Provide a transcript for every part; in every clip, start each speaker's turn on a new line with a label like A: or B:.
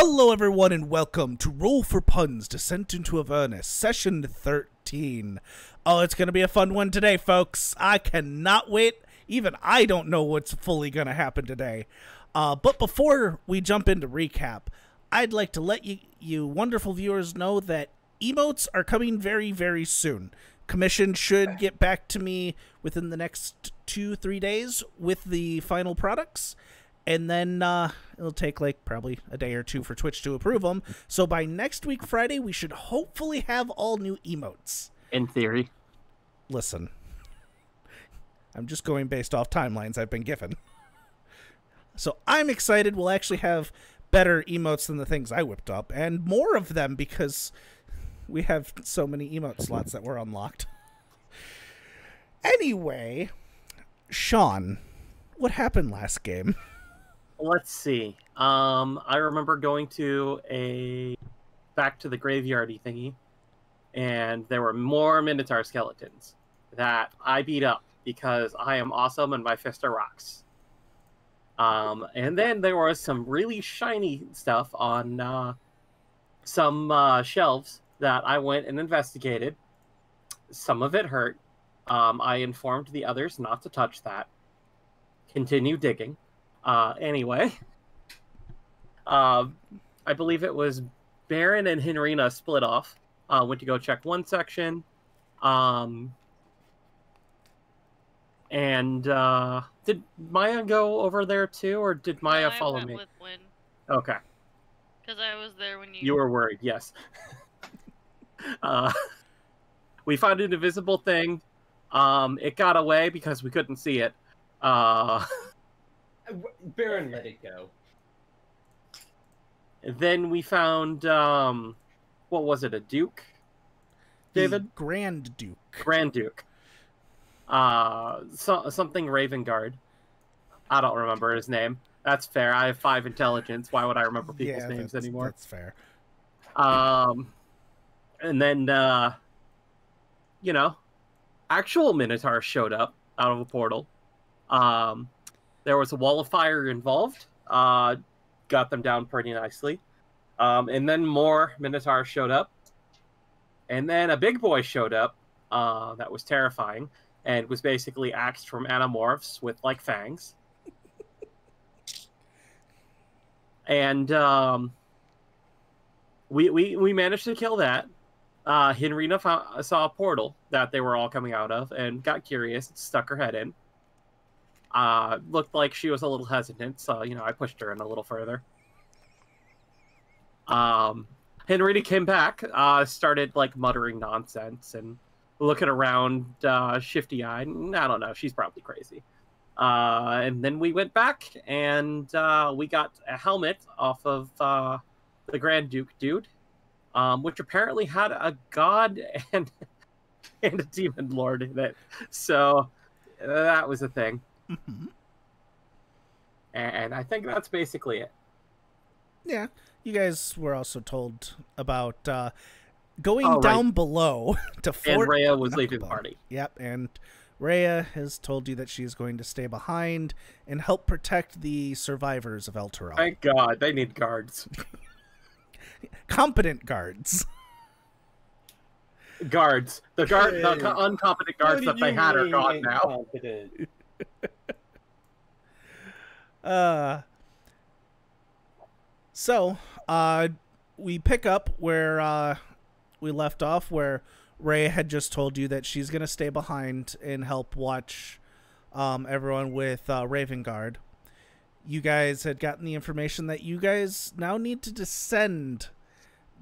A: Hello everyone and welcome to Roll for Puns Descent into Avernus, Session 13. Oh, it's going to be a fun one today, folks. I cannot wait. Even I don't know what's fully going to happen today. But before we jump into recap, I'd like to let you wonderful viewers know that emotes are coming very, very soon. Commission should get back to me within the next 2-3 days with the final products. And then it'll take like probably a day or two for Twitch to approve them. So by next week, Friday, we should hopefully have all new emotes.
B: In theory.
A: Listen, I'm just going based off timelines I've been given. So I'm excited we'll actually have better emotes than the things I whipped up. And more of them because we have so many emote slots that were unlocked. Anyway, Sean, what happened last game?
B: Let's see. I remember going back to the graveyardy thingy, and there were more Minotaur skeletons that I beat up because I am awesome and my fist are rocks. And then there was some really shiny stuff on some shelves that I went and investigated. Some of it hurt. I informed the others not to touch that. Continue digging. Anyway, I believe it was Baron and Henrina split off, went to go check one section, and did Maya go over there too, or did Maya follow me?
C: With Win.
B: Okay.
C: Because I was there when
B: You were worried, yes. We found an invisible thing. It got away because we couldn't see it.
D: Baron let it go.
B: Then we found, what was it, a Duke? David?
A: The Grand Duke.
B: Grand Duke. Something Raven Guard. I don't remember his name. That's fair. I have 5 intelligence. Why would I remember people's names anymore?
A: That's fair.
B: And then, actual Minotaurs showed up out of a portal. There was a wall of fire involved. Got them down pretty nicely. And then more Minotaurs showed up. And then a big boy showed up that was terrifying and was basically axed from Animorphs with, like, fangs. And we managed to kill that. Henrina saw a portal that they were all coming out of and got curious and stuck her head in. Looked like she was a little hesitant, so, I pushed her in a little further. Henrita came back, started, like, muttering nonsense and looking around, shifty-eyed. I don't know, she's probably crazy. And then we went back, and we got a helmet off of the Grand Duke dude, which apparently had a god and a demon lord in it. So that was a thing.
A: Mm-hmm.
B: And I think that's basically it.
A: Yeah, you guys were also told about going down below to Fort.
B: And Rhea was leaving the party.
A: Yep, and Rhea has told you that she's going to stay behind and help protect the survivors of Elturel.
B: Thank God, they need guards.
A: Competent guards.
B: Guards. The uncompetent guards that they had are gone now.
A: So we pick up where we left off, where Ray had just told you that she's gonna stay behind and help watch everyone with Raven Guard. You guys had gotten the information that you guys now need to descend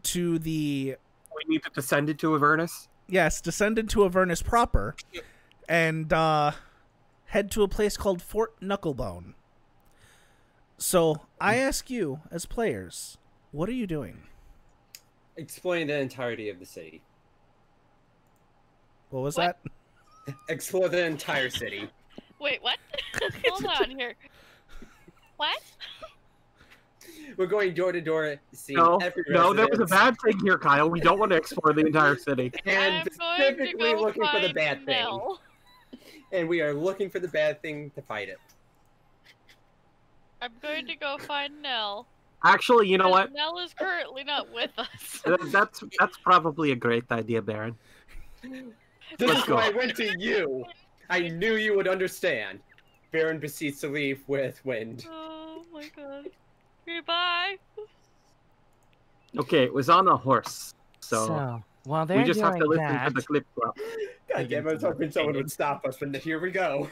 A: to the...
B: We need to descend into Avernus?
A: Yes, descend into Avernus proper and head to a place called Fort Knucklebone. So, I ask you, as players, what are you doing?
D: Explain the entirety of the city.
A: What was that?
D: Explore the entire city.
C: Wait, what? Hold on here. What?
D: We're going door to door, seeing every
B: No, there was a
D: residence,
B: bad thing here, Kyle. We don't want to explore the entire city.
D: and specifically looking for the bad thing.
C: Nell.
D: And we are looking for the bad thing to fight it.
C: I'm going to go find Nell.
B: Actually, you know what?
C: Nell is currently not with us.
B: That's probably a great idea, Baron.
D: This
B: Let's
D: is
B: go.
D: why I went to you. I knew you would understand. Baron proceeds to leave with Wind.
C: Oh my god. Okay, bye.
B: Okay, it was on a horse, so
E: So while they're
B: we just have to
E: doing
B: listen to
E: that,
B: the clip drop.
D: God damn it, I was hoping someone would stop us, but here we go.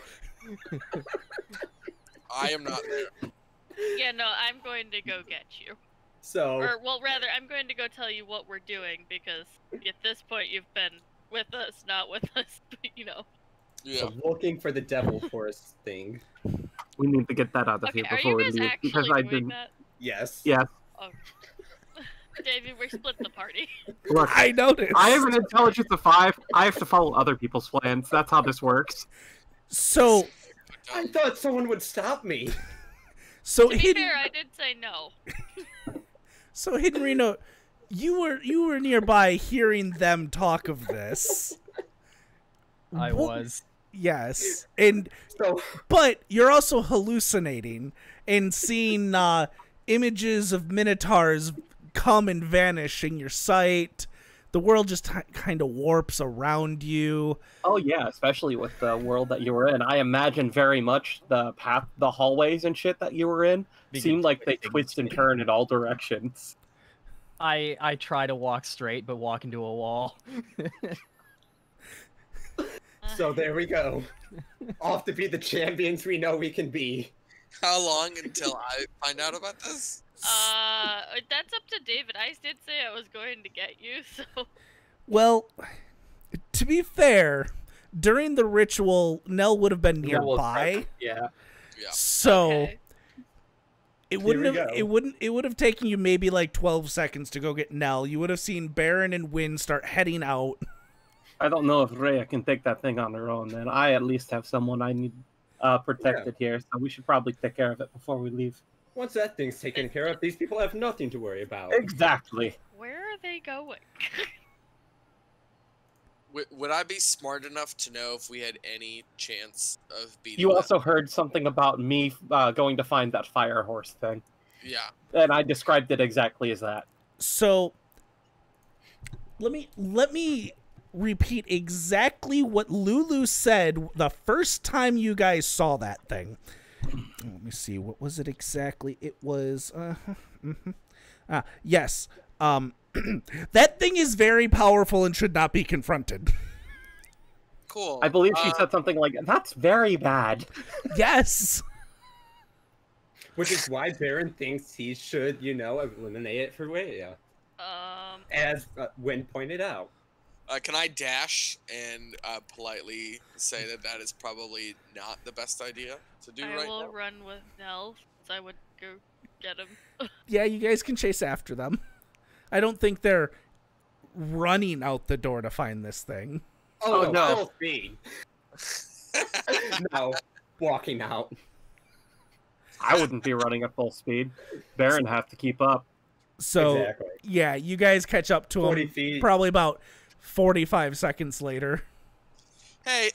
F: I am not there.
C: Yeah, no, I'm going to go get you.
D: So,
C: Or, well, rather, I'm going to go tell you what we're doing, because at this point you've been with us, not with us, but, you know.
F: Yeah.
D: so looking for the devil horse thing.
B: We need to get that out of
C: Okay,
B: here
C: are
B: before
C: you
B: we
C: guys
B: leave
C: actually
B: because I
C: doing
B: didn't.
C: that?
D: Yes.
B: Yeah,
C: Oh. David, we're split the party.
B: look,
A: I noticed.
B: I have an intelligence of 5. I have to follow other people's plans. That's how this works.
A: So,
D: I thought someone would stop me.
A: so
C: To be
A: hidden.
C: fair, I did say no.
A: So hidden Reno, you were nearby hearing them talk of this.
E: I
A: Wha-
E: was.
A: Yes, and
D: So,
A: but you're also hallucinating and seeing images of minotaurs come and vanish in your sight. The world just kind of warps around you.
B: Oh yeah, especially with the world that you were in. I imagine very much the hallways and shit that you were in seemed like they twist and turn in all directions.
E: I try to walk straight, but walk into a wall.
D: so there we go. Off to be the champions we know we can be.
F: How long until I find out about this?
C: That's up to David. I did say I was going to get you, so.
A: Well, to be fair, during the ritual, Nell would have been
B: Yeah, well,
A: nearby,
B: Yeah.
F: Yeah.
A: so
C: Okay.
A: it
D: Here
A: wouldn't
D: we
A: have.
D: go.
A: It would have taken you maybe like 12 seconds to go get Nell. You would have seen Baron and Wynn start heading out.
B: I don't know if Rhea can take that thing on her own, then I at least have someone I need protected here, so we should probably take care of it before we leave.
D: Once that thing's taken care of, these people have nothing to worry about.
B: Exactly.
C: Where are they going?
F: Would I be smart enough to know if we had any chance of beating
B: You
F: them?
B: also heard something about me going to find that fire horse thing,
F: Yeah.
B: and I described it exactly as that.
A: So let me repeat exactly what Lulu said the first time you guys saw that thing. Let me see, what was it exactly? It was yes. That thing is very powerful and should not be confronted.
F: Cool.
B: I believe she said something like, "That's very bad."
A: Yes.
D: Which is why Baron thinks he should, eliminate it for Rhea. As Wynn pointed out.
F: Can I dash and politely say that that is probably not the best idea to do
C: I
F: right
C: will
F: now?
C: run with Nell, so I would go get him.
A: Yeah, you guys can chase after them. I don't think they're running out the door to find this thing.
B: Oh, no.
D: Full speed. No, walking out.
B: I wouldn't be running at full speed. Baron have to keep up.
A: So
D: Exactly.
A: yeah, you guys catch up to
D: 40
A: him
D: feet.
A: probably about 45 seconds later.
F: Hey,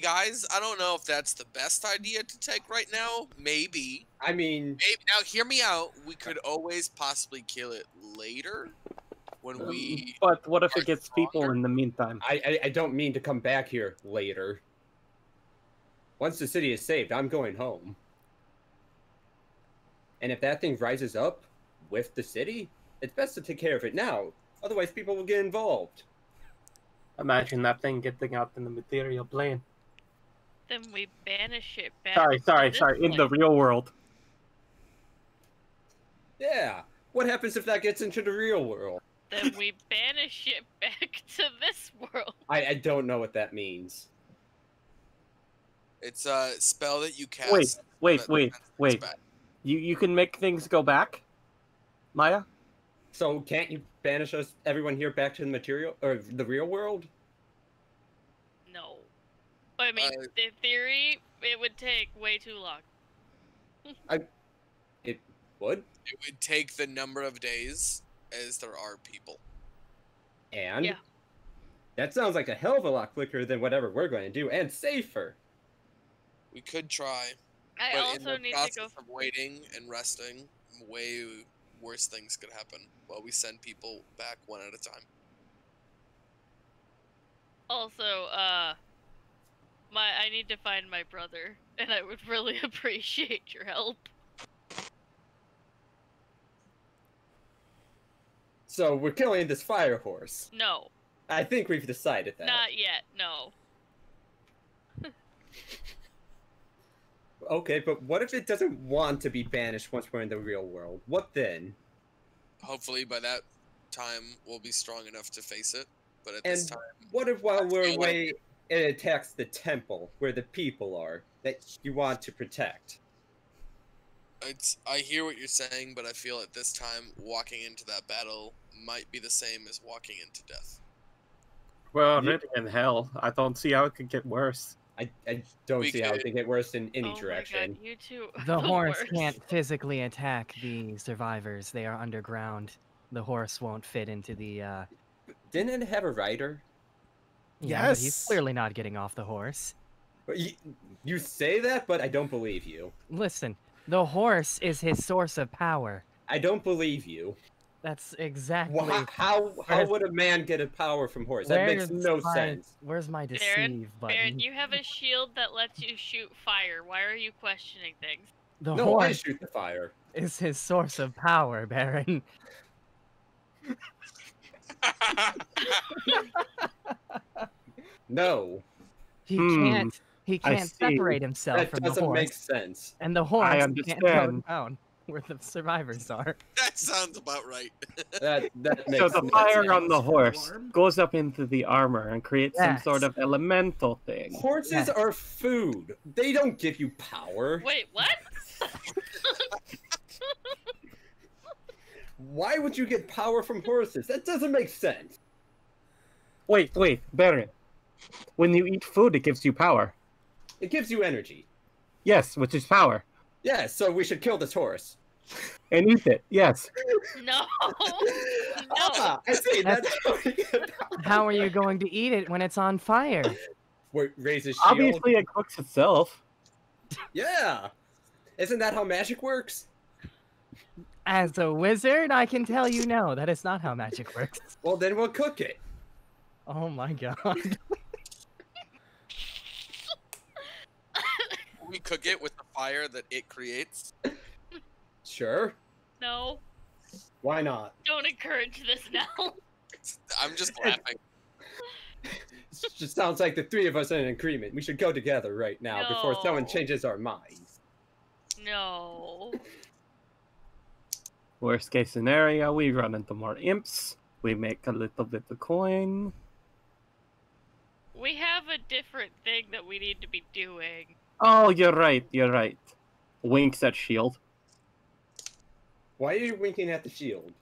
F: guys! I don't know if that's the best idea to take right now. Maybe.
D: I mean,
F: Maybe. Now, hear me out. We could always possibly kill it later when we.
B: But what if
F: Are
B: it gets people
F: stronger?
B: in the meantime?
D: I don't mean to come back here later. Once the city is saved, I'm going home. And if that thing rises up with the city, it's best to take care of it now. Otherwise, people will get involved.
B: Imagine that thing getting out in the material plane.
C: Then we banish it back.
B: Sorry.
C: to this
B: In the
C: place.
B: real world.
D: Yeah. What happens if that gets into the real world?
C: Then we banish it back to this world.
D: I don't know what that means.
F: It's a spell that you cast.
B: Wait.
F: that prevents things back.
B: You can make things go back, Maya?
D: So can't you banish everyone here back to the material or the real world?
C: No. I mean, in theory, it would take way too long.
D: It would.
F: It would take the number of days as there are people.
D: And
C: Yeah.
D: that sounds like a hell of a lot quicker than whatever we're going to do, and safer.
F: We could try,
C: I
F: but in
C: also
F: the
C: need to
F: process
C: go.
F: of waiting and resting, way worse things could happen while we send people back one at a time.
C: Also, I need to find my brother, and I would really appreciate your help.
D: So we're killing this fire horse.
C: No.
D: I think we've decided that.
C: Not yet, no.
D: Okay, but what if it doesn't want to be banished once we're in the real world? What then?
F: Hopefully by that time we'll be strong enough to face it. But at
D: And
F: this time,
D: what if while we're
F: Yeah, what-
D: away, it attacks the temple where the people are that you want to protect?
F: I hear what you're saying, but I feel at this time walking into that battle might be the same as walking into death.
B: We're already in hell. I don't see how it could get worse.
D: I don't
F: We
D: see how it
F: could-
D: can get worse in any
C: Oh my
D: direction.
C: god, you two are
E: The horse
C: worst.
E: can't physically attack the survivors. They are underground. The horse won't fit into the.
D: Didn't it have a rider?
E: Yeah, but he's
A: Yes.
E: clearly not getting off the horse.
D: You say that, but I don't believe you.
E: Listen, the horse is his source of power.
D: I don't believe you.
E: That's exactly.
D: How
E: Where's-
D: would a man get a power from horse? That makes no sense.
E: Where's my deceive
C: Baron,
E: button?
C: you have a shield that lets you shoot fire. Why are you questioning things?
E: The
D: No, I
E: horse
D: shoot the fire.
E: is his source of power, Baron.
D: No,
E: He
G: Hmm,
E: can't. He
G: I
E: can't
G: see.
E: separate himself
D: that
E: from the
D: doesn't
E: horse,
D: make sense.
E: and the horse can't go
G: understand.
E: down where the survivors are.
F: That sounds about right.
D: That makes
G: So the
D: no
G: fire
D: sense.
G: on the horse
A: Warm?
G: goes up into the armor and creates some sort
E: Yes.
G: of elemental thing.
D: Horses
E: Yes.
D: are food. They don't give you power.
C: Wait, what?
D: Why would you get power from horses? That doesn't make sense.
G: Wait, Baron. When you eat food, it gives you power.
D: It gives you energy.
G: Yes, which is power.
D: Yeah, so we should kill this horse.
G: And eat it, yes.
C: No.
D: Ah, I see. That's how we get power.
E: How are you going to eat it when it's on fire?
D: Wait, raise his shield.
G: Obviously, it cooks itself.
D: Yeah. Isn't that how magic works?
E: As a wizard, I can tell you no. That is not how magic works.
D: Well, then we'll cook it.
E: Oh my god.
F: We cook it with the fire that it creates.
D: Sure.
C: No.
D: Why not?
C: Don't encourage this now.
F: I'm just laughing.
D: It just sounds like the three of us are in agreement. We should go together right now before someone
C: No.
D: changes our minds.
C: No.
G: Worst case scenario, we run into more imps. We make a little bit of coin.
C: We have a different thing that we need to be doing.
G: Oh, you're right. Winks at shield.
D: Why are you winking at the shield?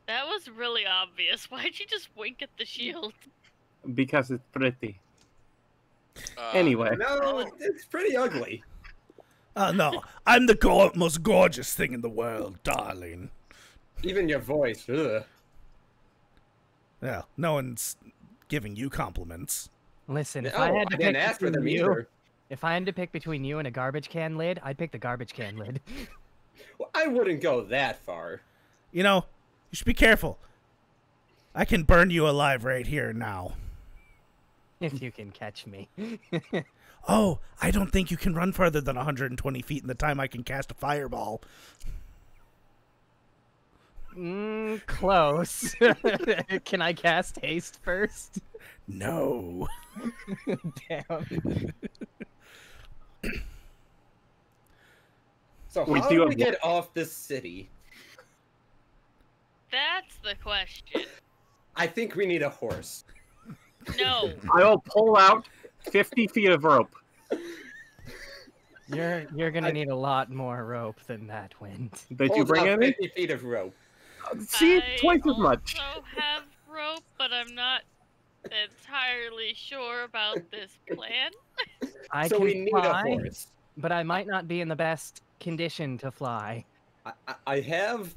C: That was really obvious. Why'd you just wink at the shield?
G: Because it's pretty.
F: Uh,
G: Anyway.
D: No, it's pretty ugly.
A: No, I'm the most gorgeous thing in the world, darling.
D: Even your voice. Ugh.
A: Yeah, no one's giving you compliments.
E: Listen, if
D: No,
E: I
D: I
E: had to
D: didn't
E: pick
D: ask for
E: between
D: them
E: you,
D: either.
E: if I had to pick between you and a garbage can lid, I'd pick the garbage can lid.
D: Well, I wouldn't go that far.
A: You know, you should be careful. I can burn you alive right here now.
E: If you can catch me.
A: Oh, I don't think you can run farther than 120 feet in the time I can cast a fireball.
E: Close. Can I cast haste first?
A: No.
E: Damn.
D: So
G: We
D: how
G: do
D: do
G: have
D: we get off this city?
C: That's the question.
D: I think we need a horse.
C: No.
G: I'll pull out 50 feet of rope.
E: You're gonna need a lot more rope than that, Wind.
G: Did you
D: Holds
G: bring
D: out
G: any?
D: 50 feet of rope.
G: See,
C: I
G: twice as much.
C: also have rope, but I'm not entirely sure about this plan.
E: I
D: So
E: can
D: we need
E: fly,
D: a horse.
E: but I might not be in the best condition to fly.
D: I have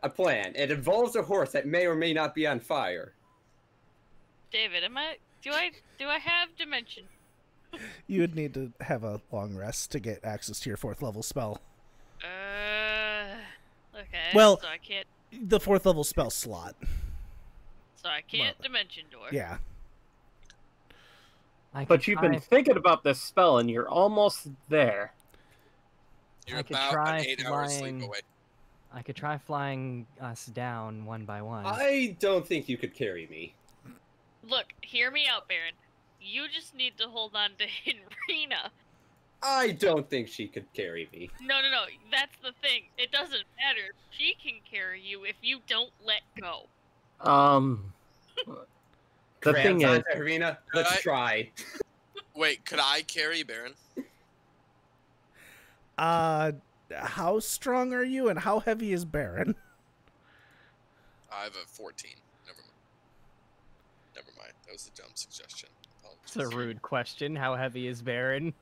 D: a plan. It involves a horse that may or may not be on fire.
C: David, do I have dimension?
A: You would need to have a long rest to get access to your 4th level spell. Well,
C: so I can't.
A: the 4th level spell slot.
C: So I can't dimension door.
A: Yeah.
G: But you've been thinking about this spell, and you're almost there.
F: You're
E: I could
F: about
E: try
F: an 8-hour sleep
E: flying-
F: away.
E: I could try flying us down one by one.
D: I don't think you could carry me.
C: Look, hear me out, Baron. You just need to hold on to Henrina.
D: I don't think she could carry me.
C: No. That's the thing. It doesn't matter. She can carry you if you don't let go.
G: The thing is,
D: Arena, let's try.
F: Wait, could I carry Baron?
A: How strong are you, and how heavy is Baron?
F: I have a 14. Never mind. That was a dumb suggestion.
E: It's a rude question. How heavy is Baron?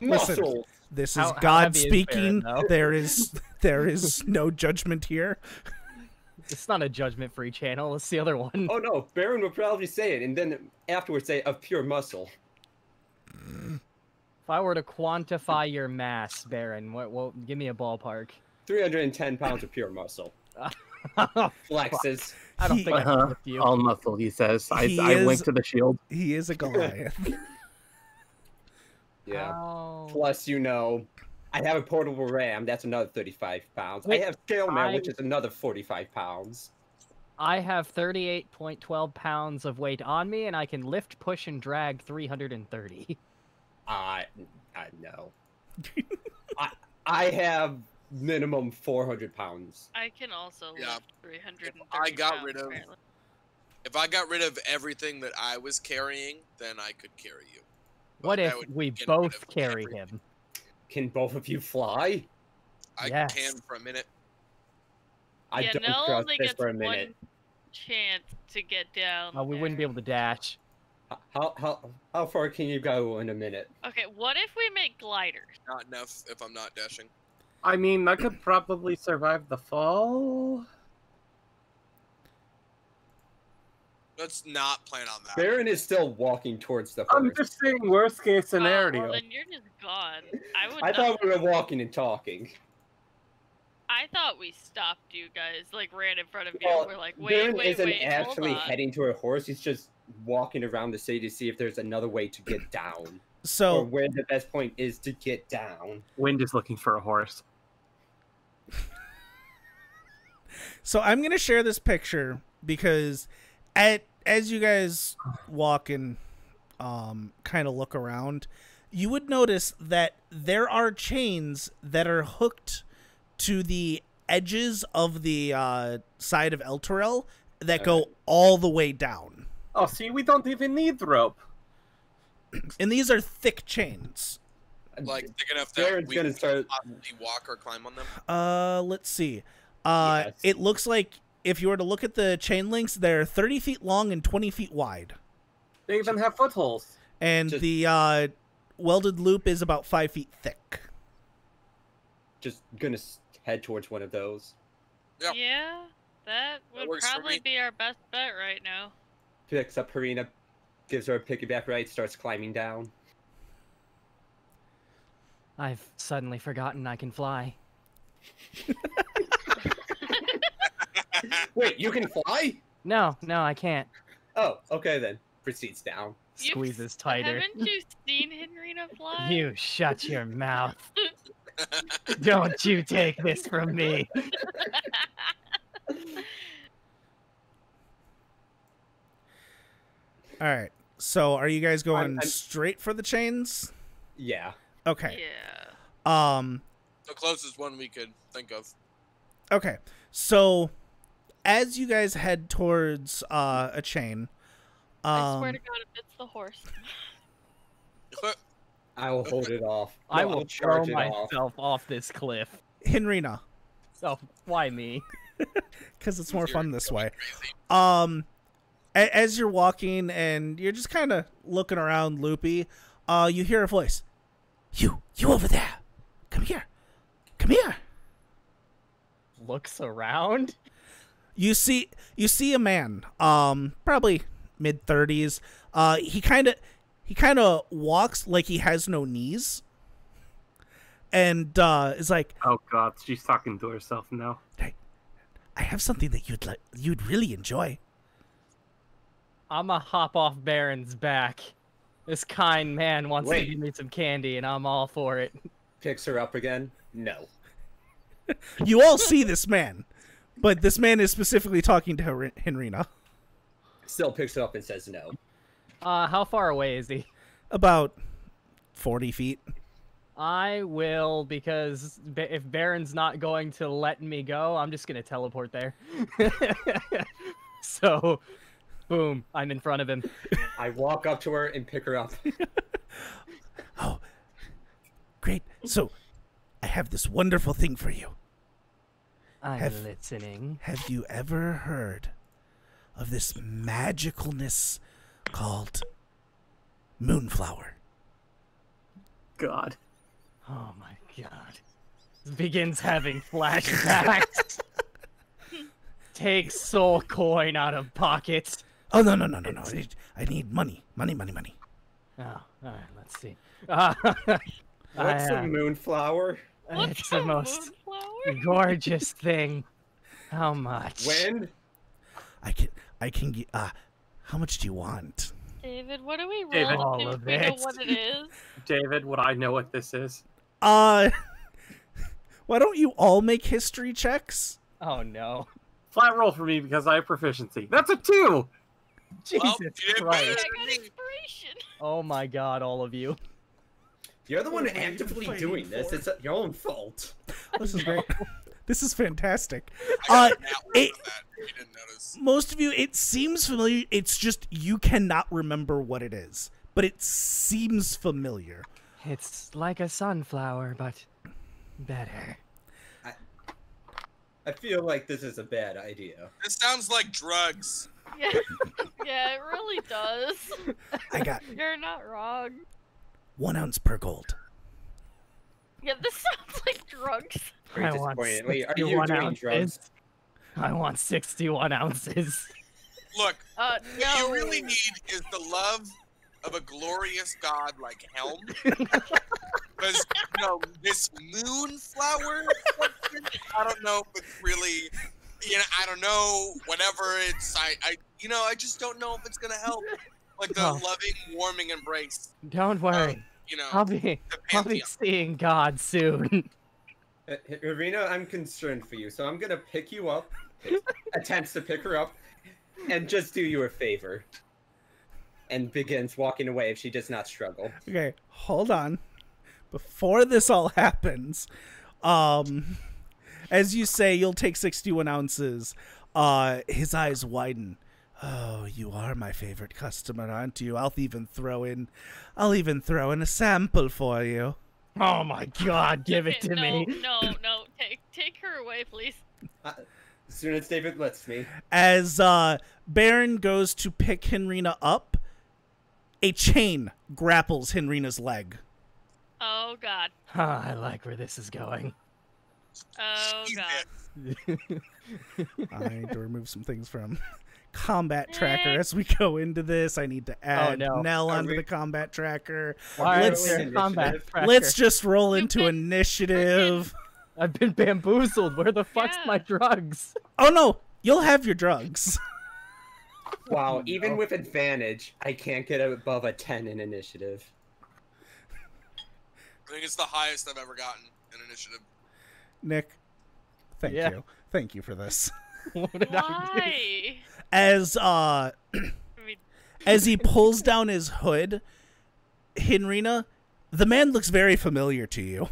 A: Listen,
D: Muscle.
A: this is
E: How
A: God
E: heavy is
A: speaking.
E: Baron, though?
A: there is no judgment here.
E: It's not a judgment-free channel. It's the other one.
D: Oh no, Baron will probably say it, and then afterwards say of pure muscle.
E: If I were to quantify your mass, Baron, what? Give me a ballpark.
D: 310 pounds of pure muscle. Flexes.
E: I don't think I can lift you.
G: all muscle, he says. I
A: He
G: link
A: is-
G: to the shield.
A: He is a Goliath.
D: Yeah.
E: How-
D: Plus, I have a portable ram. That's another 35 pounds.
E: Wait,
D: I have scale mail,
E: I-
D: which is another 45 pounds.
E: I have 38.12 pounds of weight on me, and I can lift, push, and drag 330.
D: No. I have minimum 400 pounds.
C: I can also
F: Yeah.
C: lift 330
F: I got
C: pounds,
F: rid of-
C: apparently.
F: If I got rid of everything that I was carrying, then I could carry you.
E: What
F: But that
E: if
F: would
E: we
F: get rid
E: both
F: of
E: carry
F: everything.
E: him?
D: Can both of you fly?
F: I
E: Yes.
F: can for a minute.
D: I
C: Yeah,
D: don't
C: Nell
D: trust
C: only
D: this
C: gets
D: for a minute.
C: one chance to get down.
E: We wouldn't be
C: there.
E: able to dash.
D: How far can you go in a minute?
C: Okay, what if we make gliders?
F: Not enough if I'm not dashing.
G: I mean, I could probably survive the fall.
F: Let's not plan on that.
D: Baron is still walking towards the
G: I'm
D: horse.
G: just saying worst case scenario.
C: Well, then you're just gone.
D: I thought we were walking and talking.
C: I thought we stopped you guys, like ran in front of you.
D: Well,
C: We're like,
D: Baron
C: wait,
D: isn't
C: hold
D: actually
C: on.
D: heading to a horse. He's just walking around the city to see if there's another way to get down. Or
A: So
D: where the best point is to get down.
G: Wind is looking for a horse.
A: I'm gonna share this picture because as you guys walk and kind of look around, you would notice that there are chains that are hooked to the edges of the side of Elturel that go all the way down.
G: Oh, see, we don't even need rope.
A: And these are thick chains.
F: Like thick enough that
D: Baron's
F: we
D: gonna
F: can
D: start.
F: possibly walk or climb on them.
A: Let's see.
D: Yes.
A: It looks like if you were to look at the chain links, they're 30 feet long and 20 feet wide.
G: They even have footholds.
A: And
D: Just-
A: the welded loop is about 5 feet thick.
D: Just gonna head towards one of those.
F: Yeah.
C: Yeah, that would
F: works for
C: probably
F: me.
C: be our best bet right now.
D: Picks up Harina, gives her a piggyback ride, starts climbing down.
E: I've suddenly forgotten I can fly.
D: Wait, you can fly?
E: No, I can't.
D: Oh, okay then. Proceeds down.
E: Squeezes tighter.
C: Haven't you seen Henrina fly?
E: You shut your mouth. Don't you take this from me.
A: All right. So are you guys going
D: I'm-
A: straight for the chains?
D: Yeah.
A: Okay.
C: Yeah.
F: The closest one we could think of.
A: Okay. So as you guys head towards a chain,
C: I swear to God, if it's the horse.
D: I will hold it off.
E: I
D: No,
E: will
D: I'll
E: throw
D: charge it off.
E: myself off this cliff.
A: Henrina,
E: So why me?
A: because it's more
F: You're
A: fun this way.
F: crazy.
A: As you're walking and you're just kind of looking around, Loopy, you hear a voice. You over there. Come here. Come here.
E: Looks around.
A: You see a man, probably mid-30s. He kind of walks like he has no knees. and is like,
G: Oh God, she's talking to herself now.
A: "Hey, I have something that you'd really enjoy."
E: I'ma hop off Baron's back. This kind man wants to
D: Wait.
E: give me some candy, and I'm all for it.
D: Picks her up again. No.
A: You all see this man, but this man is specifically talking to Henrina.
D: Still picks her up and says no.
E: How far away is he?
A: About 40 feet.
E: I will, because if Baron's not going to let me go, I'm just gonna teleport there. So, boom, I'm in front of him.
D: I walk up to her and pick her up.
A: Oh, great. So, I have this wonderful thing for you.
E: I'm listening.
A: Have you ever heard of this magicalness called Moonflower?
G: God.
E: Oh my god. Begins having flashbacks. Takes soul coin out of pocket.
A: Oh, no. I need money. Money.
E: Oh, alright, let's see.
D: What's a moonflower?
E: It's the most
C: Moonflower?
E: gorgeous thing. How much?
D: When?
A: I can get, how much do you want?
C: David, what do we roll
G: David.
C: to
E: All
C: see if
E: of
C: we know
E: it.
C: what it is?
G: David, would I know what this is?
A: Why don't you all make history checks?
E: Oh no.
G: Flat roll for me because I have proficiency. That's a 2!
E: Jesus
F: Well, you did
C: Hey,
E: Christ.
F: better.
C: I got inspiration.
E: Oh my god, all of you.
D: You're the one
A: What am I
D: actively
A: fighting
D: doing this.
A: for?
D: It's your own fault.
A: This is great. This is fantastic.
F: I got a nat one
A: it-
F: for that, if you didn't notice.
A: Most of you, it seems familiar. It's just you cannot remember what it is, but it seems familiar.
E: It's like a sunflower, but better.
D: I feel like this is a bad idea.
F: This sounds like drugs.
C: Yeah, yeah, it really does.
A: I got
C: You're not wrong.
A: 1 ounce per gold.
C: Yeah, this sounds like drugs.
D: Very
E: I want
D: disappointed. Wait, are you
E: 61
D: doing
E: ounces.
D: drugs?
E: I want 61 ounces.
F: Look,
C: No.
F: what you really need is the love of a glorious god like Helm. Because, this moonflower, I don't know if it's really, I don't know, whatever it's, I just don't know if it's going to help. Like the
E: Oh.
F: loving, warming embrace.
E: Don't worry. I'll be
F: the
E: I'll be
F: pantheon.
E: seeing God soon.
D: Irina, I'm concerned for you, so I'm gonna pick you up, attempts to pick her up, and just do you a favor. And begins walking away if she does not struggle.
A: Okay, hold on. Before this all happens, as you say, you'll take 61 ounces. His eyes widen. Oh, you are my favorite customer, aren't you? I'll even throw in a sample for you.
E: Oh my God, give it to
C: no,
E: me.
C: No, take her away, please.
D: As soon as David lets me.
A: As Baron goes to pick Henrina up, a chain grapples Henrina's leg.
C: Oh God.
E: I like where this is going.
C: Oh God.
A: I need to remove some things from combat tracker as we go into this. I need to add
E: no.
A: Nell
D: Are
A: onto
D: we-
A: the combat tracker.
E: Why
A: Let's-
E: is there a combat
D: Initiative.
E: tracker?
A: Let's just roll into
C: been
A: initiative.
E: I've been bamboozled. Where the fuck's
C: Yeah.
E: my drugs?
A: Oh no, you'll have your drugs.
D: Wow, even with advantage, I can't get above a 10 in initiative.
F: I think it's the highest I've ever gotten in initiative.
A: Nick, thank
E: Yeah.
A: you. Thank you for this.
E: What did I do?
C: Why?
A: As
C: I mean,
A: as he pulls down his hood, Henrina, the man looks very familiar to you.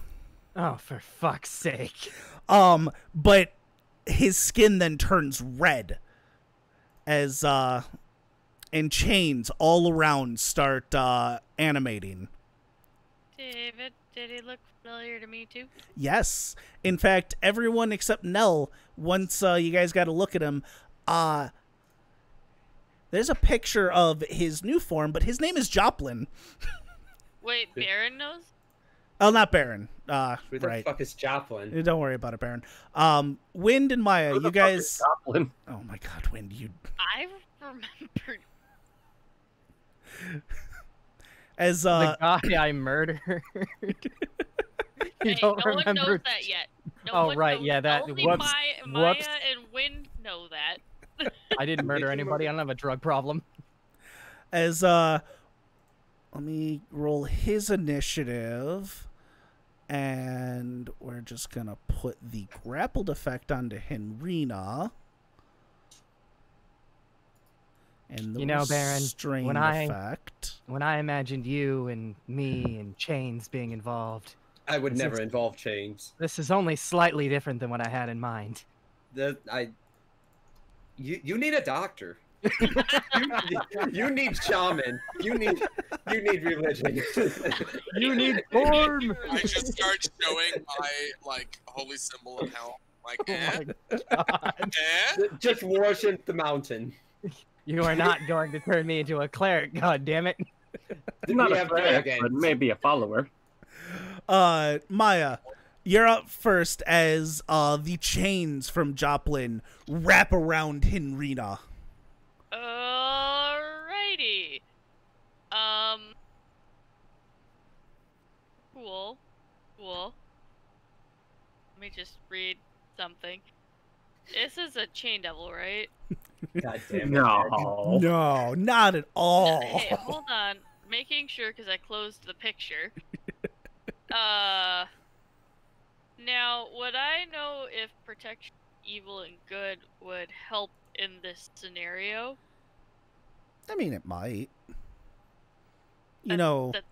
E: Oh, for fuck's sake.
A: But his skin then turns red as and chains all around start animating.
C: David, did he look familiar to me too?
A: Yes. In fact, everyone except Nell, once you guys got to look at him, there's a picture of his new form, but his name is Joplin.
C: Wait, Baron knows?
A: Oh, not Baron.
D: Who the
A: Right.
D: fuck is Joplin?
A: Don't worry about it, Baron. Wind and Maya,
G: Who the
A: you
G: fuck is
A: guys.
G: Joplin?
A: Oh my God, Wind, you.
C: I remember.
A: As
E: The guy I murdered. You
C: Hey,
E: don't
C: no one knows
E: remember?
C: that yet. No
E: Oh,
C: one
E: right,
C: knows.
E: yeah, that-
C: Only
E: whoops,
C: Maya
E: whoops.
C: and Wind know that.
E: I didn't murder
D: Making
E: anybody. I don't have a drug problem.
A: As let me roll his initiative, and we're just gonna put the grappled effect onto Henrina, and the
E: You know, Baron,
A: restrained
E: when I-
A: effect.
E: When I imagined you and me and chains being involved,
D: I would
E: This
D: never
E: is-
D: involve chains.
E: this is only slightly different than what I had in mind.
D: You need a doctor. you need shaman. You need religion.
E: You need form.
F: I just start showing my like holy symbol of hell. Like,
E: Oh my god!
D: Just worship the mountain.
E: You are not going to turn me into a cleric. God damn it!
G: Not
D: We
G: a
D: have
G: cleric,
D: dragons.
G: but maybe a follower.
A: Maya, you're up first as the chains from Joplin wrap around Henrina.
C: Alrighty. Cool. Cool. Let me just read something. This is a chain devil, right?
D: God damn it.
G: No.
A: No, not at all.
C: Hey, hold on. Making sure because I closed the picture. Now, would I know if protection, evil, and good would help in this scenario?
A: I mean, it might. You
C: Uh,
A: know,
C: that-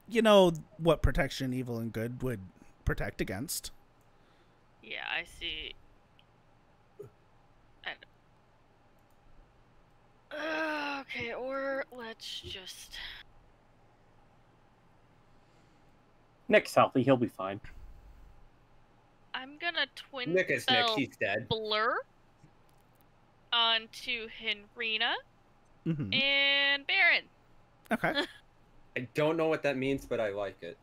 A: you know what protection, evil, and good would protect against.
C: Yeah, I see. Okay, or let's just.
G: Nick's healthy. He'll be fine.
C: I'm gonna twin
D: Nick is Nick.
C: spell
D: He's dead.
C: blur onto Henrina
A: Mm-hmm.
C: and Baron.
A: Okay.
D: I don't know what that means, but I like it.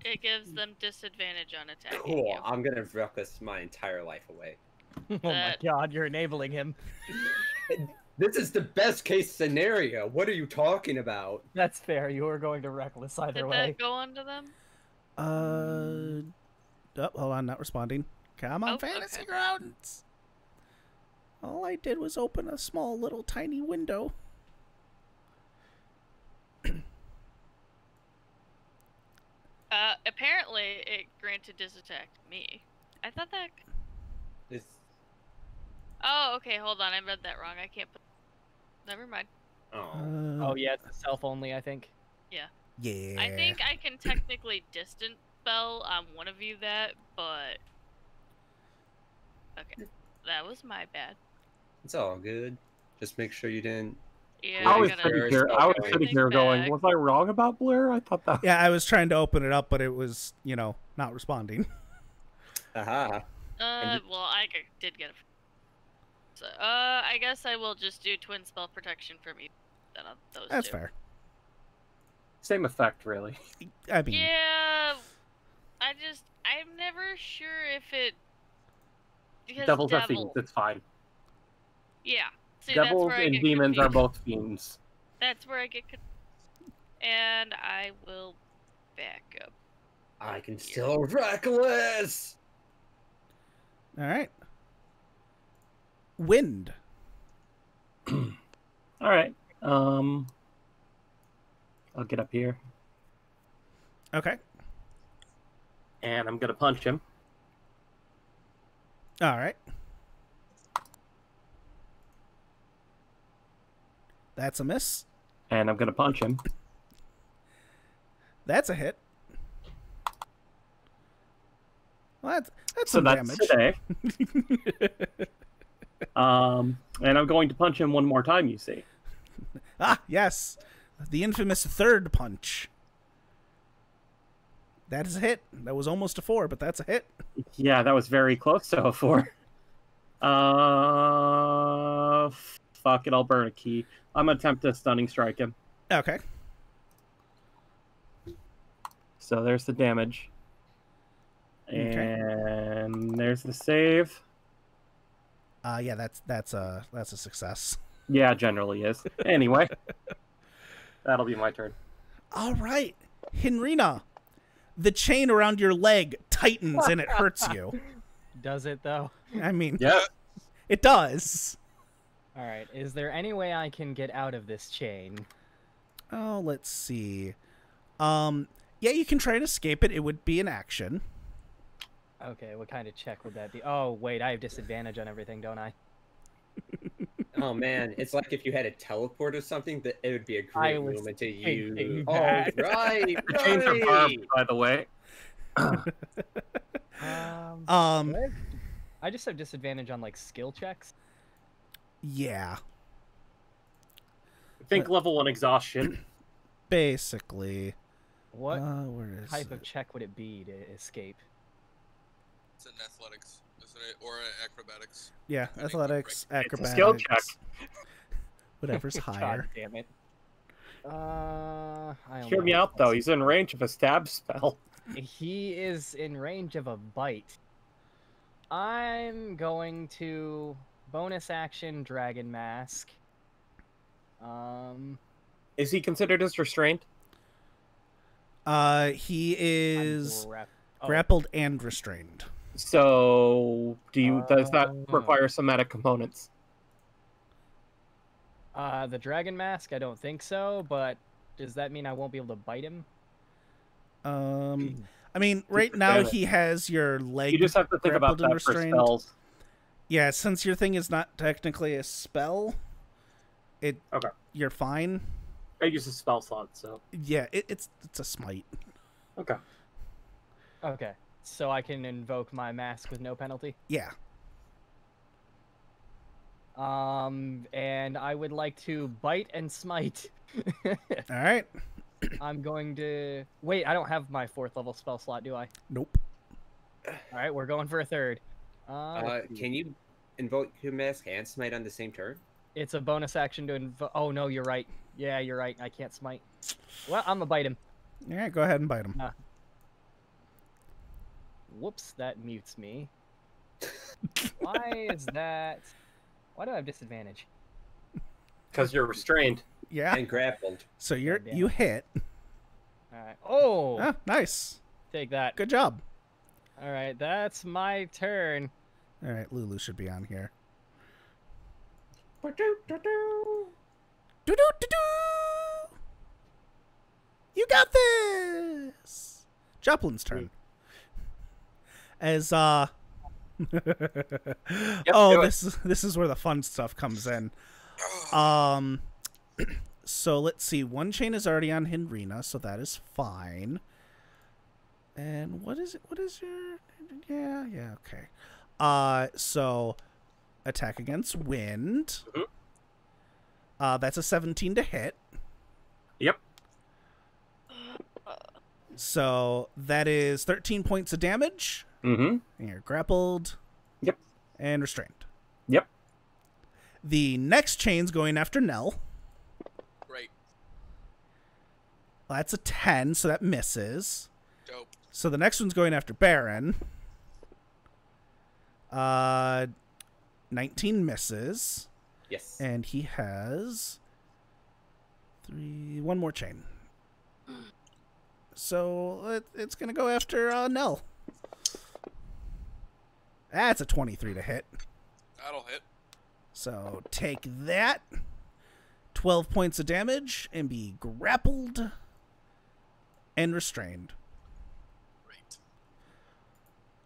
C: It gives them disadvantage on attacking
D: Cool.
C: you.
D: I'm gonna ruckus my entire life away.
E: Oh my god! You're enabling him.
D: This is the best case scenario. What are you talking about?
E: That's fair. You are going to reckless either
C: Did
E: way.
C: that go onto them?
A: Oh, hold on, not responding. Come on,
C: Oh,
A: fantasy
C: okay.
A: grounds. All I did was open a small, little, tiny window.
C: Apparently it granted disattack to me. I thought that.
D: It's...
C: Oh, okay. Hold on. I read that wrong. I can't put. Never mind.
D: Oh.
E: Oh yeah, it's self only. I think.
A: Yeah.
C: I think I can technically distance spell on one of you that, but okay, that was my bad.
D: It's all good. Just make sure you didn't.
C: Yeah,
G: I was
C: gotta
G: sitting
D: Blur
G: here.
D: is
G: I was
D: okay.
G: sitting here going,
C: Back.
G: "Was I wrong about Blur? I thought that."
A: Yeah, I was trying to open it up, but it was, not responding.
D: Aha.
C: Well, I did get it. So, I guess I will just do twin spell protection from you. Then on those
A: That's
C: two.
A: fair.
G: Same effect, really.
A: I mean,
C: Yeah, I'm never sure if it. Because
G: Devils are
C: devil.
G: fiends. It's fine.
C: Yeah. See, that's
G: Devils
C: where I
G: and
C: get
G: demons are
C: confused.
G: both fiends.
C: That's where I get and I will back up.
D: I can still reckless.
A: all right. Wind.
G: All right. I'll get up here
A: Okay.
G: and I'm gonna punch him.
A: All right. That's a miss.
G: And I'm gonna punch him.
A: That's a hit. Well, that's
G: So
A: some
G: that's
A: damage.
G: today. And I'm going to punch him one more time. You see.
A: Ah, yes. The infamous third punch. That is a hit. That was almost a 4, but that's a hit.
G: Yeah, that was very close to a 4. Fuck it, I'll burn a key. I'm gonna attempt to stunning strike him.
A: Okay.
G: So there's the damage.
A: Okay.
G: And there's the save.
A: Yeah, that's a success.
G: Yeah, generally is. Anyway, that'll be my turn.
A: All right, Henrina. the chain around your leg tightens and it hurts you.
E: Does it though?
A: I mean,
B: Yep.
A: it does.
E: All right. Is there any way I can get out of this chain?
A: Oh, let's see. Yeah, you can try and escape it. It would be an action.
E: Okay, what kind of check would that be? Oh, wait, I have disadvantage on everything, don't I?
D: Oh man, it's like if you had a teleport or something, that it would be a great
E: was
D: moment to
E: thinking
D: use. Oh,
E: that.
D: right,
G: The chains are barbed,
D: right.
G: by the way.
E: What? I just have disadvantage on like skill checks.
A: Yeah,
B: Think level 1 exhaustion.
A: basically.
E: What
A: Where is
E: type of
A: it?
E: check would it be to escape?
F: It's in athletics, isn't it? Or acrobatics.
A: Yeah,
F: I think
A: athletics,
G: It's a
A: acrobatics.
G: skill check.
A: Whatever's higher.
E: God damn it. I only
G: Hear me
E: have
G: out, though.
E: plus-
G: He's in range of a stab spell.
E: He is in range of a bite. I'm going to bonus action Dragon Mask.
G: Is he considered as restrained?
A: He is
E: Oh,
A: grappled and restrained.
G: So, does that require somatic components?
E: the Dragon Mask, I don't think so, but does that mean I won't be able to bite him?
A: I mean, right now he has your leg.
G: You just have to think about
A: grappled and
G: that for
A: restrained.
G: spells.
A: Yeah, since your thing is not technically a spell,
B: Okay.
A: you're fine.
B: I use a spell slot, so.
A: Yeah, it's a smite.
B: Okay.
E: Okay, so I can invoke my mask with no penalty.
A: Yeah.
E: And I would like to bite and smite.
A: All right.
E: I'm going to wait. I don't have my 4th level spell slot, do I?
A: Nope.
E: All right, we're going for a 3rd.
D: Can you invoke your mask and smite on the same turn?
E: It's a bonus action to invoke. Oh no, you're right. Yeah, you're right. I can't smite. Well, I'm gonna bite him.
A: All right, go ahead and bite him.
E: Whoops, that mutes me. Why is that? Why do I have disadvantage?
B: Because you're restrained.
A: Yeah.
D: And grappled.
A: So
E: God damn
A: you
E: it.
A: hit.
E: All right. Oh,
A: Ah, nice.
E: take that.
A: Good job.
E: All right, that's my turn.
A: All right, Lulu should be on here.
D: Ba-do-do-do.
A: Do-do-do-do! You got this. Joplin's turn. As
G: do it.
A: this is where the fun stuff comes in. So let's see. One chain is already on Henrina, so that is fine. And what is it? What is your? Yeah, okay. So attack against wind. That's a 17 to hit.
B: Yep.
A: So that is 13 points of damage.
G: Mm-hmm.
A: And you're grappled.
G: Yep.
A: And restrained.
G: Yep.
A: The next chain's going after Nell.
F: Great.
A: That's a 10, so that misses.
F: Dope.
A: So the next one's going after Baron. 19 misses.
D: Yes.
A: And he has one more chain. So it's going to go after Nell. That's a 23 to hit.
F: That'll hit.
A: So take that. 12 points of damage and be grappled and restrained.
F: Great.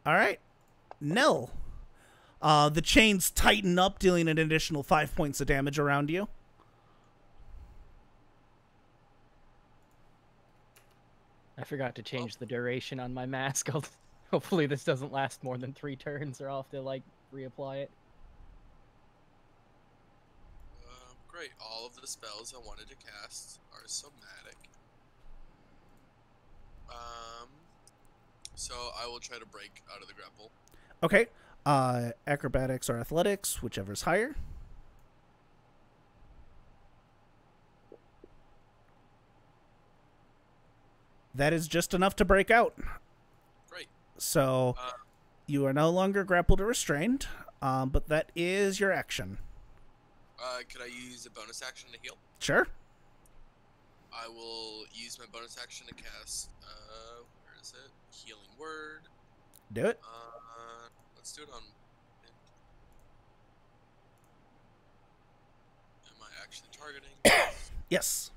A: All right. Nell. The chains tighten up, dealing an additional 5 points of damage around you.
E: I forgot to change the duration on my mask. Hopefully this doesn't last more than 3 turns, or I'll have to like reapply it.
F: Great. All of the spells I wanted to cast are somatic. So I will try to break out of the grapple.
A: Okay. Acrobatics or athletics, whichever's higher. That is just enough to break out.
F: Great.
A: So you are no longer grappled or restrained, but that is your action.
F: Could I use a bonus action to heal?
A: Sure.
F: I will use my bonus action to cast. Where is it? Healing word.
A: Do it.
F: Let's do it on. Am I actually targeting?
A: Yes.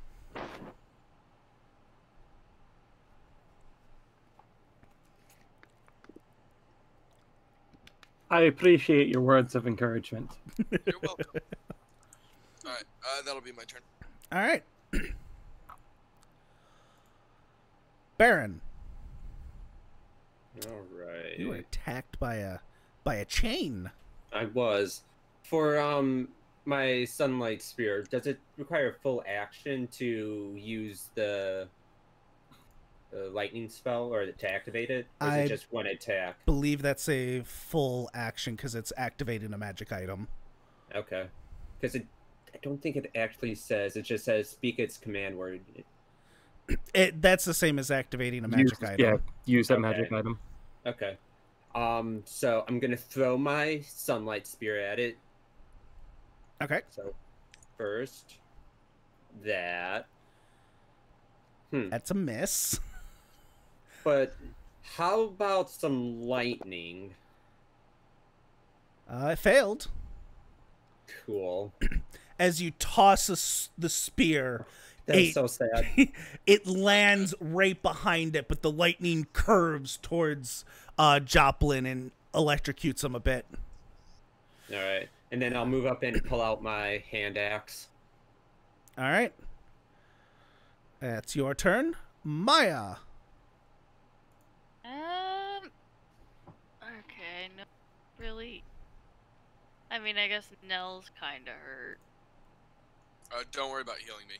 G: I appreciate your words of encouragement.
F: You're welcome. Alright, that'll be my turn.
A: All right. Baron,
D: All right.
A: you were attacked by a chain.
D: I was. For my sunlight spear, does it require full action to use the lightning spell or to activate it? Or is
A: I
D: it just one attack?
A: Believe that's a full action because it's activating a magic item.
D: Okay. Because I don't think it actually says. It just says speak its command word.
A: That's the same as activating a magic item.
G: Yeah, use that
D: Okay.
G: magic item.
D: Okay. So I'm gonna throw my sunlight spear at it.
A: Okay.
D: So first that.
A: That's a miss.
D: But how about some lightning?
A: It failed.
D: Cool.
A: As you toss the spear,
D: That's so sad.
A: it lands right behind it, but the lightning curves towards Joplin and electrocutes him a bit.
D: All right. And then I'll move up and pull out my hand axe.
A: All right. That's your turn. Maya.
C: Okay, no, really. I mean, I guess Nell's kind of hurt.
F: Don't worry about healing me.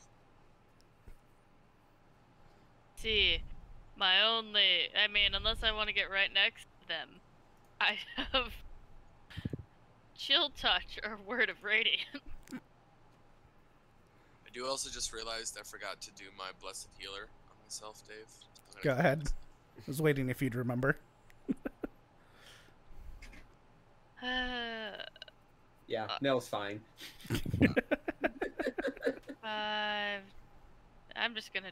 C: See, I mean, unless I want to get right next to them, I have Chill Touch or Word of Radiance.
F: I do also just realized I forgot to do my Blessed Healer on myself, Dave.
A: Go ahead. I was waiting if you'd remember.
D: Yeah, Nell's fine.
C: 5. I'm just gonna.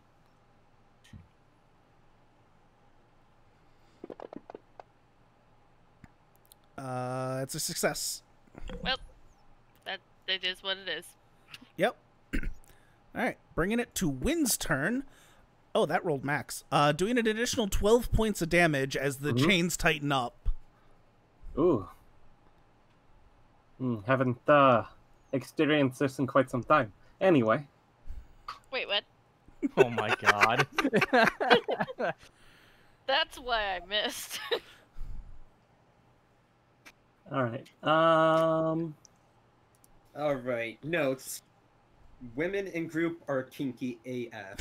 A: It's a success.
C: Well, that is what it is.
A: Yep. All right, bringing it to Wynn's turn. Oh, that rolled max. Doing an additional 12 points of damage as the chains tighten up.
G: Ooh. Haven't experienced this in quite some time. Anyway.
C: Wait, what?
E: Oh my god.
C: That's why I missed.
G: Alright.
D: All right. Notes. Women in group are kinky AF.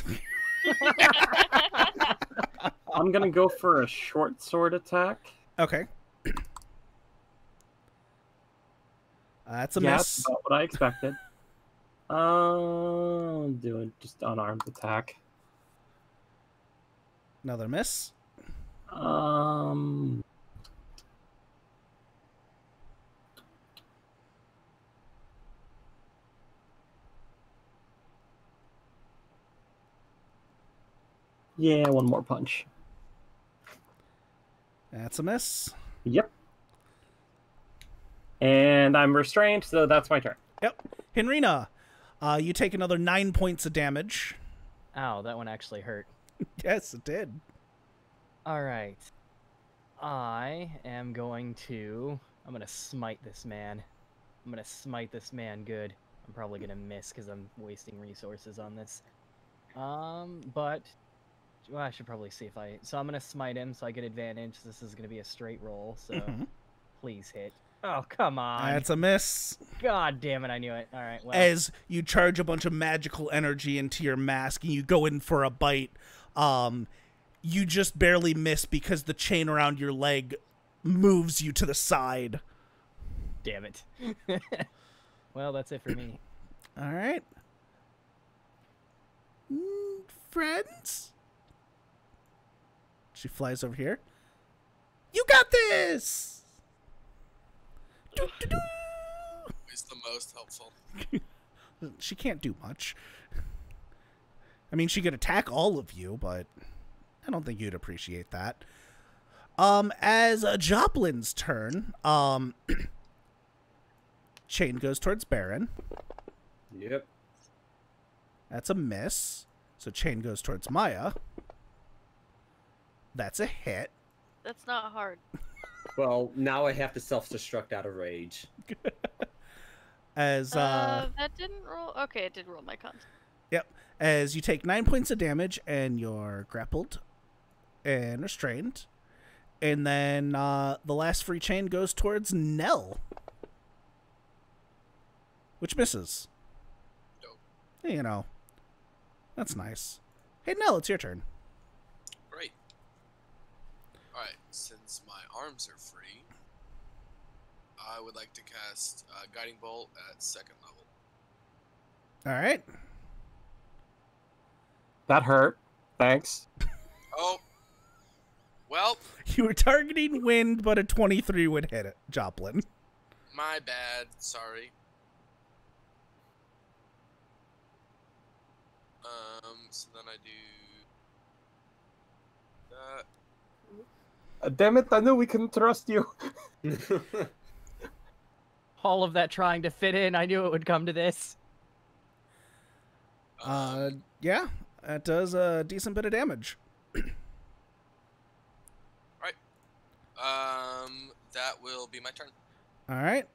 G: I'm gonna go for a short sword attack.
A: Okay. That's a
G: Yeah,
A: miss.
G: that's about what I expected. I'll do a just unarmed attack.
A: Another miss.
G: Yeah, one more punch.
A: That's a miss.
G: Yep. And I'm restrained, so that's my turn.
A: Yep. Henrina, you take another 9 points of damage.
E: Ow, that one actually hurt.
A: Yes, it did.
E: Alright. I'm gonna smite this man. I'm gonna smite this man good. I'm probably gonna miss because I'm wasting resources on this. But well, I should probably see if so I'm gonna smite him so I get advantage. This is gonna be a straight roll, so please hit. Oh, come on.
A: That's a miss.
E: God damn it, I knew it. Alright, well.
A: As you charge a bunch of magical energy into your mask and you go in for a bite, you just barely miss because the chain around your leg moves you to the side.
E: Damn it. Well, that's it for me.
A: All right. Friends? She flies over here. You got this! Doo-doo-doo.
F: Is the most helpful.
A: She can't do much. I mean, she could attack all of you, but... I don't think you'd appreciate that. As Joplin's turn, chain goes towards Baron.
D: Yep.
A: That's a miss. So chain goes towards Maya. That's a hit.
C: That's not hard.
D: Well, now I have to self-destruct out of rage.
A: As
C: That didn't roll. Okay, it did roll my con.
A: Yep. As you take 9 points of damage and you're grappled and restrained. And then the last free chain goes towards Nell. Which misses.
F: Dope.
A: You know. That's nice. Hey, Nell, it's your turn.
F: Great. Alright, since my arms are free, I would like to cast Guiding Bolt at 2nd level.
A: All right.
G: That hurt. Thanks.
F: Oh. Well,
A: You were targeting wind, but a 23 would hit it, Joplin.
F: my bad. Sorry. So then I do that.
G: Damn it, I knew we couldn't trust you.
E: All of that trying to fit in, I knew it would come to this.
A: Yeah, that does a decent bit of damage.
F: That will be my turn.
A: All right.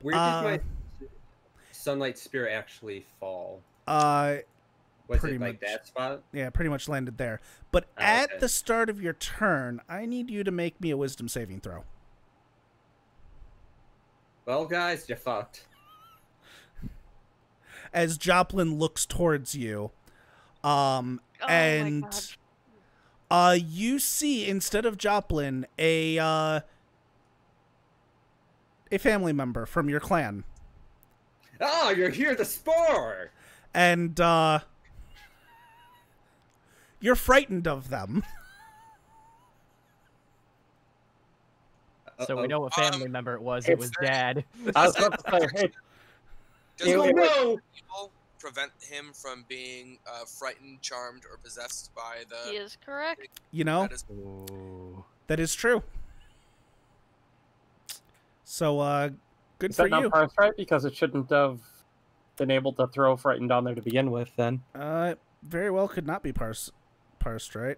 D: Where did my sunlight spear actually fall? Was
A: Pretty
D: it like
A: much.
D: that spot?
A: Yeah, pretty much landed there. But
D: Oh,
A: at
D: okay.
A: the start of your turn, I need you to make me a wisdom saving throw.
D: Well, guys, you fucked.
A: As Joplin looks towards you,
C: Oh
A: and
C: my god.
A: you see instead of Joplin a family member from your clan,
D: Oh, you're here to spore!
A: and you're frightened of them.
E: So we know what family member it was. It
G: it's-
E: was Dad.
G: I was about to say, hey,
F: Does
G: Oh,
F: the
D: no!
F: evil prevent him from being frightened, charmed, or possessed by
C: He
F: the?
C: is correct.
A: You know,
F: That is
A: that is true. So, good
G: is
A: for
G: that not
A: you.
G: parse right? Because it shouldn't have been able to throw frightened on there to begin with, then.
A: Very well could not be parsed right.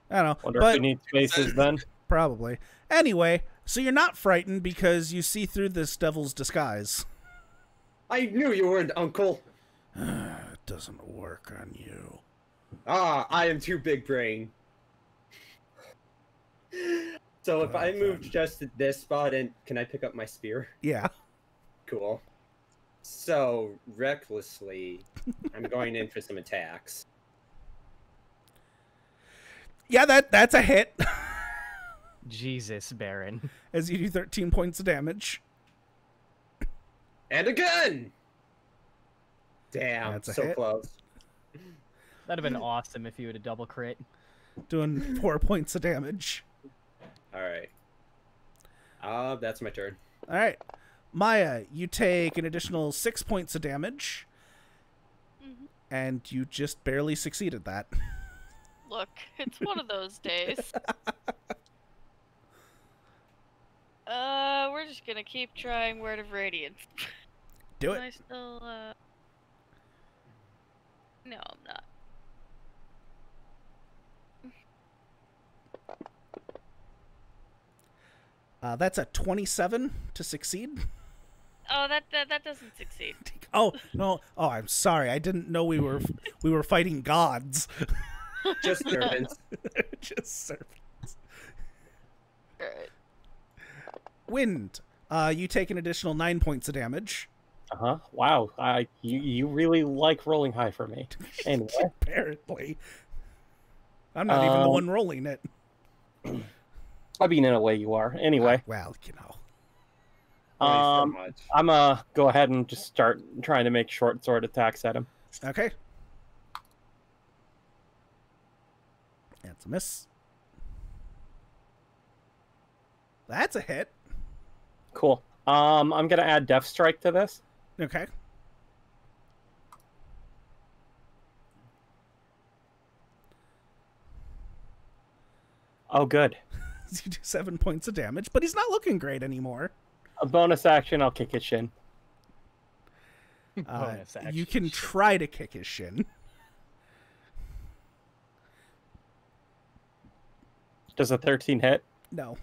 A: I don't know,
G: Wonder
A: but
G: if we need spaces then.
A: probably. Anyway, so you're not frightened because you see through this devil's disguise.
D: I knew you weren't, Uncle.
A: It doesn't work on you.
D: Ah, I am too big brain. So if I move just to this spot, and can I pick up my spear?
A: Yeah.
D: Cool. So, recklessly, I'm going in for some attacks.
A: Yeah, that's a hit.
E: Jesus, Baron.
A: As you do 13 points of damage.
D: And again! Damn,
A: That's a
D: so
A: hit.
D: close.
E: That'd have been awesome if you would have double crit.
A: Doing 4 points of damage.
D: Alright. That's my turn.
A: Alright. Maya, you take an additional 6 points of damage.
C: Mhm.
A: And you just barely succeeded that.
C: Look, it's one of those days. We're just gonna keep trying Word of Radiance.
A: Do
C: Am I
A: it.
C: still, No, I'm not.
A: That's a 27 to succeed.
C: Oh, that doesn't succeed.
A: Oh, no. Oh, I'm sorry. I didn't know we were fighting gods.
D: Just servants.
A: Just serpents.
C: Alright.
A: Wind. You take an additional 9 points of damage.
G: Uh-huh. Wow. You really like rolling high for me. Anyway.
A: Apparently. I'm not even the
G: Um,
A: one rolling it.
G: I mean, in a way you are. Anyway.
A: Well, you know.
D: So much.
G: I'm go ahead and just start trying to make short sword attacks at him.
A: Okay. That's a miss. That's a hit.
G: Cool. I'm gonna add Death Strike to this.
A: Okay.
G: Oh, good.
A: You do 7 points of damage, but he's not looking great anymore.
G: A bonus action, I'll kick his shin.
E: Bonus action.
A: You can try to kick his shin.
G: Does a 13 hit?
A: No.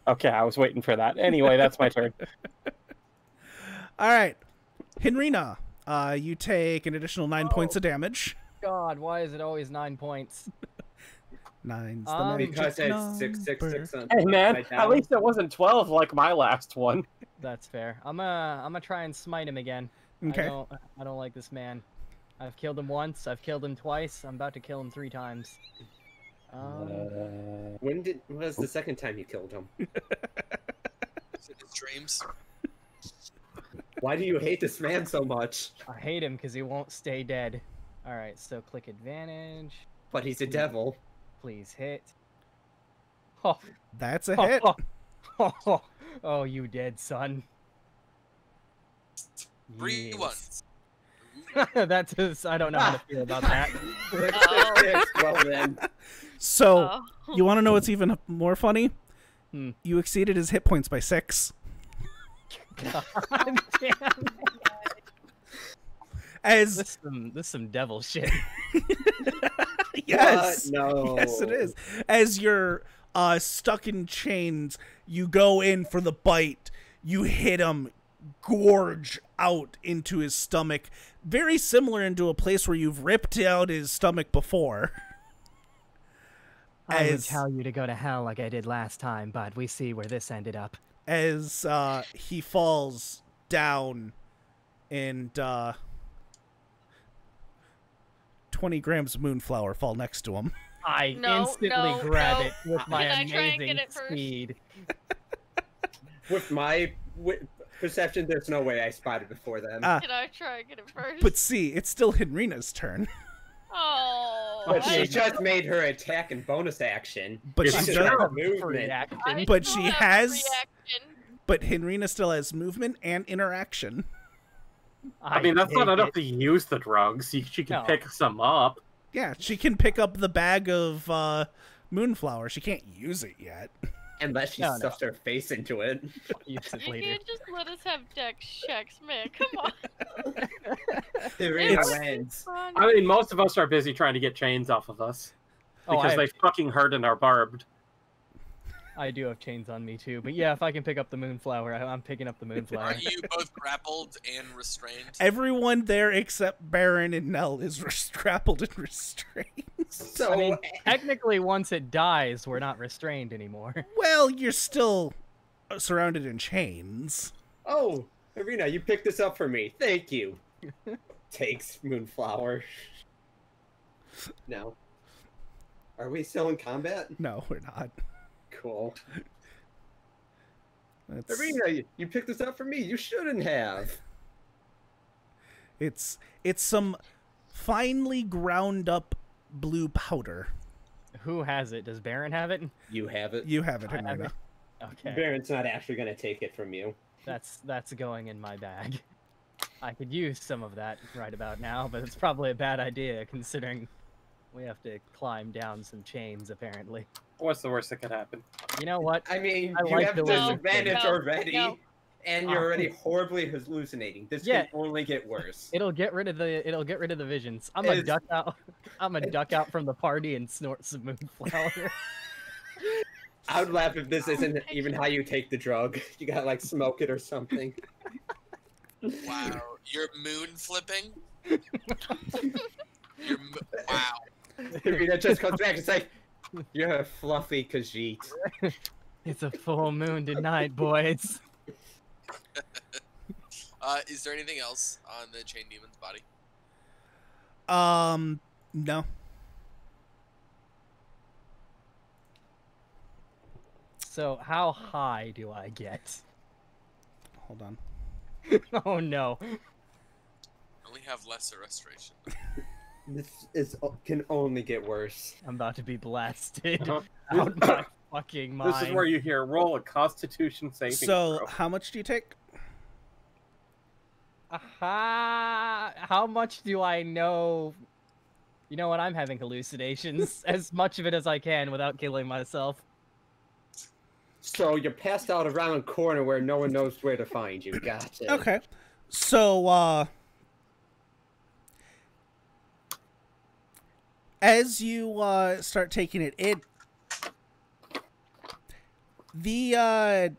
G: Okay, I was waiting for that. Anyway, that's my turn.
A: All right. Henrina, you take an additional 9 points of damage.
E: God, why is it always 9 points?
A: 9's the
E: Um,
A: magic
D: Because it's
A: number.
D: 666 on
G: Hey, man,
D: my
G: at
D: down.
G: least it wasn't 12 like my last one.
E: That's fair. I'm gonna try and smite him again.
A: Okay.
E: I don't like this man. I've killed him once. I've killed him twice. I'm about to kill him 3 times.
D: When was the second time you killed him?
F: Is it his dreams?
D: Why do you hate this man so much?
E: I hate him because he won't stay dead. All right, so click advantage.
D: But he's a devil.
E: Please hit. Oh,
A: That's a hit.
E: oh, you dead son.
F: 3
E: Yes.
F: ones.
E: That's his, I don't know how to feel about that.
D: Well then.
A: So,
C: Oh.
A: you want to know what's even more funny?
E: Hmm.
A: You exceeded his hit points by 6.
E: God damn.
A: As
E: This some devil shit.
A: yes,
D: What? No.
A: yes, it is. As you're stuck in chains, you go in for the bite. You hit him, gorge out into his stomach, very similar into a place where you've ripped out his stomach before.
E: I would
A: As-
E: tell you to go to hell like I did last time, but we see where this ended up.
A: As he falls down, and 20 grams of moonflower fall next to him.
E: I
C: No,
E: instantly
C: no,
E: grab
C: no.
E: it with my
C: Can I try and
E: amazing
C: get it first?
E: speed.
D: With my perception, there's no way I spotted before them.
C: Can I try and get it first?
A: But see, it's still Henrina's turn.
C: Oh.
D: But she
E: I-
D: just made her attack and bonus action.
A: But
D: She's
A: she
D: just
A: does-
D: got a
E: Free
D: movement.
E: action.
C: I
A: But
C: still
A: she
C: have
A: has-
C: reaction.
A: But Henrina still has movement and interaction.
G: I mean, that's not
E: take
G: enough
E: it.
G: to use the drugs. She can
E: No.
G: pick some up.
A: Yeah, she can pick up the bag of moonflower. She can't use it yet.
D: Unless she
E: No, no.
D: stuffs her face into it.
E: Use it
C: You
E: later.
C: can't just let us have dex checks, man. Come on.
D: Serena
A: It's-
D: wins.
C: Fun.
G: I mean, most of us are busy trying to get chains off of us.
E: Oh,
G: Because
E: I,
G: they fucking hurt and are barbed.
E: I do have chains on me too, but yeah, if I can pick up the moonflower, I'm picking up the moonflower.
F: Are you both grappled and restrained?
A: Everyone there except Baron and Nell is grappled and restrained.
D: So,
E: I mean, technically, once it dies, we're not restrained anymore.
A: Well, you're still surrounded in chains.
D: oh, Irina, you picked this up for me. Thank you. Takes Moonflower. No. Are we still in combat?
A: No, we're not.
D: Cool.
A: It's,
D: Irina, you picked this up for me. You shouldn't have.
A: it's some finely ground up blue powder.
E: Who has it? Does Baron have it?
D: You have it.
A: You have it,
E: I have
A: Henrina.
E: it. Okay,
D: Baron's not actually going to take it from you.
E: that's going in my bag. I could use some of that right about now, but it's probably a bad idea considering we have to climb down some chains apparently.
G: What's the worst that could happen?
E: You know what?
D: I mean,
E: I
D: you
E: like
D: have
E: the way you
D: disadvantage
C: think.
D: already,
C: No.
D: and you're already horribly hallucinating. This
E: Yeah.
D: can only get worse.
E: It'll get rid of the visions. I'm gonna
D: It's-
E: duck out. I'm gonna duck out from the party and snort some moonflower.
D: I would laugh if this isn't even how you take the drug. You gotta like smoke it or something.
F: Wow. You're moon flipping? Wow.
D: Irina just comes back and say, "You're a fluffy Khajiit."
E: It's a full moon tonight, boys.
F: Is there anything else on the chain demon's body?
A: No.
E: So how high do I get?
A: Hold on.
E: Oh no.
F: Only have lesser restoration.
D: This can only get worse.
E: I'm about to be blasted
G: Uh-huh.
E: out my fucking mind.
G: This is where you hear roll a Constitution saving
A: So,
G: throw.
A: how much do you take?
E: How much do I know? You know what? I'm having hallucinations. As much of it as I can without killing myself.
D: So you're passed out around a corner where no one knows where to find you. Gotcha.
A: Okay. So, as you start taking it, the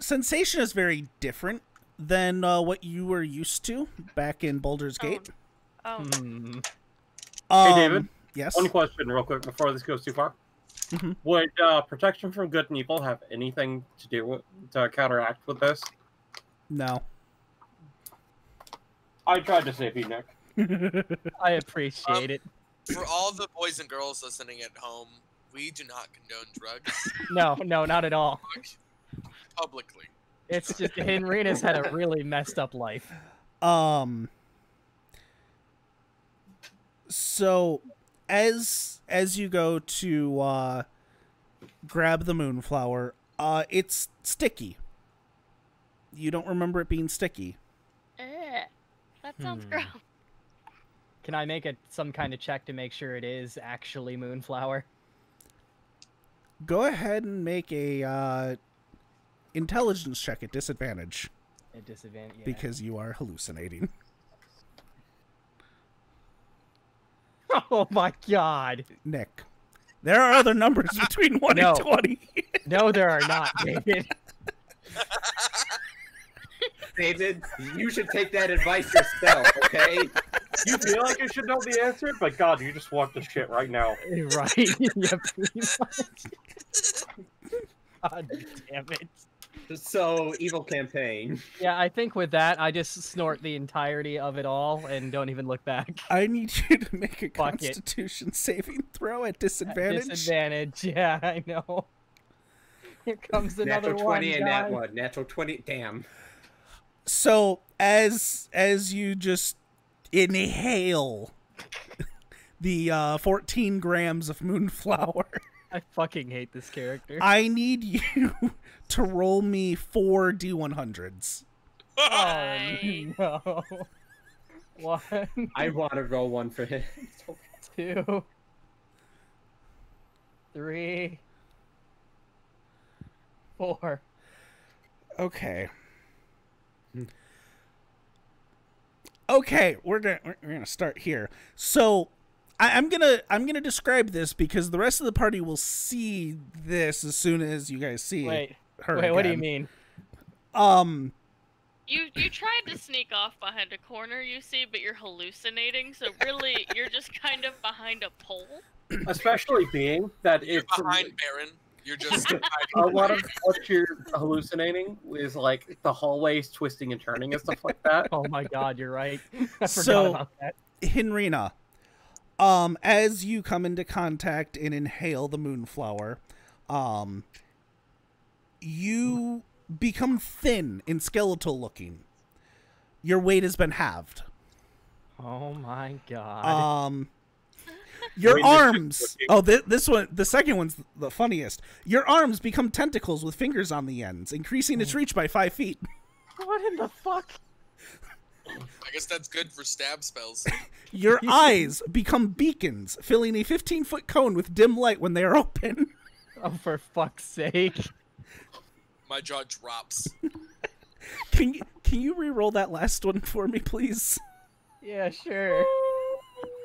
A: sensation is very different than what you were used to back in Baldur's Gate.
C: Oh.
B: Hey, David.
A: Yes.
B: One question, real quick, before this goes too far.
A: Mhm.
B: Would protection from good and evil have anything to do with to counteract with this?
A: No.
B: I tried to save you, Nick.
E: I appreciate it.
F: For all the boys and girls listening at home, we do not condone drugs
E: No, not at all.
F: publicly.
E: It's just Henrina's had a really messed up life.
A: So as you go to grab the moonflower, it's sticky. You don't remember it being sticky.
C: That sounds gross.
E: Can I make some kind of check to make sure it is actually moonflower?
A: Go ahead and make a intelligence check at disadvantage
E: At disadvantage, yeah.
A: because you are hallucinating.
E: Oh my god!
A: Nick, there are other numbers between 1
E: No.
A: and 20.
E: No, there are not, David.
D: David, you should take that advice yourself, okay?
B: You feel like you should know the answer, but God, you just want the shit right now.
E: Right? Yeah, pretty much. God damn it.
D: So, evil campaign.
E: Yeah, I think with that, I just snort the entirety of it all and don't even look back.
A: I need you to make a
E: Fuck it.
A: Constitution saving throw at disadvantage.
E: Disadvantage, yeah, I know. Here comes another
D: Natural
E: one,
D: 20 and
E: guys.
D: that one. Natural 20. Damn.
A: So as you just inhale the 14 grams of moonflower,
E: I fucking hate this character.
A: I need you to roll me 4 D100s.
E: Oh no. 1,
D: I want to roll one for him.
E: 2, 3, 4.
A: Okay. Okay, we're gonna start here. So I'm gonna describe this because the rest of the party will see this as soon as you guys see her.
E: Wait, what do you
A: again.
E: mean?
C: You tried to sneak off behind a corner, you see, but you're hallucinating, so really, you're just kind of behind a pole.
B: Especially being that
F: You're
B: it's
F: behind Baron. You're just
B: a lot of what you're hallucinating is like the hallways twisting and turning and stuff like that.
E: Oh my god, you're right. I forgot
A: So-
E: about that.
A: Henrina, as you come into contact and inhale the moonflower, you become thin and skeletal looking. Your weight has been halved.
E: Oh my god.
A: Your
B: Wait, this
A: arms.
B: is
A: Oh, this one. The second one's the funniest. Your arms become tentacles with fingers on the ends, increasing its reach by 5 feet.
E: What in the fuck?
F: I guess that's good for stab spells.
A: Your eyes become beacons, filling a 15-foot cone with dim light when they are open.
E: Oh, for fuck's sake.
F: My jaw drops.
A: Can you re-roll that last one for me, please?
E: Yeah, sure.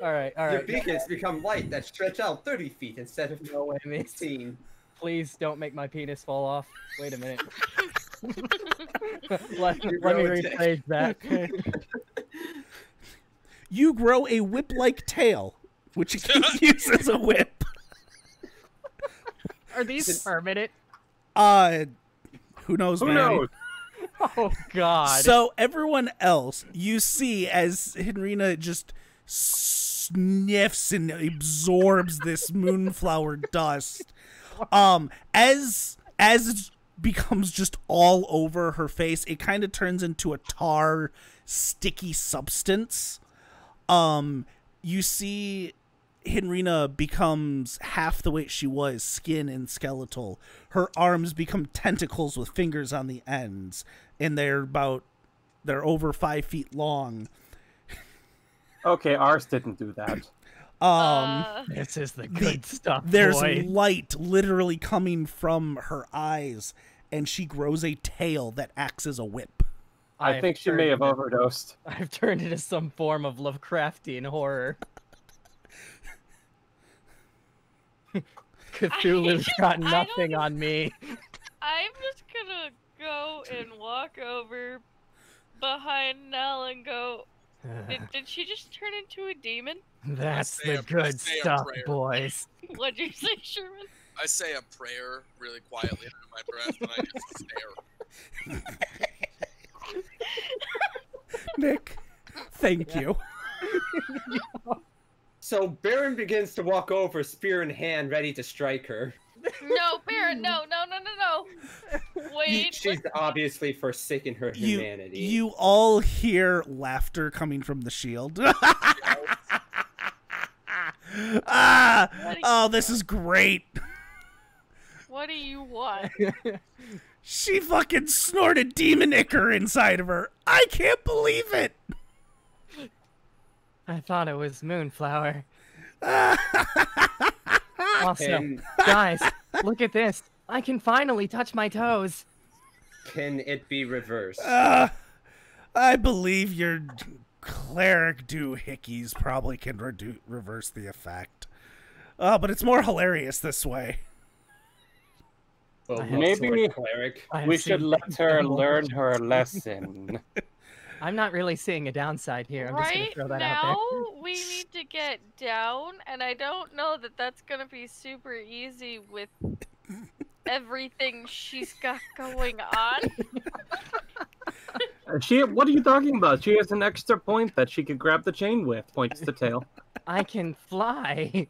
E: Alright,
D: Your
E: alright.
D: beacons become light that stretch out 30 feet instead of
E: No way, mate.
D: 16.
E: Please don't make my penis fall off. Wait a minute. let me
D: relative.
E: rephrase that.
A: You grow a whip-like tail, which you can use as a whip.
E: Are these permanent?
A: Who knows,
B: Who
A: man?
B: knows?
E: Oh god.
A: So everyone else, you see as Henrina just sniffs and absorbs this moonflower dust. As it becomes just all over her face, it kind of turns into a tar, sticky substance. You see Henrina becomes half the weight she was, skin and skeletal. Her arms become tentacles with fingers on the ends, and they're over 5 feet long.
B: Okay, ours didn't do that.
E: This is the good stuff,
A: There's
E: boy.
A: light literally coming from her eyes, and she grows a tail that acts as a whip.
G: I think she may have overdosed.
E: I've turned into some form of Lovecraftian horror. Cthulhu's got nothing on me.
C: I'm just gonna go and walk over behind Nell and go, did she just turn into a demon?
E: That's
F: I
E: the
F: say
E: good
F: a
E: stuff,
F: prayer.
E: boys.
C: What'd you say, Sherman?
F: I say a prayer really quietly under my breath, and I just stare.
A: Nick, thank you.
D: So Baron begins to walk over, spear in hand, ready to strike her.
C: No, Baron, no. Wait.
D: She's obviously forsaken her humanity.
A: You all hear laughter coming from the shield. Oh, this is great.
C: What do you want?
A: She fucking snorted demon ichor inside of her. I can't believe it.
E: I thought it was Moonflower.
D: And
E: Also, guys, look at this. I can finally touch my toes.
D: can it be reversed?
A: I believe your cleric doohickeys probably can reverse the effect. But it's more hilarious this way.
D: Well,
G: Maybe
D: what sort of cleric?
E: I have
G: we should
E: seen
G: let her
E: double.
G: learn her lesson.
E: I'm not really seeing a downside here. I'm just gonna
C: Right
E: throw that
C: now,
E: out there.
C: we need to get down, and I don't know that that's gonna be super easy with everything she's got going on.
G: What are you talking about? She has an extra point that she could grab the chain with. Points to tail.
E: I can fly.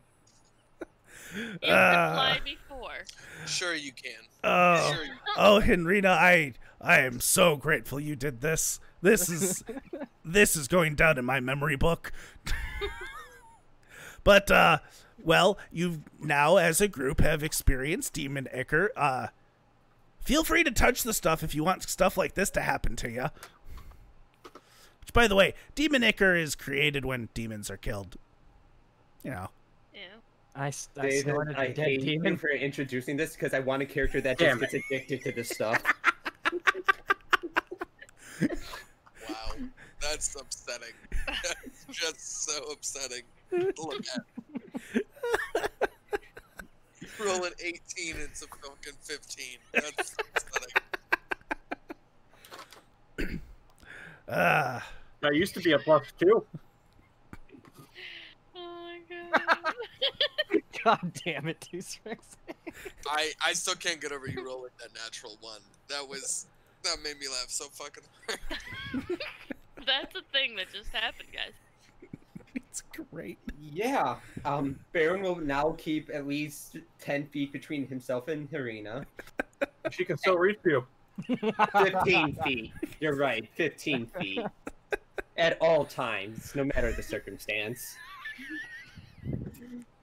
C: You could fly before.
F: Sure you can.
A: Oh,
F: Sure you
A: oh, Henrina, I am so grateful you did this. This is going down in my memory book. But well, you now as a group have experienced demon ichor. Feel free to touch the stuff if you want stuff like this to happen to you. Which, by the way, demon ichor is created when demons are killed. You know.
C: Yeah.
E: I
D: David,
E: snorted
D: I
E: a dead
D: hate you
E: demon.
D: for introducing this because I want a character that
G: Damn
D: just gets addicted to this stuff.
F: Wow, that's upsetting. That's just so upsetting. Look at rolling 18 into fucking 15. That's upsetting.
G: That used to be a +2.
C: Oh my god.
E: God damn it, T-Rex.
F: I still can't get over you rolling that natural one. That made me laugh so fucking hard.
C: That's a thing that just happened, guys.
A: It's great.
D: Yeah. Baron will now keep at least 10 feet between himself and Harina.
G: She can still reach you.
D: 15 feet. You're right, 15 feet. At all times, no matter the circumstance.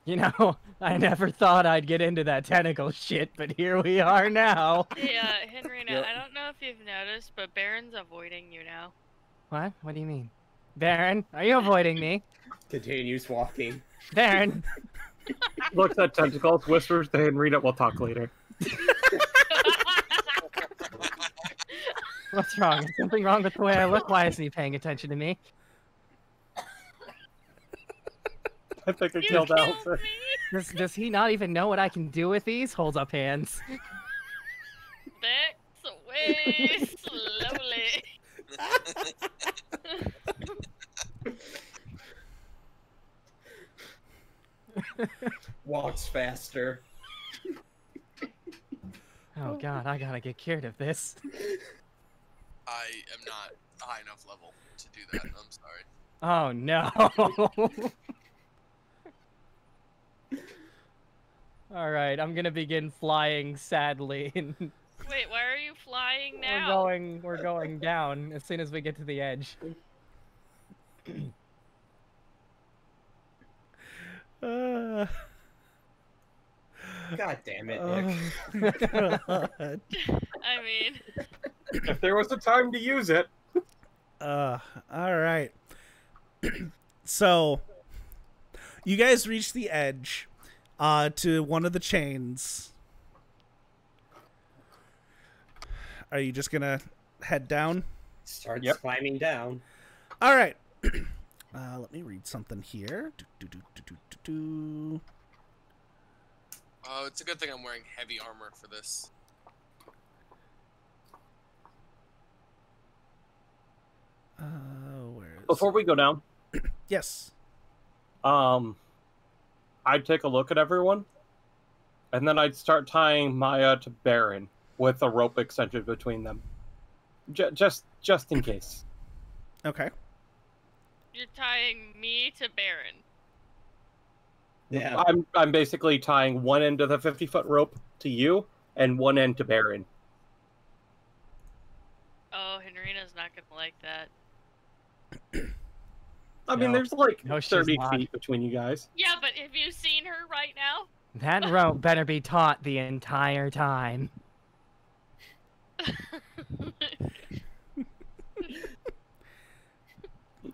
E: You know, I never thought I'd get into that tentacle shit, but here we are now.
C: Hey, Henrina,
D: Yep.
C: I don't know if you've noticed, but Baron's avoiding you now.
E: What? What do you mean? Baron, are you avoiding me?
D: Continues walking.
E: Baron!
G: Looks at tentacles, whispers to Henrita, we'll talk later.
E: What's wrong? Is something wrong with the way I look? Why isn't he paying attention to me?
G: I think I
C: You
G: killed
C: killed
G: Alistair.
C: me!
E: Does he not even know what I can do with these? Holds up hands.
C: Backs away slowly.
D: Walks faster.
E: Oh god, I gotta get cured of this.
F: I am not a high enough level to do that. I'm sorry.
E: Oh no. Alright, I'm gonna begin flying sadly.
C: Wait, why are you flying now?
E: We're going down as soon as we get to the edge.
A: Uh,
D: God damn it, Nick.
A: God.
C: I mean,
G: If there was a time to use it.
A: All right. So, You guys reach the edge to one of the chains. Are you just gonna head down?
D: Starts
G: Yep.
D: climbing down.
A: All right. Let me read something here. Do.
F: Oh, it's a good thing I'm wearing heavy armor for this.
A: Where is
G: Before we go down,
A: Yes.
G: I'd take a look at everyone, and then I'd start tying Maya to Baron with a rope extension between them, just in case.
A: Okay.
C: You're tying me to Baron.
D: Yeah.
G: I'm basically tying one end of the 50-foot rope to you and one end to Baron.
C: Oh, Henrina's not gonna like that.
G: I mean,
E: No.
G: there's like
E: No, she's
G: 30
E: not.
G: feet between you guys.
C: Yeah, but have you seen her right now?
E: That rope better be taut the entire time.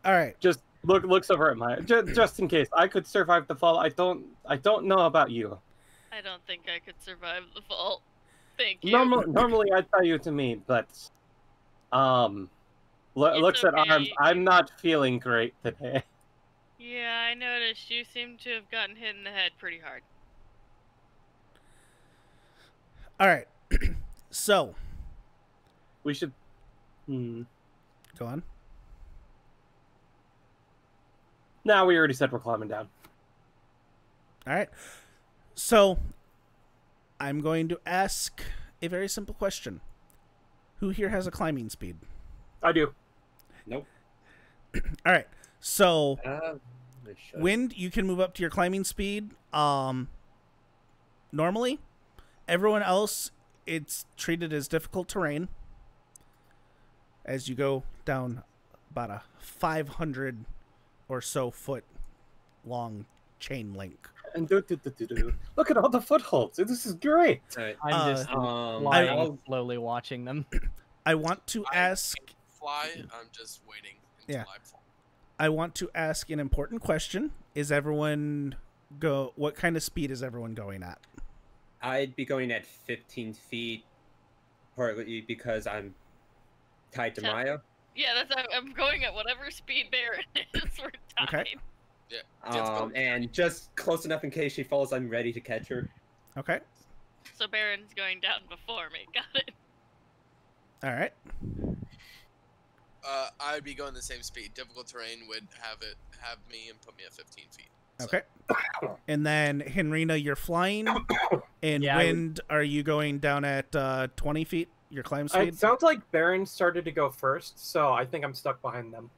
A: All right.
G: Just looks over at Maya, just in case. I could survive the fall. I don't know about you.
C: I don't think I could survive the fall. Thank you.
G: Normally I'd tell you to me, but looks at arms.
C: okay.
G: I'm not feeling great today.
C: Yeah, I noticed you seem to have gotten hit in the head pretty hard.
A: All right. So,
G: We should.
A: go on.
G: Now we already said we're climbing down.
A: All right. So, I'm going to ask a very simple question. Who here has a climbing speed?
G: I do.
D: Nope.
A: All right. So,
D: I should.
A: Wind, you can move up to your climbing speed. Normally, everyone else, it's treated as difficult terrain as you go down about a 500 or so foot long chain link.
G: And look at all the footholds. This is great.
D: Alright.
E: I'm just
D: Um,
E: lying,
D: I'll-
E: slowly watching them.
A: I want to
F: I
A: ask
F: can't fly. I'm just waiting until
A: Yeah.
F: I fall.
A: I want to ask an important question. Is everyone what kind of speed is everyone going at?
D: I'd be going at 15 feet, partly because I'm tied to
C: Ten.
D: Maya.
C: Yeah, I'm going at whatever speed Baron is. We're tied.
A: Okay.
F: Let's go.
D: And just close enough in case she falls, I'm ready to catch her.
A: Okay.
C: So Baron's going down before me. Got it.
A: All right.
F: I'd be going the same speed. Difficult terrain would have me and put me at 15 feet. So,
A: Okay. And then Henrina, you're flying. And
E: Yeah, I would-
A: Wind, are you going down at 20 feet? Your climb speed?
G: It sounds like Baron started to go first, so I think I'm stuck behind them.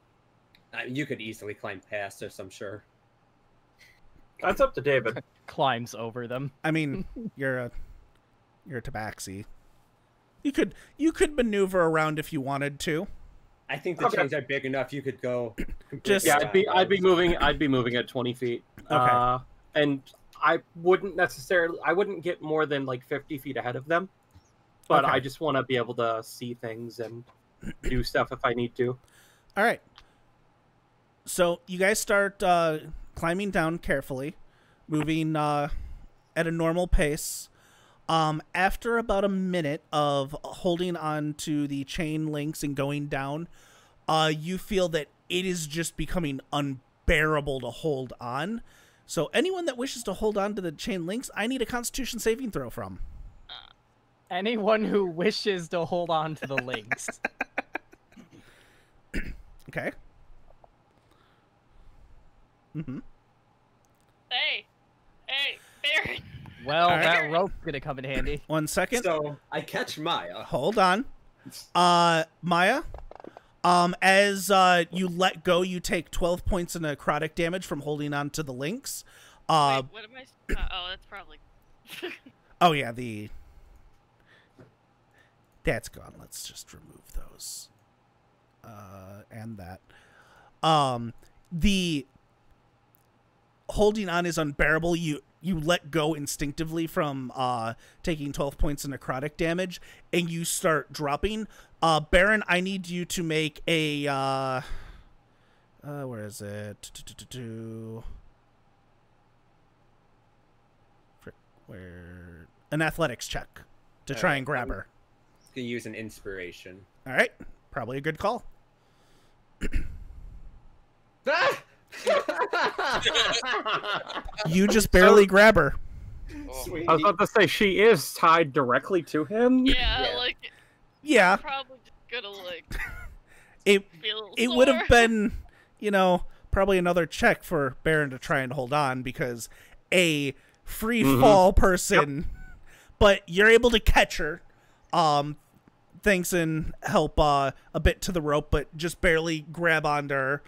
D: You could easily climb past us, I'm sure.
G: That's up to David.
E: Climbs over them.
A: I mean, you're a tabaxi. You could maneuver around if you wanted to.
D: I think the
G: Okay.
D: chains are big enough. You could go.
A: Just-
G: Yeah, I'd be moving at 20 feet.
A: Okay.
G: And I wouldn't get more than like 50 feet ahead of them. But
A: Okay.
G: I just want to be able to see things and do stuff if I need to.
A: All right. So you guys start climbing down carefully, moving at a normal pace. After about a minute of holding on to the chain links and going down, you feel that it is just becoming unbearable to hold on. So anyone that wishes to hold on to the chain links, I need a Constitution saving throw from.
E: Anyone who wishes to hold on to the links.
A: Okay. Mm-hmm.
C: Hey, Baron.
E: Well,
A: All right.
E: that rope's gonna come in handy.
A: 1 second.
D: So I catch Maya.
A: Hold on. Maya, as you let go, you take 12 points of necrotic damage from holding on to the links.
C: Wait, what am I? Oh, that's probably.
A: Oh yeah, that's gone. Let's just remove those. And that. The holding on is unbearable. You let go instinctively from taking 12 points of necrotic damage, and you start dropping. Baron, I need you to make a where is it? where an athletics check to try and grab her.
D: Gonna use an inspiration.
A: All right, probably a good call. You just barely grab her.
F: Oh,
D: Sweet.
G: I was about to say she is tied directly to him.
C: Yeah,
D: Yeah.
C: like
A: Yeah,
C: probably just gonna like
A: it
C: feel
A: it would have
C: sore.
A: been, you know, probably another check for Baron to try and hold on because a free fall person, but you're able to catch her. Thanks and help a bit to the rope, but just barely grab onto her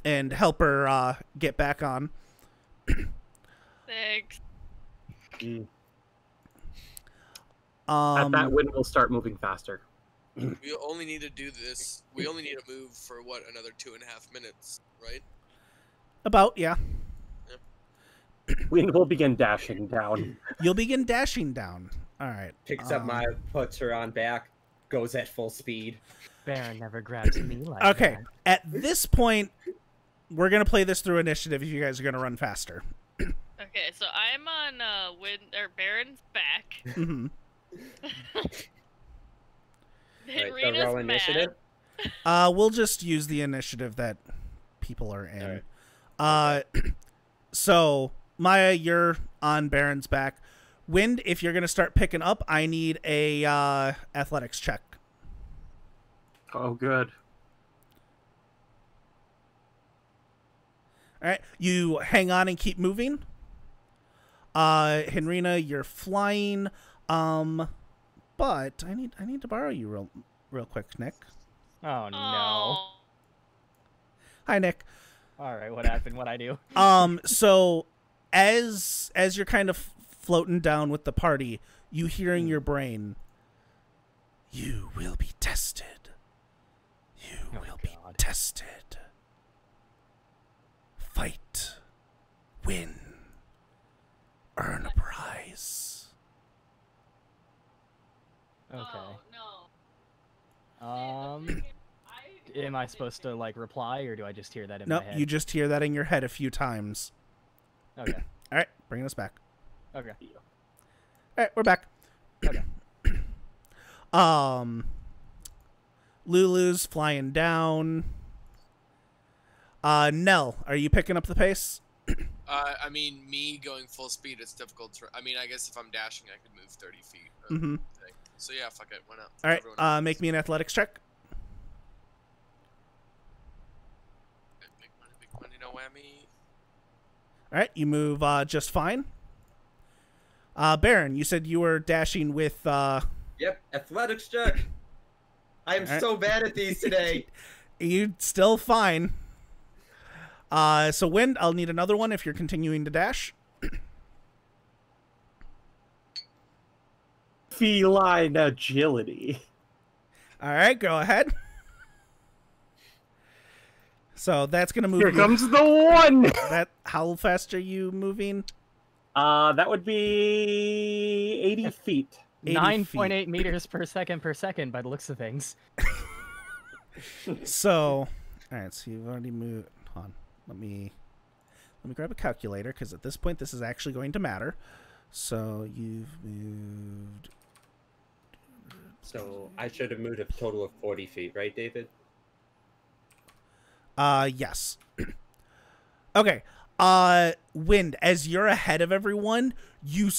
A: and help her get back on.
C: Thanks.
G: At that, wind will start moving faster.
F: we only need to do this. We only need to move for what, another 2.5 minutes, right?
A: About, yeah.
G: Wind will begin dashing down.
A: You'll begin dashing down. All right.
D: Picks up Maya, puts her on back, goes at full speed.
E: Baron never grabs me like
A: Okay.
E: that.
A: At this point, we're going to play this through initiative if you guys are going to run faster.
C: Okay, so I'm on Baron's back.
A: Mhm.
D: Right, so
C: Henrina's
D: roll
C: mad.
D: initiative.
A: We'll just use the initiative that people are in.
D: Alright.
A: So, Maya, you're on Baron's back. Wind, if you're going to start picking up, I need a athletics check.
G: Oh, good.
A: All right, you hang on and keep moving. Henrina, you're flying. But I need to borrow you real quick, Nick.
E: Oh no.
C: Oh.
A: Hi, Nick.
E: All right, what happened? What I do?
A: So as you're kind of floating down with the party, you hear in your brain, "You will be tested. You
E: Oh,
A: will be
E: God.
A: tested. Fight, win, earn a prize."
E: Okay.
C: Oh, no.
E: Am I supposed to like reply, or do I just hear that in
A: No,
E: my head?
A: you just hear that in your head a few times.
E: Okay.
A: All right, bringing us back.
E: Okay.
A: All right, we're back.
E: Okay.
A: Lulu's flying down. Nell, are you picking up the pace?
F: I mean, me going full speed, it's difficult to... I mean, I guess if I'm dashing, I could move 30 feet.
A: Mm-hmm.
F: So yeah, fuck it, why not?
A: All right,
F: Everyone
A: make me an athletics check.
F: Big money, no whammy.
A: All right, you move just fine. Baron, you said you were dashing with...
D: Yep, athletics check. I am
A: Alright.
D: so bad at these today.
A: You still fine. So Wind, I'll need another one if you're continuing to dash.
G: Feline agility.
A: All right, go ahead. So that's gonna move.
G: Here
A: you-
G: comes the one.
A: That. How fast are you moving?
G: That would be 80 feet.
A: 80
E: 9.8 meters per second by the looks of things.
A: So, all right. So you've already moved. Hold on. Let me grab a calculator because at this point this is actually going to matter. So you've moved.
D: So I should have moved a total of 40 feet, right, David?
A: Yes. Okay. Wind, as you're ahead of everyone, you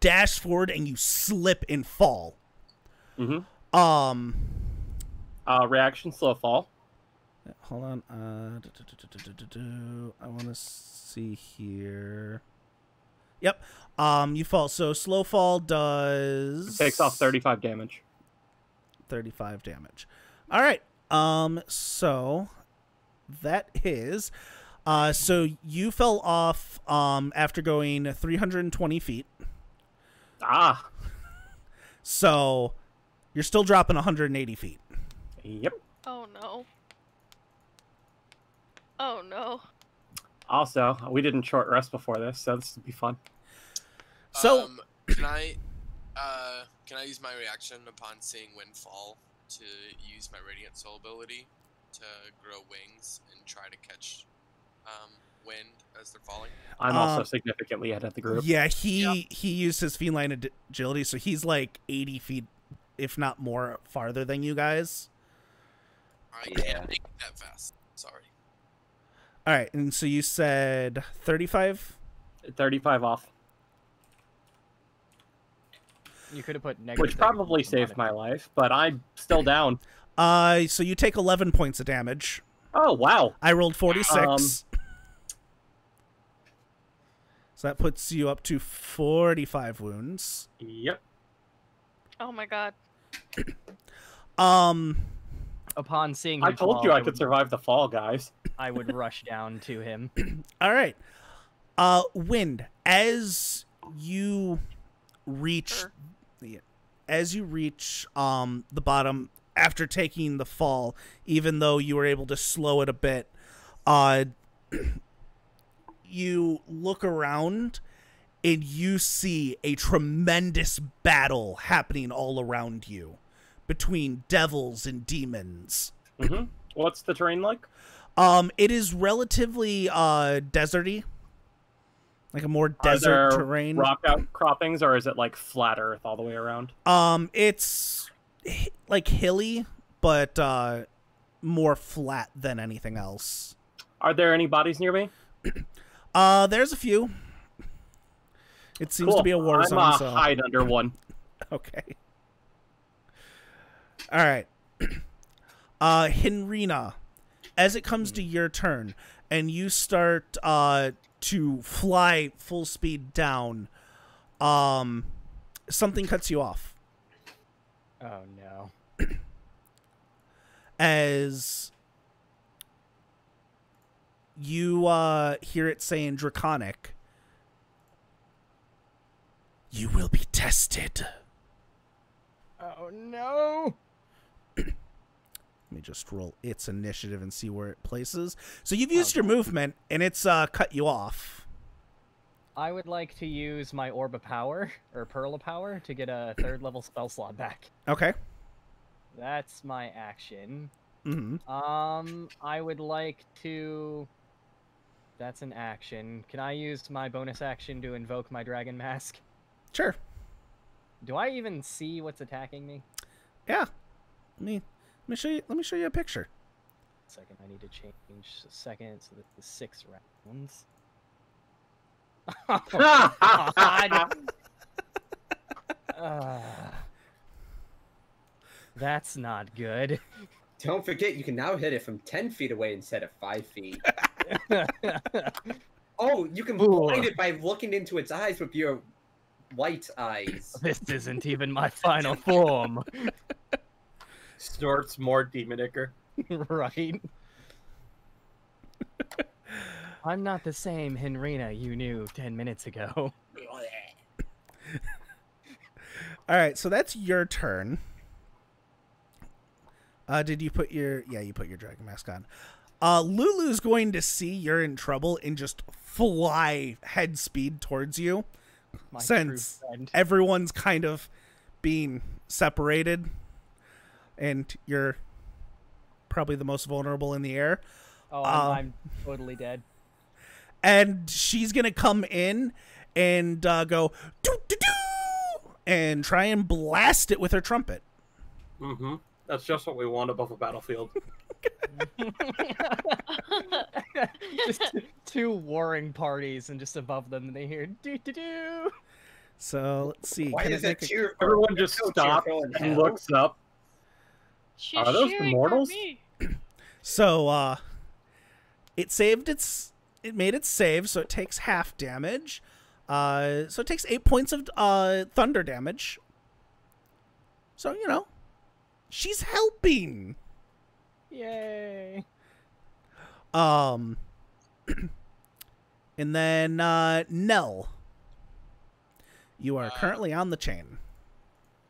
A: dash forward and you slip and fall.
G: Mm-hmm.
A: Um,
G: Reaction slow fall.
A: hold on. I want to see here. Yep. You fall. So slow fall does
G: Takes off 35 damage.
A: 35 damage. All right. So that is. So you fell off after going 320 feet.
G: Ah.
A: So you're still dropping 180 feet.
G: Yep.
C: Oh no. Oh no.
G: Also, we didn't short rest before this, so this would be fun.
A: So
F: Can I use my reaction upon seeing wind fall to use my radiant soul ability to grow wings and try to catch wind as they're falling?
G: I'm also significantly ahead of the group.
A: Yeah, he used his feline agility, so he's like 80 feet, if not more, farther than you guys.
F: I can't make it that fast. Sorry.
A: All right, and so you said 35?
G: 35 off.
E: You could have put negative.
G: Which probably saved my life, but I'm still down.
A: So you take 11 points of damage.
G: Oh, wow.
A: I rolled 46. So that puts you up to 45 wounds.
G: Yep.
C: Oh my god.
E: Upon seeing him
G: I told
E: fall,
G: you I could survive the fall, guys.
E: I would rush down to him.
A: All right. Wind, as you reach the bottom after taking the fall, even though you were able to slow it a bit, you look around and you see a tremendous battle happening all around you between devils and demons.
G: Mm-hmm. What's the terrain like?
A: It is relatively deserty, like a more
G: Are
A: desert
G: there
A: terrain.
G: rock outcroppings, or is it like flat earth all the way around?
A: It's like hilly, but more flat than anything else.
G: Are there any bodies near me?
A: There's a few. It seems to be a war zone.
G: I'm
A: so
G: hide under one.
A: okay. All right. Henrina, as it comes to your turn, and you start to fly full speed down, something cuts you off.
E: Oh no.
A: As you hear it say in Draconic, "You will be tested."
E: Oh no.
A: Let me just roll its initiative and see where it places. So you've used your movement, and it's cut you off.
E: I would like to use my Orb of Power, or Pearl of Power, to get a 3rd level spell slot back.
A: Okay.
E: That's my action.
A: Mm-hmm.
E: I would like to... That's an action. Can I use my bonus action to invoke my Dragon Mask?
A: Sure.
E: Do I even see what's attacking me?
A: Yeah. Let me show you. Let me show you a picture.
E: Second, I need to change a second so that the 6 rounds. Oh, God. That's not good.
D: Don't forget, you can now hit it from 10 feet away instead of 5 feet. Oh, you can blind it by looking into its eyes with your white eyes.
E: This isn't even my final form.
G: Snorts more demonicker.
E: Right? I'm not the same Henrina you knew 10 minutes ago.
A: All right, so that's your turn. Did you put your... Yeah, you put your dragon mask on. Lulu's going to see you're in trouble and just fly head speed towards you.
E: My
A: Since
E: true friend.
A: everyone's kind of being separated and you're probably the most vulnerable in the air.
E: Oh, I'm totally dead.
A: And she's going to come in and go, doo-doo-doo, and try and blast it with her trumpet.
G: Mm-hmm. That's just what we want above a battlefield.
E: Just two warring parties, and just above them they hear doo-doo-doo.
A: So let's see.
D: Why
A: Can
D: is
A: it
D: it
A: make a-
D: cheer?
G: Everyone just
D: so
G: stops
D: cheerful in
G: and
D: hell?
G: looks up.
C: She's
G: Are those
C: cheering
G: immortals?
C: for me.
A: So it made its save, so it takes half damage. So it takes 8 points of thunder damage. So, you know, she's helping.
E: Yay.
A: And then Nell, you are currently on the chain.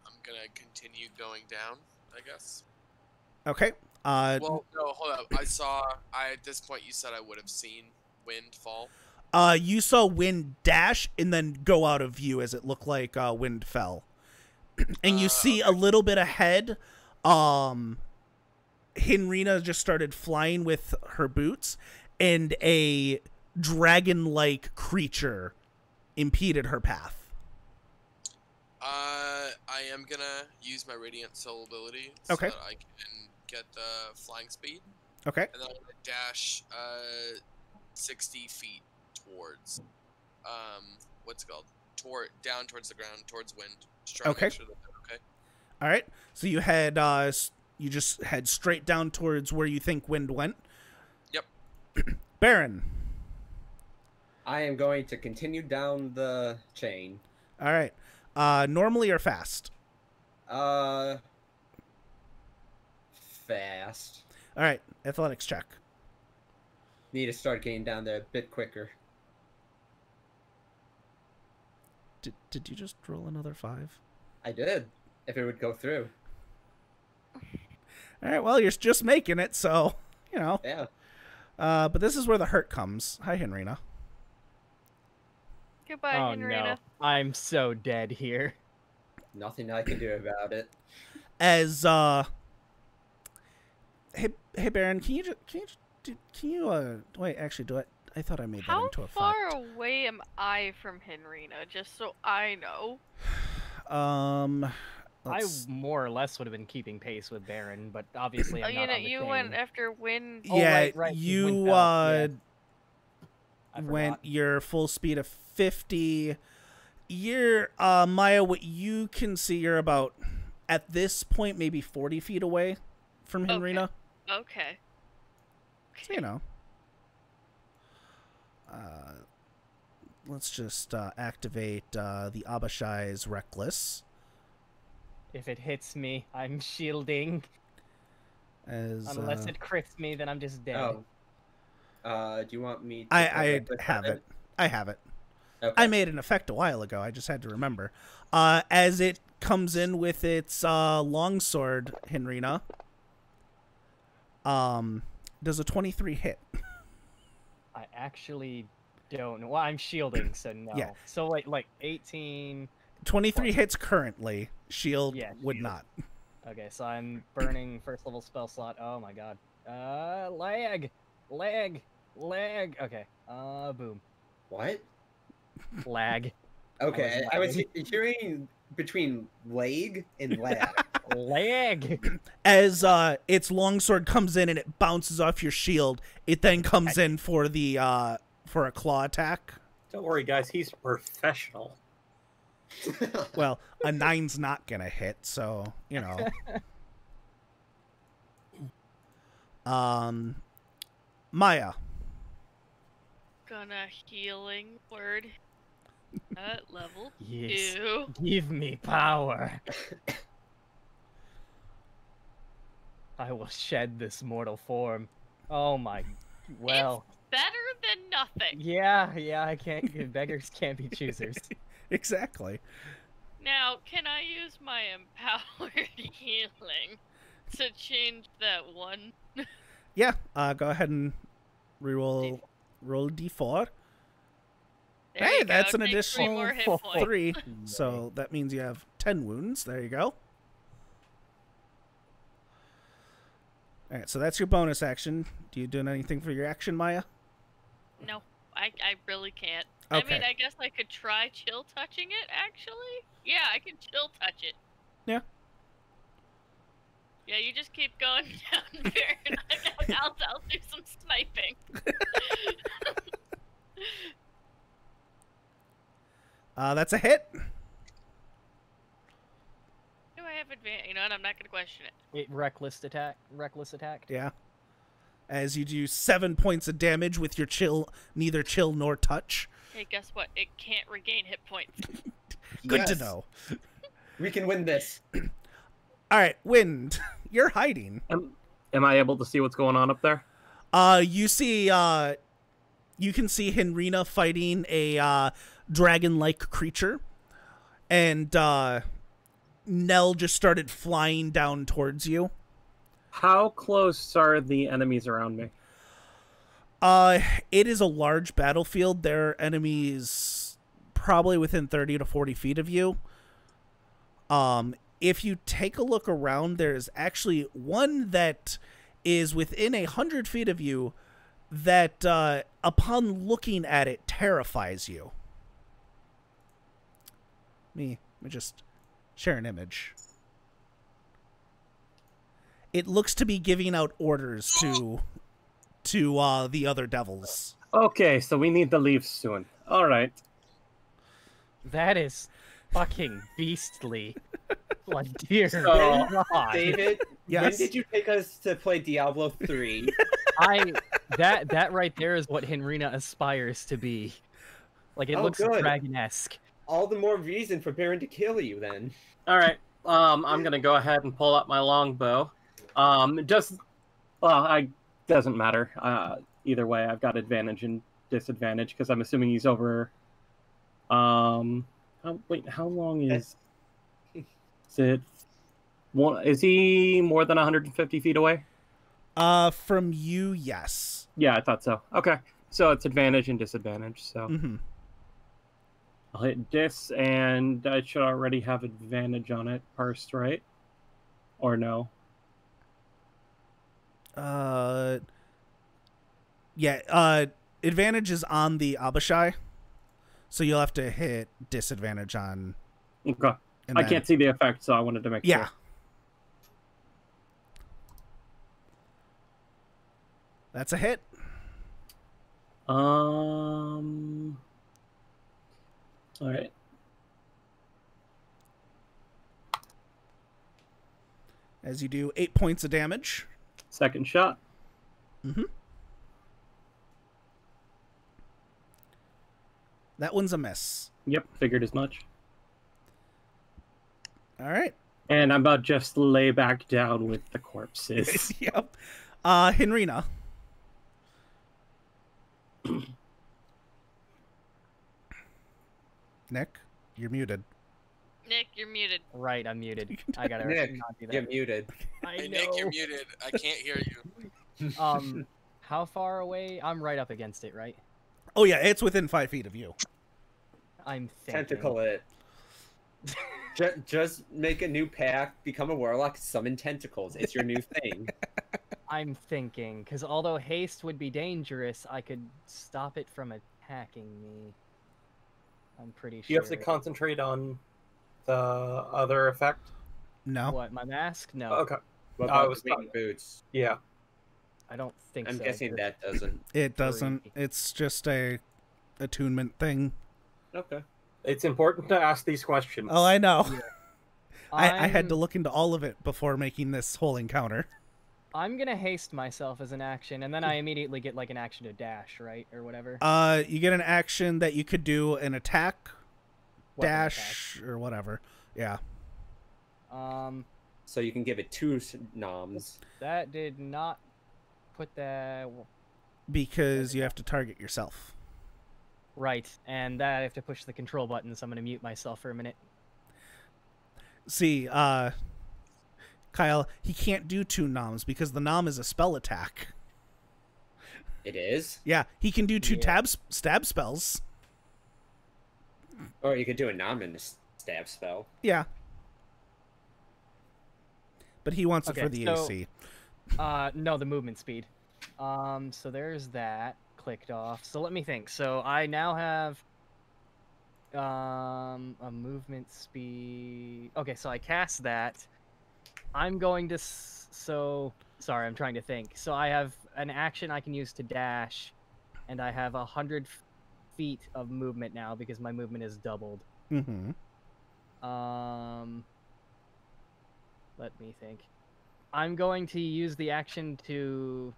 F: I'm gonna continue going down, I guess.
A: Okay.
F: Well, no, hold up. At this point, you said I would have seen wind fall.
A: You saw Wind dash and then go out of view as it looked like Wind fell. And you see a little bit ahead, Henrina just started flying with her boots, and a dragon-like creature impeded her path.
F: I am gonna use my Radiant Soul ability
A: Okay.
F: so that I can get the flying speed.
A: Okay.
F: And then I'm gonna dash 60 feet towards what's it called? Down towards the ground, towards wind. Just trying to make sure that they're okay.
A: All right. So you head you just head straight down towards where you think wind went.
F: Yep.
A: Baron.
D: I am going to continue down the chain.
A: All right. Normally or fast?
D: Fast.
A: All right. Athletics check.
D: Need to start getting down there a bit quicker.
A: Did you just roll another 5?
D: I did. If it would go through.
A: All right. Well, you're just making it, so you know.
D: Yeah.
A: But this is where the hurt comes. Hi, Henrina.
C: Goodbye,
E: Oh
C: Henrina.
E: no, I'm so dead here.
D: Nothing I can do about it.
A: As hey Baron, can you wait? Actually, do it. I thought I made that
C: How
A: into a
C: far
A: fact.
C: away am I from Henrina? Just so I know.
E: I
A: let's-
E: more or less would have been keeping pace with Baron, but obviously I'm
C: You
E: not
C: know,
E: on the
C: you
E: chain.
C: went after wind.
E: Oh,
A: yeah,
E: right,
A: you
E: went up, yeah. I
A: went
E: forgot.
A: your full speed of 50. You're Maya. What you can see, you're about at this point maybe 40 feet away from
C: Okay.
A: Henrina.
C: Okay.
A: So, you know. Let's just activate the Abishai's Reckless.
E: If it hits me, I'm shielding.
A: As
E: Unless it crits me, then I'm just dead.
D: Oh. Do you want me to
A: I have it. I have it.
D: Okay.
A: I made an effect a while ago. I just had to remember. As it comes in with its longsword, Henrina, does a 23 hit?
E: I actually don't know. Well, I'm shielding, so no.
A: Yeah.
E: So like 18.
A: 23 hits currently. Shield
E: Yeah,
A: would
E: shield.
A: not.
E: Okay, so I'm burning first level spell slot. Oh my god. Lag. Okay. Boom.
D: What?
E: Lag.
D: Okay, I was hearing between leg and lag.
E: Lag.
A: As its longsword comes in and it bounces off your shield, it then comes in for the for a claw attack.
G: Don't worry, guys. He's professional.
A: Well, a 9's not gonna hit, so you know. Maya.
C: Gonna healing word. At level
E: Yes.
C: 2.
E: Give me power. I will shed this mortal form. Oh my. Well.
C: Better than nothing.
E: Yeah. I can't. Beggars can't be choosers.
A: Exactly.
C: Now, can I use my empowered healing to change that one?
A: Yeah. Go ahead and reroll. Roll D4.
C: There
A: Hey,
C: you
A: that's
C: go.
A: an
C: Take 3 more hit
A: additional
C: points.
A: 3. So that means you have 10 wounds. There you go. All right, so that's your bonus action. Do you do anything for your action, Maya?
C: No, I really can't.
A: Okay.
C: I mean, I guess I could try chill touching it, actually. Yeah, I can chill touch it.
A: Yeah.
C: Yeah, you just keep going down there, and I'll do some sniping.
A: That's a hit.
C: Do I have advantage? You know what? I'm not gonna question it.
E: It reckless attack.
A: Yeah. As you do 7 points of damage with your neither chill nor touch.
C: Hey, guess what? It can't regain hit points.
A: Good to
D: Yes.
A: know.
D: We can win this.
A: All right, Wind, you're hiding.
G: Am I able to see what's going on up there?
A: You see, you can see Henrina fighting a dragon-like creature, and Nell just started flying down towards you.
G: How close are the enemies around me?
A: It is a large battlefield. There are enemies probably within 30 to 40 feet of you. If you take a look around, there's actually one that is within 100 feet of you that upon looking at it terrifies you. Let me just share an image. It looks to be giving out orders to the other devils.
G: Okay, so we need to leave soon. All right.
E: That is fucking beastly. Like, dear
G: So,
E: God.
D: David,
A: Yes.
D: when did you pick us to play Diablo 3?
E: That right there is what Henrina aspires to be. Like, it
D: Oh,
E: looks
D: good.
E: dragon-esque.
D: All the more reason for Baron to kill you then.
B: All right. I'm gonna go ahead and pull out my longbow.
G: Doesn't matter. Either way, I've got advantage and disadvantage because I'm assuming he's over. How long is it? Is he more than 150 feet away?
A: From you, yes.
G: Yeah, I thought so. Okay, so it's advantage and disadvantage. So
A: Mm-hmm.
G: I'll hit dis, and I should already have advantage on it first, right? Or no?
A: Yeah, advantage is on the Abishai, so you'll have to hit disadvantage on...
G: Okay.
A: and
G: I
A: then-
G: can't see the effect, so I wanted to make
A: Yeah.
G: sure.
A: That's a hit.
G: All right.
A: As you do 8 points of damage.
G: Second shot.
A: Mm-hmm. That one's a miss.
G: Yep, figured as much.
A: All right.
G: And I'm about just lay back down with the corpses.
A: Yep. Henrina. Nick, you're muted.
C: Nick, you're muted.
E: Right, I'm muted. I gotta
D: Nick,
E: not do that.
D: you're muted.
E: I
F: Hey,
E: know.
F: Nick, you're muted. I can't hear you.
E: How far away? I'm right up against it, right?
A: Oh yeah, it's within 5 feet of you.
E: I'm thinking.
D: Tentacle it. Just make a new pack, become a warlock, summon tentacles. It's your new thing.
E: I'm thinking, because although haste would be dangerous, I could stop it from attacking me. I'm pretty sure.
G: You have to concentrate on the other effect.
A: No.
E: What, my mask? No.
G: Okay.
D: What
G: I
D: about
G: was
D: the winged boots?
G: Yeah.
E: I don't think
D: I'm
E: so.
D: guessing
E: 'cause-
D: that doesn't.
A: It doesn't.
E: Three.
A: It's just a attunement thing.
D: Okay.
G: It's important to ask these questions.
A: Oh, I know. I had
E: I'm-
A: to look into all of it before making this whole encounter.
E: I'm gonna haste myself as an action, and then I immediately get like an action to dash, right, or whatever.
A: You get an action that you could do an attack,
E: Weapon
A: dash, or whatever. Yeah.
E: attack.
D: So you can give it 2 noms.
E: That did not put that
A: Because you have to target yourself.
E: right, and that I have to push the control button, so I'm gonna mute myself for a minute.
A: See, Kyle, he can't do 2 noms because the nom is a spell attack.
D: It is?
A: Yeah, he can do 2
E: Yeah.
A: stab spells.
D: Or you could do a nom and a stab spell.
A: Yeah. But he wants it
E: Okay,
A: for the
E: so-
A: AC.
E: No, the movement speed. So there's that clicked off. So let me think. So I now have a movement speed. Okay, so I cast that. I'm going to sorry, I'm trying to think. So I have an action I can use to dash, and I have 100 feet of movement now because my movement is doubled.
A: Mm-hmm.
E: Let me think. I'm going to use the action to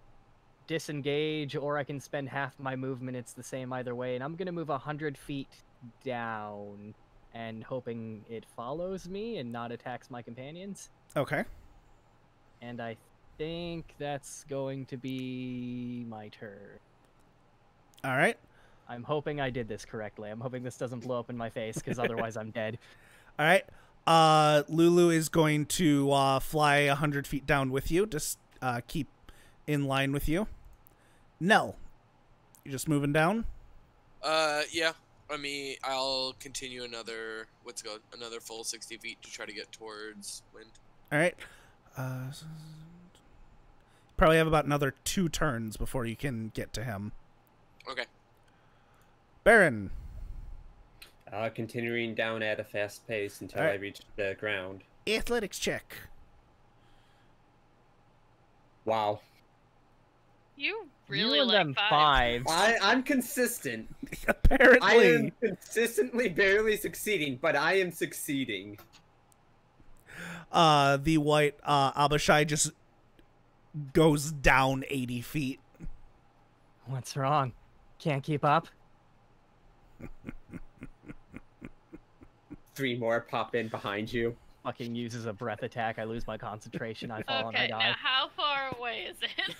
E: disengage, or I can spend half my movement. It's the same either way, and I'm going to move 100 feet down and hoping it follows me and not attacks my companions.
A: Okay.
E: And I think that's going to be my turn.
A: All right.
E: I'm hoping I did this correctly. I'm hoping this doesn't blow up in my face, because otherwise I'm dead.
A: All right. Lulu is going to fly 100 feet down with you. Just keep in line with you. Nell, you just moving down?
F: Yeah. I mean, I'll continue another full 60 feet to try to get towards wind.
A: All right. probably have about another 2 turns before you can get to him.
F: Okay.
A: Baron.
D: Continuing down at a fast pace until
A: All right.
D: I reach the ground.
A: Athletics check.
D: Wow.
C: You really
E: you and
C: like
E: them
C: fives.
E: fives.
D: I'm consistent. I
A: Apparently.
D: am consistently barely succeeding, but I am succeeding.
A: The white Abishai just goes down 80 feet.
E: What's wrong? Can't keep up?
D: 3 more pop in behind you.
E: Fucking uses a breath attack. I lose my concentration. I fall and I
C: Okay,
E: die.
C: now how far away is it?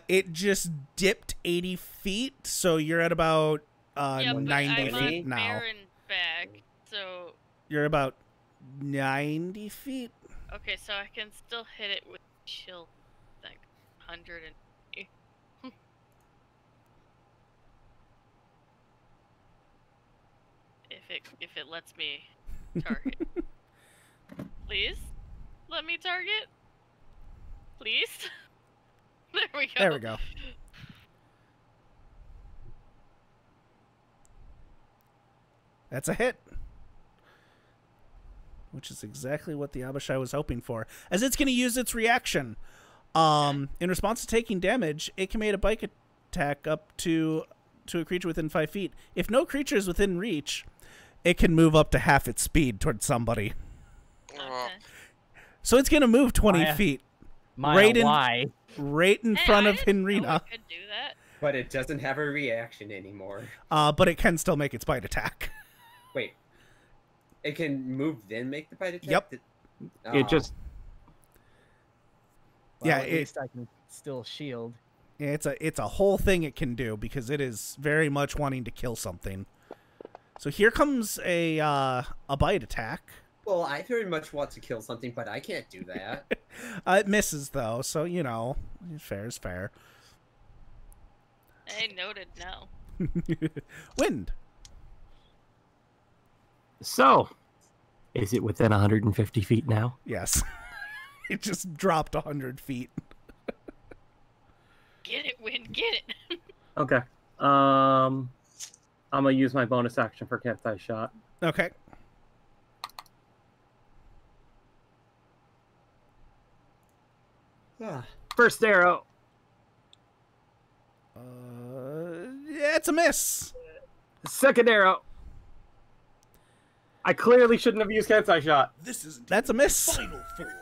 A: It just dipped 80 feet, so you're at about
C: Yeah, but
A: 90
C: I'm
A: feet
C: on
A: now.
C: Baron back, so
A: You're about 90 feet.
C: okay, so I can still hit it with chill, like 150. if it lets me target. Please, let me target. Please. There we go.
A: There we go. That's a hit. Which is exactly what the Abishai was hoping for. As it's going to use its reaction. In response to taking damage, it can make a bite attack up to a creature within 5 feet. If no creature is within reach, it can move up to half its speed towards somebody.
C: Okay.
A: So it's going to move 20
E: Maya.
A: feet.
E: Maya,
A: Right in-
E: why?
A: Right in
C: Hey,
A: front
C: I
A: of
C: didn't know
A: Henrina.
C: it could do that.
D: But it doesn't have a reaction anymore.
A: But it can still make its bite attack.
D: Wait. It can move then make the bite attack?
A: Yep.
G: It just
E: Well,
A: Yeah,
E: at least I can still shield.
A: It's a whole thing it can do because it is very much wanting to kill something. So here comes a bite attack.
D: Well, I very much want to kill something, but I can't do that.
A: It misses though, so you know, fair is fair.
C: Hey, noted now.
A: Wind.
G: so. Is it within 150 feet now?
A: Yes. It just dropped 100 feet.
C: Get it, Wind, get it.
G: Okay. I'm gonna use my bonus action for Cat's Eye Shot.
A: Okay.
G: First arrow.
A: Yeah, it's a miss.
G: Second arrow. I clearly shouldn't have used Cat's Eye Shot.
H: This is
A: That's a miss.
H: final four.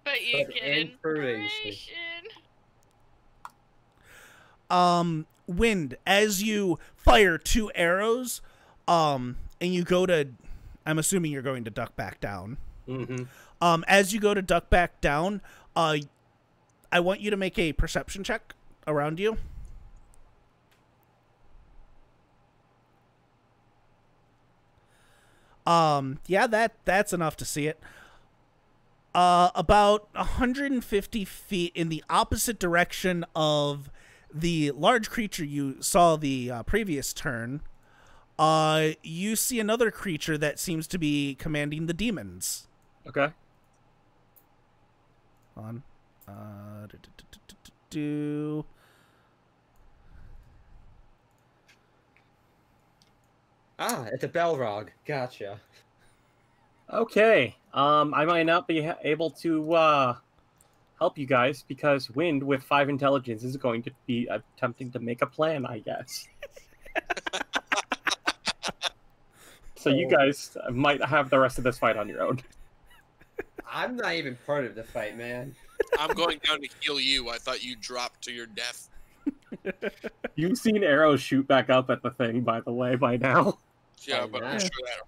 C: But you
D: But
C: get
D: inspiration.
C: inspiration.
A: Wind, as you fire 2 arrows, and you go to, I'm assuming you're going to duck back down.
D: Mm-hmm.
A: As you go to duck back down, I want you to make a perception check around you. Yeah, that's enough to see it. About 150 feet in the opposite direction of the large creature you saw the previous turn, you see another creature that seems to be commanding the demons.
G: Okay.
A: On. Do.
D: Ah, it's a Balrog. Gotcha.
G: Okay. I might not be able to help you guys because Wind with 5 intelligence is going to be attempting to make a plan, I guess. So you guys might have the rest of this fight on your own.
D: I'm not even part of the fight, man.
F: I'm going down to heal you. I thought you dropped to your death.
G: You've seen arrows shoot back up at the thing, by the way, by now.
F: Yeah,
D: Oh,
F: but I'm
D: nice.
F: sure that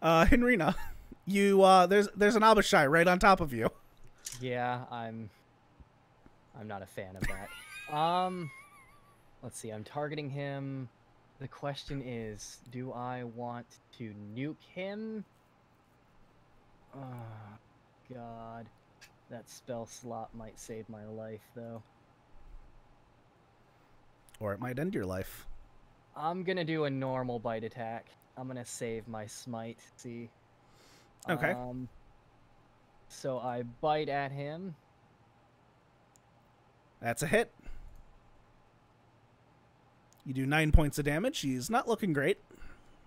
F: hurt.
A: Henrina, you there's an Abishai right on top of you.
E: Yeah, I'm not a fan of that. Let's see. I'm targeting him. The question is, do I want to nuke him? Oh, God. That spell slot might save my life, though.
A: Or it might end your life.
E: I'm gonna do a normal bite attack. I'm gonna save my smite. See.
A: Okay.
E: So I bite at him.
A: That's a hit. You do 9 points of damage. He's not looking great.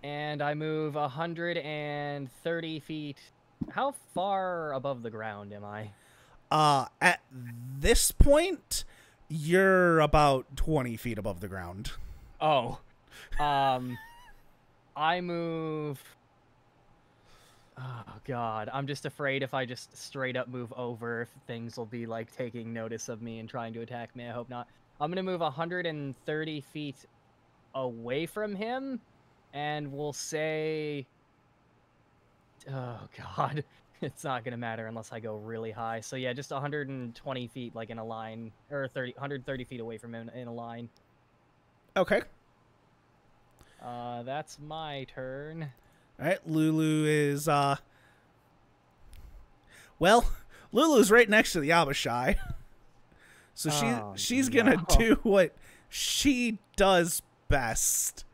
E: And I move 130 feet. How far above the ground am I?
A: At this point, you're about 20 feet above the ground.
E: Oh. I move... Oh, God. I'm just afraid if I just straight up move over, if things will be, like, taking notice of me and trying to attack me. I hope not. I'm going to move 130 feet away from him, and we'll say... Oh, God. It's not going to matter unless I go really high. So, yeah, just 120 feet, like, in a line. Or 130 feet away from him in a line.
A: Okay.
E: That's my turn.
A: All right, Lulu is, well, Lulu's right next to the Abishai. So she's gonna do what she does best.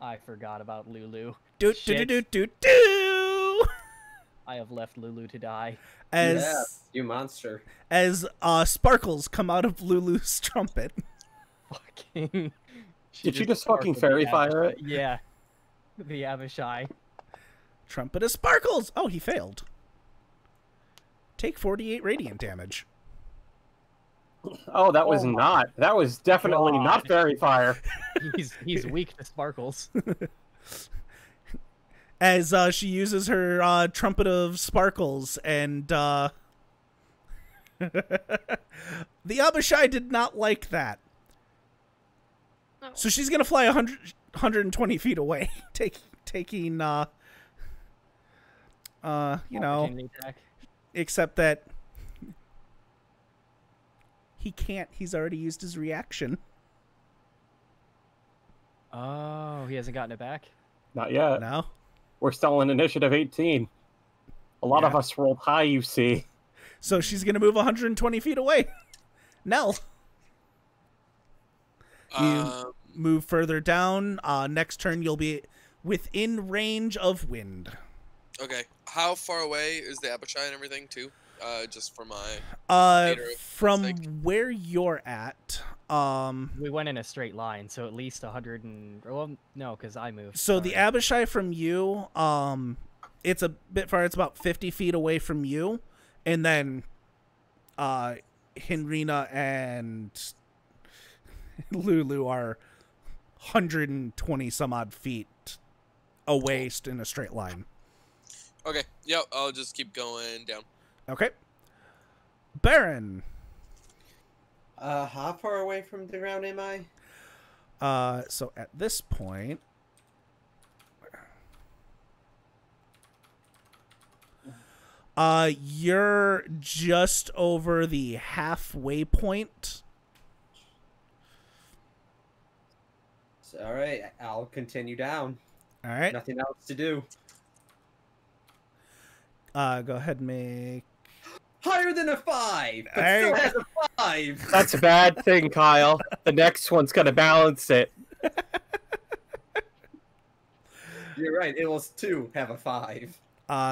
E: I forgot about Lulu.
A: Do do do do do.
E: I have left Lulu to die.
D: Yeah, you monster.
A: As sparkles come out of Lulu's trumpet.
E: Fucking.
G: Did you just fucking fairy fire it?
E: Yeah. The Avishai.
A: Trumpet of sparkles! Oh, he failed. Take 48 radiant damage.
G: Oh, that was not. That was definitely
E: God.
G: not fairy fire.
E: He's weak to sparkles.
A: As she uses her trumpet of sparkles, and the Abishai did not like that.
C: No.
A: So she's gonna fly 120 feet away, taking you know,
E: Opportunity attack.
A: except that he can't. He's already used his reaction.
E: Oh, he hasn't gotten it back?
G: Not yet.
A: No.
G: We're still in initiative 18. A lot of
A: Yeah.
G: us rolled high, you see.
A: So she's gonna move 120 feet away. Nell, you move further down. Next turn, you'll be within range of wind.
H: Okay. How far away is the Abishai and everything too? Just for my Later,
A: From
H: sake.
A: where you're at,
E: We went in a straight line, so at least 100 and... Well, no, because I moved.
A: so the
E: Sorry.
A: Abishai from you, it's a bit far. It's about 50 feet away from you, and then, Henrina and Lulu are 120 some odd feet away in a straight line.
H: Okay. Yep. I'll just keep going down.
A: Okay. Baron.
D: How far away from the ground am I?
A: So at this point, you're just over the halfway point.
D: All right, I'll continue down.
A: All right.
D: Nothing else to do.
A: Go ahead and make.
D: Higher than a 5, but
A: Hey.
D: still has a 5.
G: That's a bad thing, Kyle. The next one's gonna balance it.
D: You're right. It will too have a 5.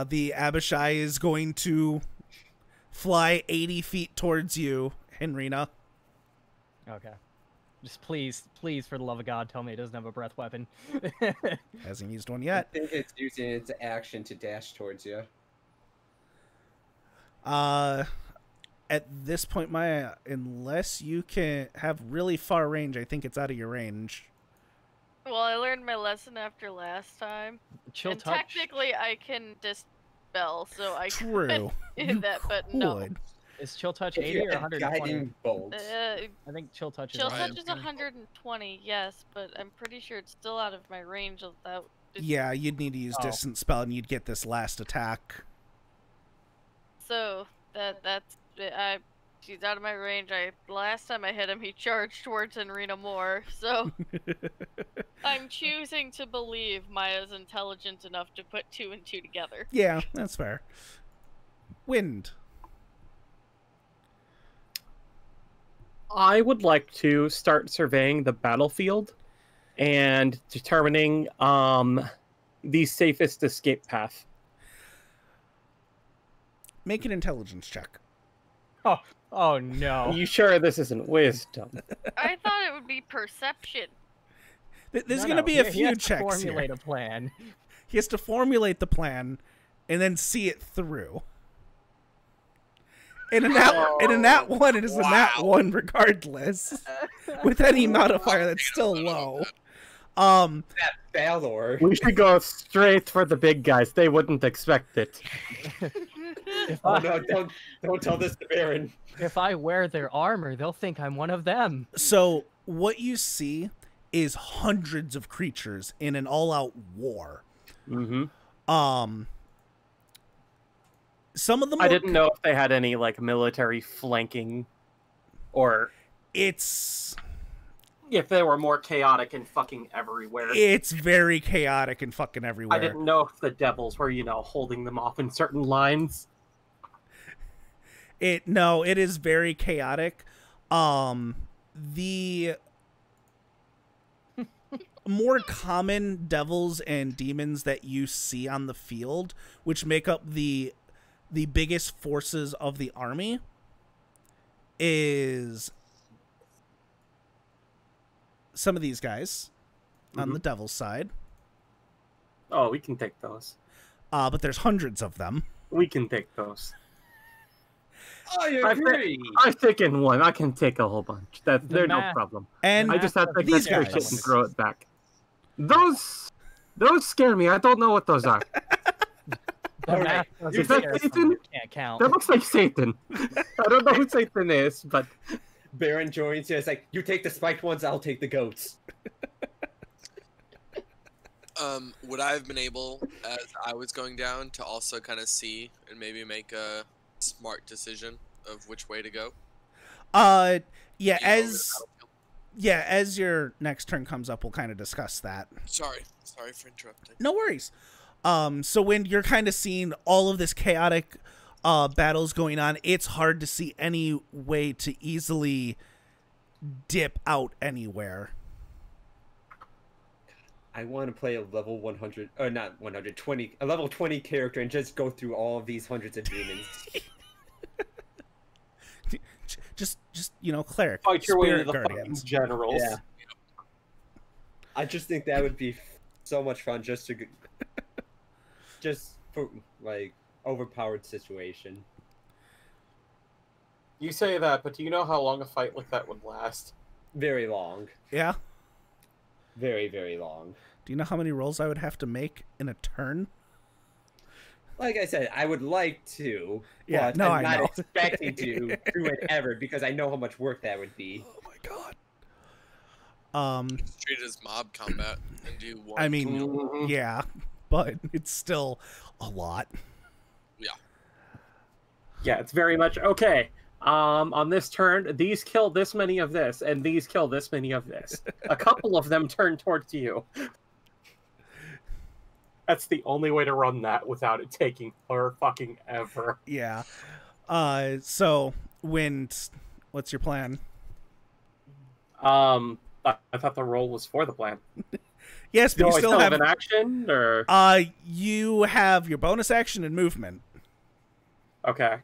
A: The Abishai is going to fly 80 feet towards you, Henrina.
E: Okay. Just please, for the love of God, tell me it doesn't have a breath weapon.
A: Hasn't used one
D: I
A: yet.
D: think it's using its action to dash towards you.
A: At this point, Maya, unless you can have really far range, I think it's out of your range.
C: Well, I learned my lesson after last time.
E: Chill
C: and
E: touch.
C: technically, I can dispel, so I
A: True.
C: could
A: You
C: do that, but no.
A: could.
E: Is chill touch
D: If
E: 80
D: you
E: or
D: had
E: 120?
D: guiding bolts.
E: I think chill touch is
C: Chill
H: Right.
C: touch is 120, yes, but I'm pretty sure it's still out of my range without.
A: Yeah, you'd need to use
E: Oh.
A: distant spell, and you'd get this last attack.
C: So that's she's out of my range. Last time I hit him, he charged towards Henrina more. So I'm choosing to believe Maya's intelligent enough to put 2 and 2 together.
A: Yeah, that's fair. Wind.
G: I would like to start surveying the battlefield and determining the safest escape path.
A: Make an intelligence check.
E: Oh no.
G: Are you sure this isn't wisdom?
C: I thought it would be perception.
A: There's
E: No,
A: going to
E: no,
A: be a
E: he
A: few
E: has to
A: checks
E: formulate
A: here.
E: a plan.
A: He has to formulate the plan and then see it through. And in that one, it is a nat one regardless. With any modifier that's still low.
D: That Balor.
G: We should go straight for the big guys. They wouldn't expect it.
D: Oh no! Don't tell this to Baron.
E: If I wear their armor, they'll think I'm one of them.
A: So what you see is hundreds of creatures in an all-out war.
G: Mm-hmm.
A: Some of them
G: I didn't know if they had any like military flanking, or
A: it's
G: if they were more chaotic and fucking everywhere.
A: it's very chaotic and fucking everywhere.
G: I didn't know if the devils were, holding them off in certain lines.
A: It is very chaotic. The more common devils and demons that you see on the field, which make up the biggest forces of the army, is some of these guys on the devil's side.
G: Oh, we can take those.
A: But there's hundreds of them.
G: We can take those.
D: I agree.
G: I've taken one. I can take a whole bunch. They're no
E: math-
G: problem.
A: And
G: I just have to
A: these
G: get their
A: guys.
G: shit and throw it back. Those scare me. I don't know what those are.
E: The
D: Alright,
E: math doesn't
G: is that
E: scare
G: Satan?
E: someone who can't count.
G: That looks like Satan. I don't know who Satan is, but
D: Baron joins you. It's like, you take the spiked ones, I'll take the goats.
H: Would I have been able, as I was going down, to also kind of see and maybe make a smart decision of which way to go?
A: Yeah,
H: Being over the
A: as
H: battlefield?
A: as your next turn comes up, we'll kind of discuss that.
H: Sorry for interrupting.
A: No worries. So when you're kind of seeing all of this chaotic battles going on, it's hard to see any way to easily dip out anywhere.
D: I want to play a level 100, or not 120, a level 20 character and just go through all of these hundreds of demons.
A: Just cleric,
G: fight your way to
A: spirit
G: the fucking
A: guardians.
G: generals.
D: Yeah. I just think that would be so much fun just for, like, overpowered situation.
G: You say that, but do you know how long a fight like that would last?
D: Very long.
A: Yeah.
D: Very, very long.
A: Do you know how many rolls I would have to make in a turn?
D: Like I said, I would like to,
A: Yeah,
D: but
A: no,
D: I'm
A: I
D: not
A: know.
D: expecting to do it ever because I know how much work that would be.
A: Oh my god.
H: Treat it as mob combat and do one.
A: I mean,
G: Mhm.
A: yeah, but it's still a lot.
G: Yeah, it's very much okay. On this turn, these kill this many of this, and these kill this many of this. A couple of them turn towards you. That's the only way to run that without it taking fucking ever.
A: Yeah. So what's your plan?
G: I thought the roll was for the plan.
A: Yes, but
G: Do
A: you
G: I
A: still
G: have
A: have
G: an action, or
A: you have your bonus action and movement.
G: okay?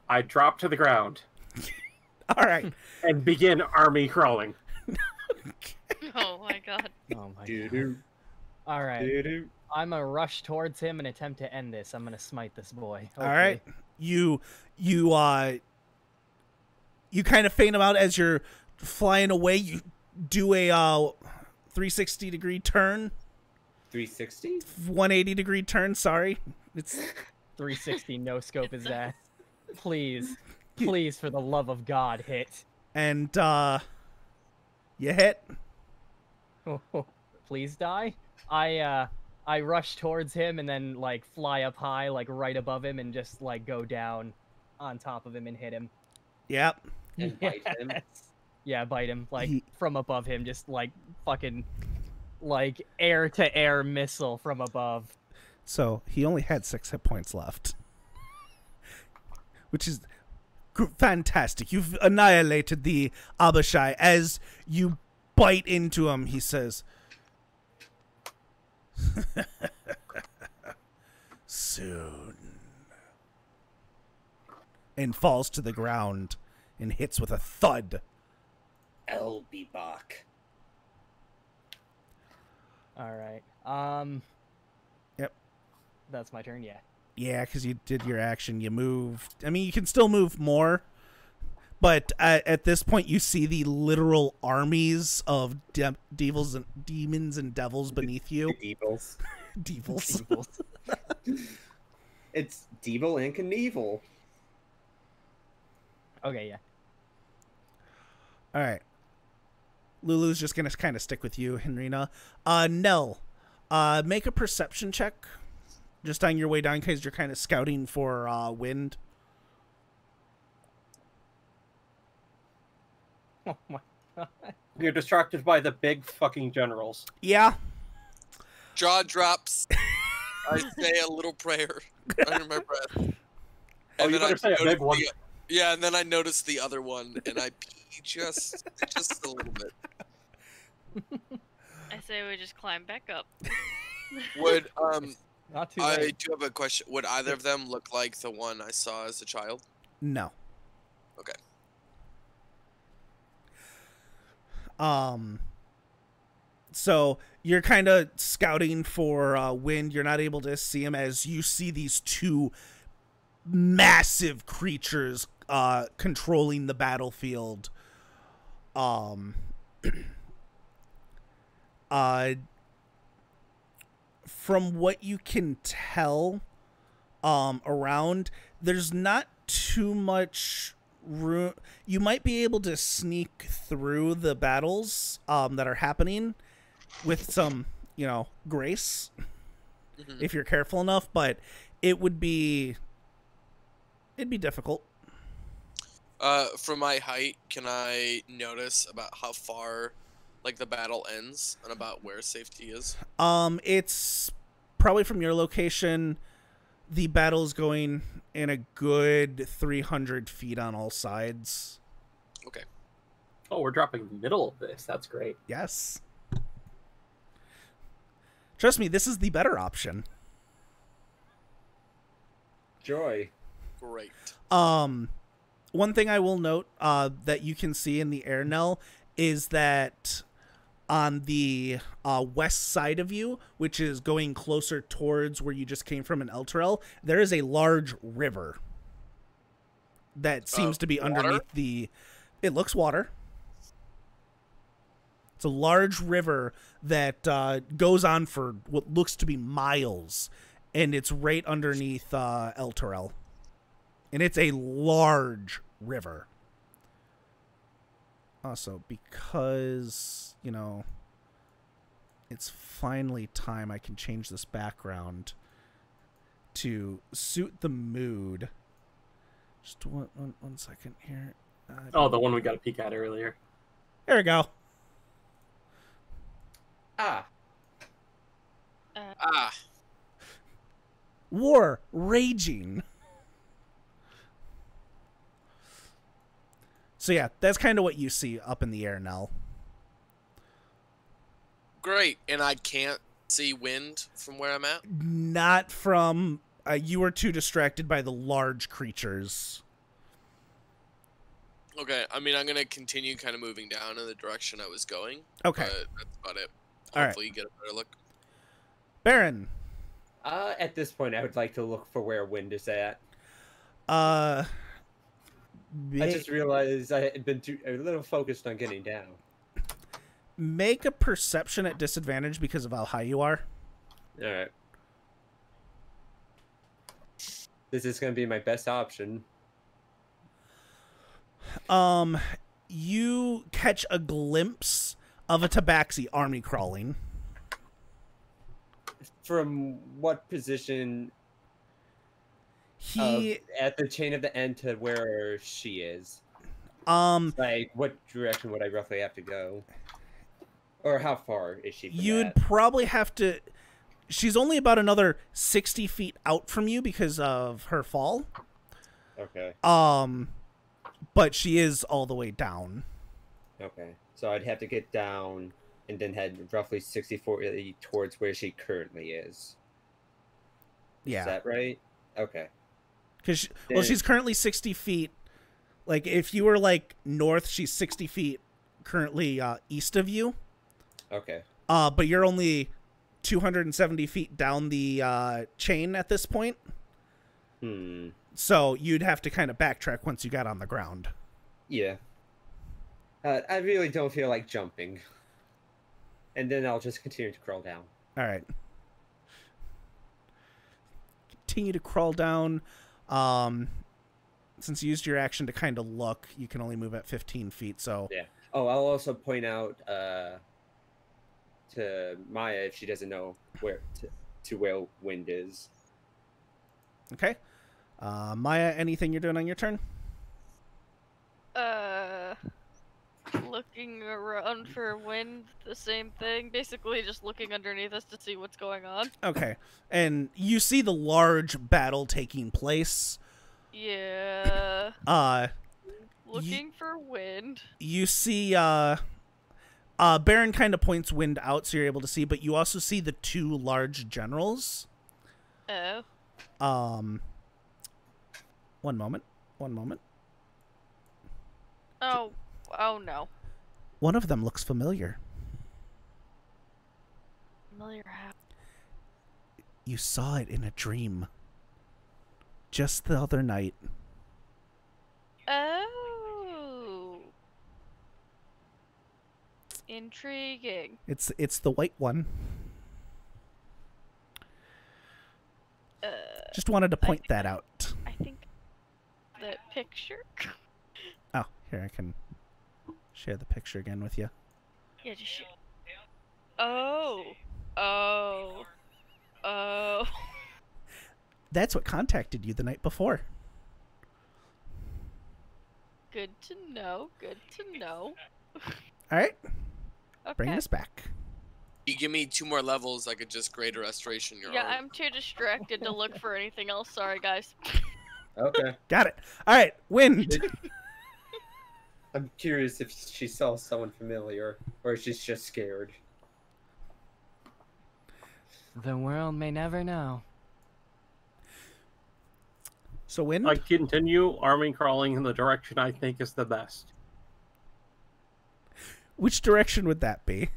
G: I drop to the ground
A: All right.
G: and begin army crawling.
C: Oh my god.
E: Oh my god.
D: Doo-doo,
E: All right.
D: doo-doo.
E: I'm gonna rush towards him and attempt to end this. I'm gonna smite this boy.
A: All right. You kind of feint him out as you're flying away. You do a 360-degree turn,
D: 360?
A: 180-degree turn. Sorry, it's
E: 360 no scope his ass. Please, please, for the love of God, hit.
A: and you hit.
E: Please die. I rush towards him and then like fly up high, like right above him, and just like go down on top of him and hit him.
D: And
A: Yep.
D: bite him.
E: Yes. Yeah, bite him like
A: He-
E: from above him, just like fucking like air to air missile from above.
A: So he only had 6 hit points left, which is fantastic. You've annihilated the Abishai. As you bite into him, he says, Soon. And falls to the ground and hits with a thud.
D: Elbibach.
E: All right.
A: Yep.
E: That's my turn. Yeah.
A: Yeah, because you did your action. You moved. I mean, you can still move more. But at this point, you see the literal armies of devils and demons and devils beneath you.
D: Devils.
A: Devils.
D: It's Devil and Knievel.
E: Okay. Yeah.
A: All right. Lulu's just going to kind of stick with you, Henrina. Nell, make a perception check just on your way down because you're kind of scouting for wind.
E: Oh my god.
G: You're distracted by the big fucking generals.
A: Yeah.
H: Jaw drops. I say a little prayer under my breath. And
G: Oh, you
H: then I
G: better say a big
H: notice
G: one.
H: Yeah, and then I noticed the other one, and I pee just a little bit.
C: I say we just climb back up.
H: Would
E: Not too
H: I
E: late.
H: do have a question. Would either of them look like the one I saw as a child?
A: No.
H: Okay.
A: So you're kind of scouting for wind. You're not able to see them as you see these two massive creatures controlling the battlefield. From what you can tell around, there's not too much room. You might be able to sneak through the battles that are happening with some, grace if you're careful enough, but it'd be difficult.
H: From my height, can I notice about how far, like, the battle ends and about where safety is?
A: It's probably from your location. The battle's going in a good 300 feet on all sides.
H: Okay.
G: Oh, we're dropping the middle of this. That's great.
A: Yes. Trust me, this is the better option.
D: Joy.
H: Great.
A: One thing I will note that you can see in the air, Nell, is that on the west side of you, which is going closer towards where you just came from in Elturel, there is a large river that seems to be
H: water?
A: underneath the... It looks water. It's a large river that goes on for what looks to be miles, and it's right underneath Elturel. And it's a large river. Also, because, it's finally time I can change this background to suit the mood. Just one second here.
G: Oh, the one we got a peek at earlier.
A: There we go. War raging. So yeah, that's kind of what you see up in the air, Nell.
H: Great. And I can't see wind from where I'm at?
A: Not from... you were too distracted by the large creatures.
H: Okay, I mean, I'm going to continue kind of moving down in the direction I was going.
A: Okay.
H: But that's about it.
A: All right.
H: Hopefully you get a better look.
A: Baron.
D: At this point, I would like to look for where wind is at.
A: I
D: I just realized I had been a little focused on getting down.
A: Make a perception at disadvantage because of how high you are.
D: All right. This is going to be my best option.
A: You catch a glimpse of a Tabaxi army crawling.
D: From what position? At the chain of the end to where she is. Like, what direction would I roughly have to go? Or how far is she from
A: You'd
D: that?
A: probably have to... She's only about another 60 feet out from you because of her fall.
D: Okay.
A: But she is all the way down.
D: Okay. So I'd have to get down and then head roughly 60-40 towards where she currently is.
A: Yeah.
D: Is that right? Okay.
A: Because she's currently 60 feet. Like, if you were like north, she's 60 feet currently east of you.
D: Okay.
A: But you're only 270 feet down the chain at this point. So you'd have to kind of backtrack once you got on the ground.
D: Yeah. I really don't feel like jumping. And then I'll just continue to crawl down.
A: All right. Continue to crawl down. Since you used your action to kind of look, you can only move at 15 feet. So
D: Yeah. Oh, I'll also point out to Maya if she doesn't know where where wind is.
A: Okay. Maya, anything you're doing on your turn?
C: Looking around for wind, the same thing. Basically, just looking underneath us to see what's going on.
A: Okay. And you see the large battle taking place.
C: Yeah. Looking for wind.
A: You see, Baron kind of points wind out so you're able to see, but you also see the two large generals.
C: Oh.
A: One moment.
C: Oh no.
A: One of them looks familiar.
C: Familiar how?
A: You saw it in a dream. Just the other night.
C: Oh. Intriguing.
A: It's the white one. Just wanted to point that out.
C: I think that picture.
A: Oh, here I can share the picture again with you.
C: Yeah, just share. Oh.
A: That's what contacted you the night before.
C: Good to know.
A: All right.
C: Okay.
A: Bring us back.
H: You give me 2 more levels, I could just greater restoration your
C: Yeah,
H: arm.
C: I'm too distracted to look for anything else. Sorry, guys.
D: Okay.
A: Got it. All right. Wind.
D: I'm curious if she saw someone familiar or if she's just scared.
E: The world may never know.
A: So wind.
G: I continue army crawling in the direction I think is the best.
A: Which direction would that be?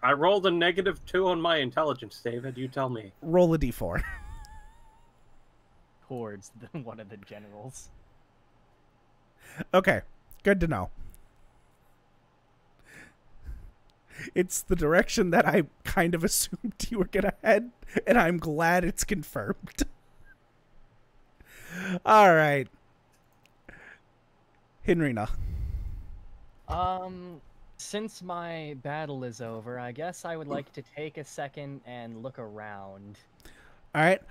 G: I rolled a -2 on my intelligence, David. You tell me.
A: Roll a d4.
E: Towards one of the generals.
A: Okay. Good to know. It's the direction that I kind of assumed you were gonna head, and I'm glad it's confirmed. All right. Henrina.
E: Since my battle is over, I guess I would like to take a second and look around.
A: All right.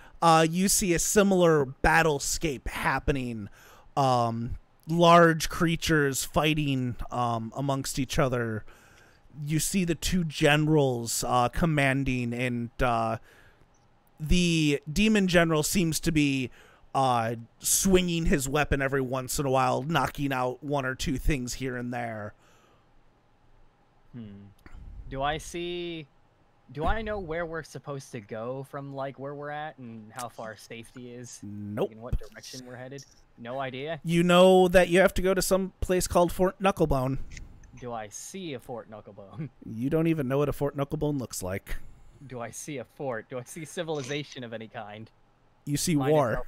A: You see a similar battlescape happening. Large creatures fighting amongst each other. You see the two generals commanding, and the demon general seems to be swinging his weapon every once in a while, knocking out 1 or 2 things here and there.
E: Do I know where we're supposed to go from, like, where we're at and how far safety is?
A: Nope.
E: Like, in what direction we're headed? No idea.
A: You know that you have to go to some place called Fort Knucklebone.
E: Do I see a Fort Knucklebone?
A: You don't even know what a Fort Knucklebone looks like.
E: Do I see a fort? Do I see civilization of any kind?
A: You see
E: Mine is
A: war.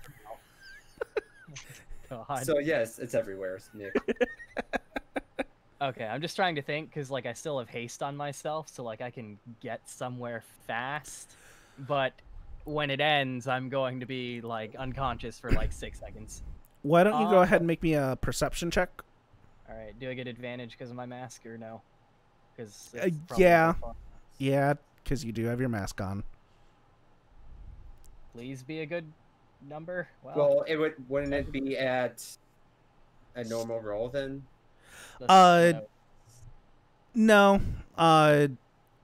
E: Elturel. God.
D: So yes, it's everywhere, Nick.
E: Okay, I'm just trying to think, because, like, I still have haste on myself, so, like, I can get somewhere fast, but when it ends, I'm going to be, like, unconscious for, like, 6 seconds.
A: Why don't you go ahead and make me a perception check?
E: Alright, do I get advantage because of my mask, or no? Because
A: yeah. Yeah, because you do have your mask on.
E: Please be a good number?
D: Well, wouldn't it be at a normal roll then?
A: No.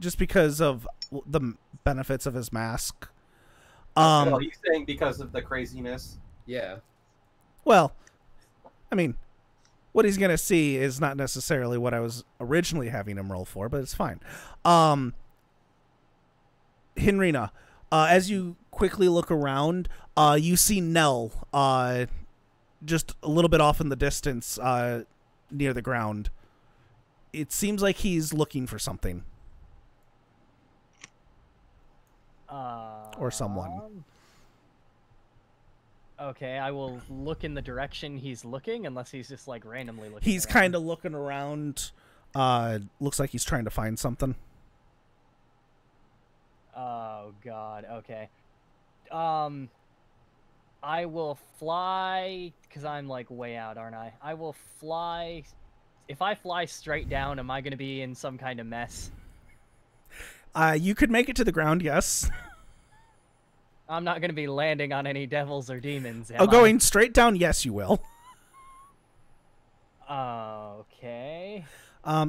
A: Just because of the benefits of his mask.
B: Well, he's saying because of the craziness.
D: Yeah.
A: Well, I mean, what he's gonna see is not necessarily what I was originally having him roll for, but it's fine. Hinrina, as you quickly look around, you see Nell just a little bit off in the distance near the ground. It seems like he's looking for something. Or someone.
E: Okay, I will look in the direction he's looking, unless he's just like randomly looking.
A: He's kind of looking around. Looks like he's trying to find something.
E: Oh God. Okay. I will fly because I'm like way out, aren't I? I will fly. If I fly straight down, am I going to be in some kind of mess?
A: You could make it to the ground, yes.
E: I'm not going to be landing on any devils or demons.
A: Oh, going straight down, yes, you will.
E: Okay.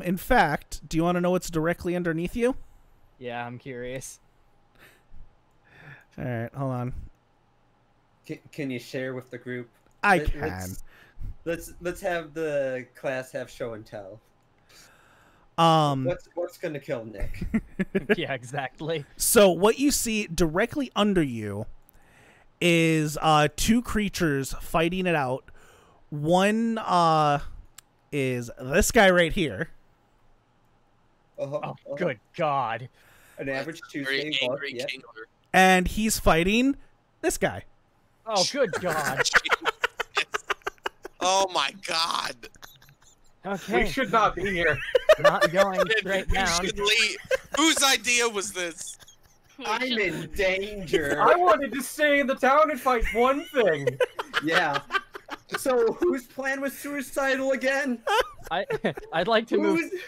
A: In fact, do you want to know what's directly underneath you?
E: Yeah, I'm curious.
A: All right, hold on.
D: Can you share with the group?
A: I can.
D: Let's have the class have show and tell. What's gonna kill Nick?
E: Yeah, exactly.
A: So what you see directly under you is two creatures fighting it out. One is this guy right here.
E: Oh, good God.
D: An average
H: Very
D: Tuesday
H: angry
D: yeah.
H: Kingler.
A: And he's fighting this guy.
E: Oh, good God.
H: Oh my God.
E: Okay.
G: We should not be here.
E: Not going straight
H: We
E: down.
H: should leave. Whose idea was this?
D: I'm in danger.
G: I wanted to stay in the town and fight one thing.
D: Yeah. So whose plan was suicidal again?
E: I'd like to move.
D: Who's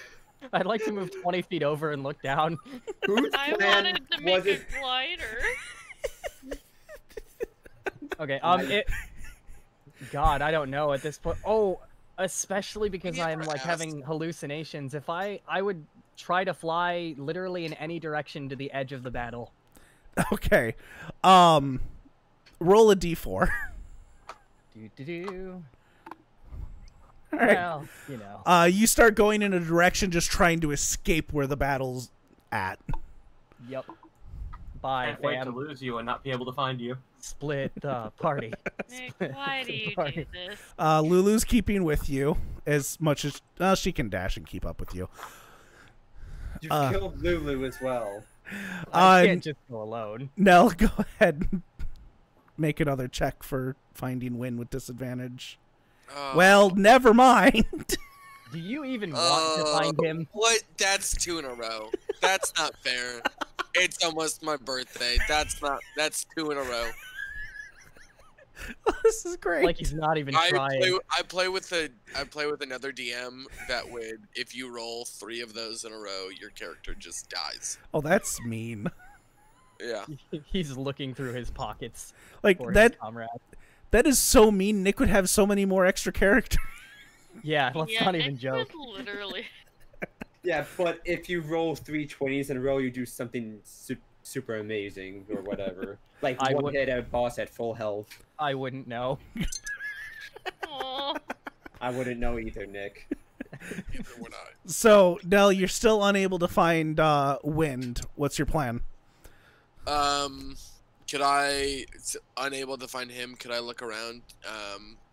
E: I'd like to move 20 feet over and look down.
D: whose
C: I
D: plan
C: wanted to
D: was
C: make
D: it?
C: it glider.
E: Okay. God, I don't know at this point. Oh, especially because
H: We
E: I'm
H: never
E: like
H: asked.
E: having hallucinations. If I would try to fly literally in any direction to the edge of the battle.
A: Okay. Roll a d4.
E: Do.
A: All right.
E: Well, you know.
A: You start going in a direction just trying to escape where the battle's at.
E: Yep. Bye,
G: Can't wait to
E: fam.
G: lose you and not be able to find you.
E: Split the party.
C: Nick, why do you do
E: Sorry.
C: this?
A: Lulu's keeping with you as much as she can dash and keep up with you.
D: You killed Lulu as well.
E: I can't just go alone.
A: Nell, go ahead and make another check for finding Win with disadvantage. Well, never mind.
E: Do you even want to find him?
H: What? That's 2 in a row. That's not fair. It's almost my birthday. That's 2 in a row.
A: This is great.
E: Like he's not even trying.
H: I play with another DM that would, if you roll 3 of those in a row, your character just dies.
A: Oh, that's mean.
H: Yeah.
E: He's looking through his pockets
A: Like
E: for
A: that.
E: his comrade.
A: That is so mean. Nick would have so many more extra characters.
E: Yeah, let's
C: Yeah,
E: not even
C: Nick
E: joke.
C: was literally.
D: Yeah, but if you roll 3 20s in a row, you do something super amazing or whatever. Like
E: I
D: one
E: would-
D: hit a boss at full health.
E: I wouldn't know.
C: Aw.
D: I wouldn't know either, Nick.
H: Neither would I.
A: So, Nell, you're still unable to find Wind. What's your plan?
H: Could I, unable to find him, could I look around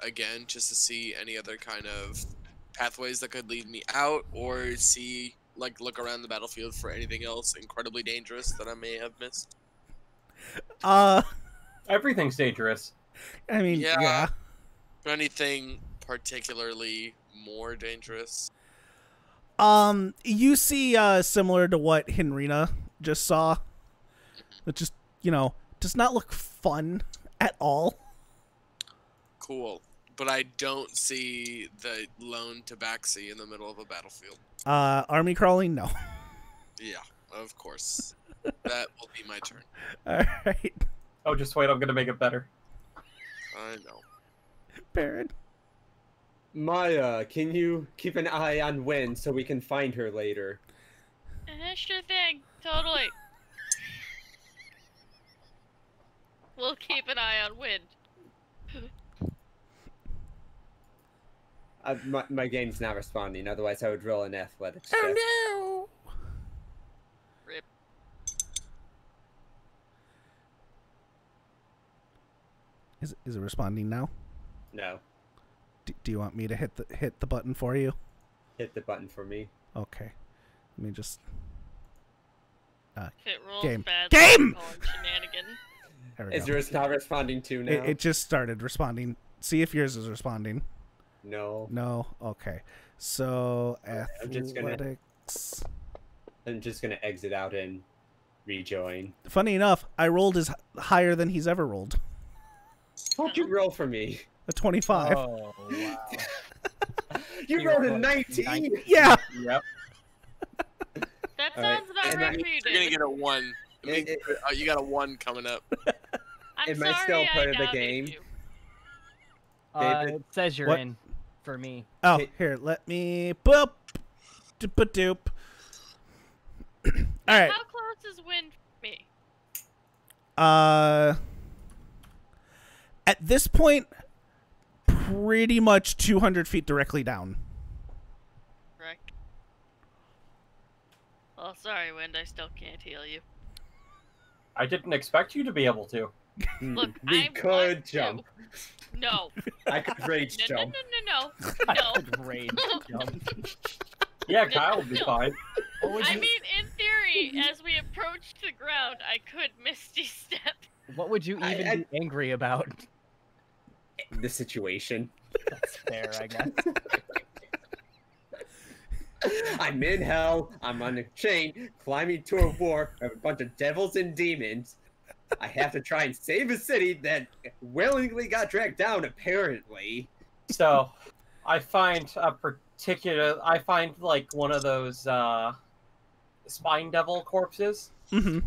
H: again just to see any other kind of pathways that could lead me out, or see, like, look around the battlefield for anything else incredibly dangerous that I may have missed?
G: Everything's dangerous.
A: I mean,
H: Yeah.
A: yeah.
H: Anything particularly more dangerous?
A: You see, similar to what Henrina just saw. That just, does not look fun at all.
H: Cool. But I don't see the lone tabaxi in the middle of a battlefield.
A: Army crawling, no.
H: Yeah, of course. That will be my turn.
A: All right,
G: Oh, just wait, I'm gonna make it better.
H: I know.
A: Baron.
D: Maya, can you keep an eye on Wen so we can find her later?
C: Sure thing. Totally. We'll keep an eye on Wind.
D: My game's not responding. Otherwise, I would roll an athletics check.
A: Oh no!
C: Rip.
A: Is it responding now?
D: No.
A: Do you want me to hit the button for you?
D: Hit the button for me.
A: Okay. Let me just.
C: If it rolls
A: Game.
C: bad,
A: Game!
C: I'm calling shenanigan.
A: There we
D: Is
A: go.
D: yours not responding too now?
A: It just started responding. See if yours is responding.
D: No.
A: No. Okay. So
D: I'm just gonna-
A: athletics.
D: I'm just gonna exit out and rejoin.
A: Funny enough, I rolled as higher than he's ever rolled.
D: What'd you roll for me?
A: A 25.
E: Oh, wow.
D: You
E: You
D: rolled a
E: rolled
D: 19.
A: Yeah.
E: Yep.
C: That
D: All right,
C: sounds about
D: and
C: right
D: I-
C: for you,
H: You're gonna
C: David.
H: get a 1. I mean, you got a 1 coming up.
C: I'm
D: Am
C: sorry
D: I still part of the
C: doubted
D: game?
C: you.
D: David?
E: It says you're
A: What?
E: in for me.
A: Oh,
D: Hey.
A: here, let me boop. Doop. All right.
C: How close is Win from me?
A: At this point, pretty much 200 feet directly down.
C: Right. Well, sorry, Wind. I still can't heal you.
G: I didn't expect you to be able to.
C: Look,
D: We
C: I
D: could
C: want to.
D: jump.
C: No.
D: I could rage
C: No, no,
D: jump.
C: no. No.
E: Rage jump.
G: Yeah, Kyle would be fine.
E: What would
C: I
E: you,
C: mean, in theory, as we approached the ground, I could Misty Step.
E: what would you even
D: I-
E: be angry about?
D: The situation.
E: That's fair, I guess.
D: I'm in hell. I'm on a chain, climbing to a wharf of a bunch of devils and demons. I have to try and save a city that willingly got dragged down, apparently.
G: So, I find like one of those spine devil corpses,
A: Mm-hmm.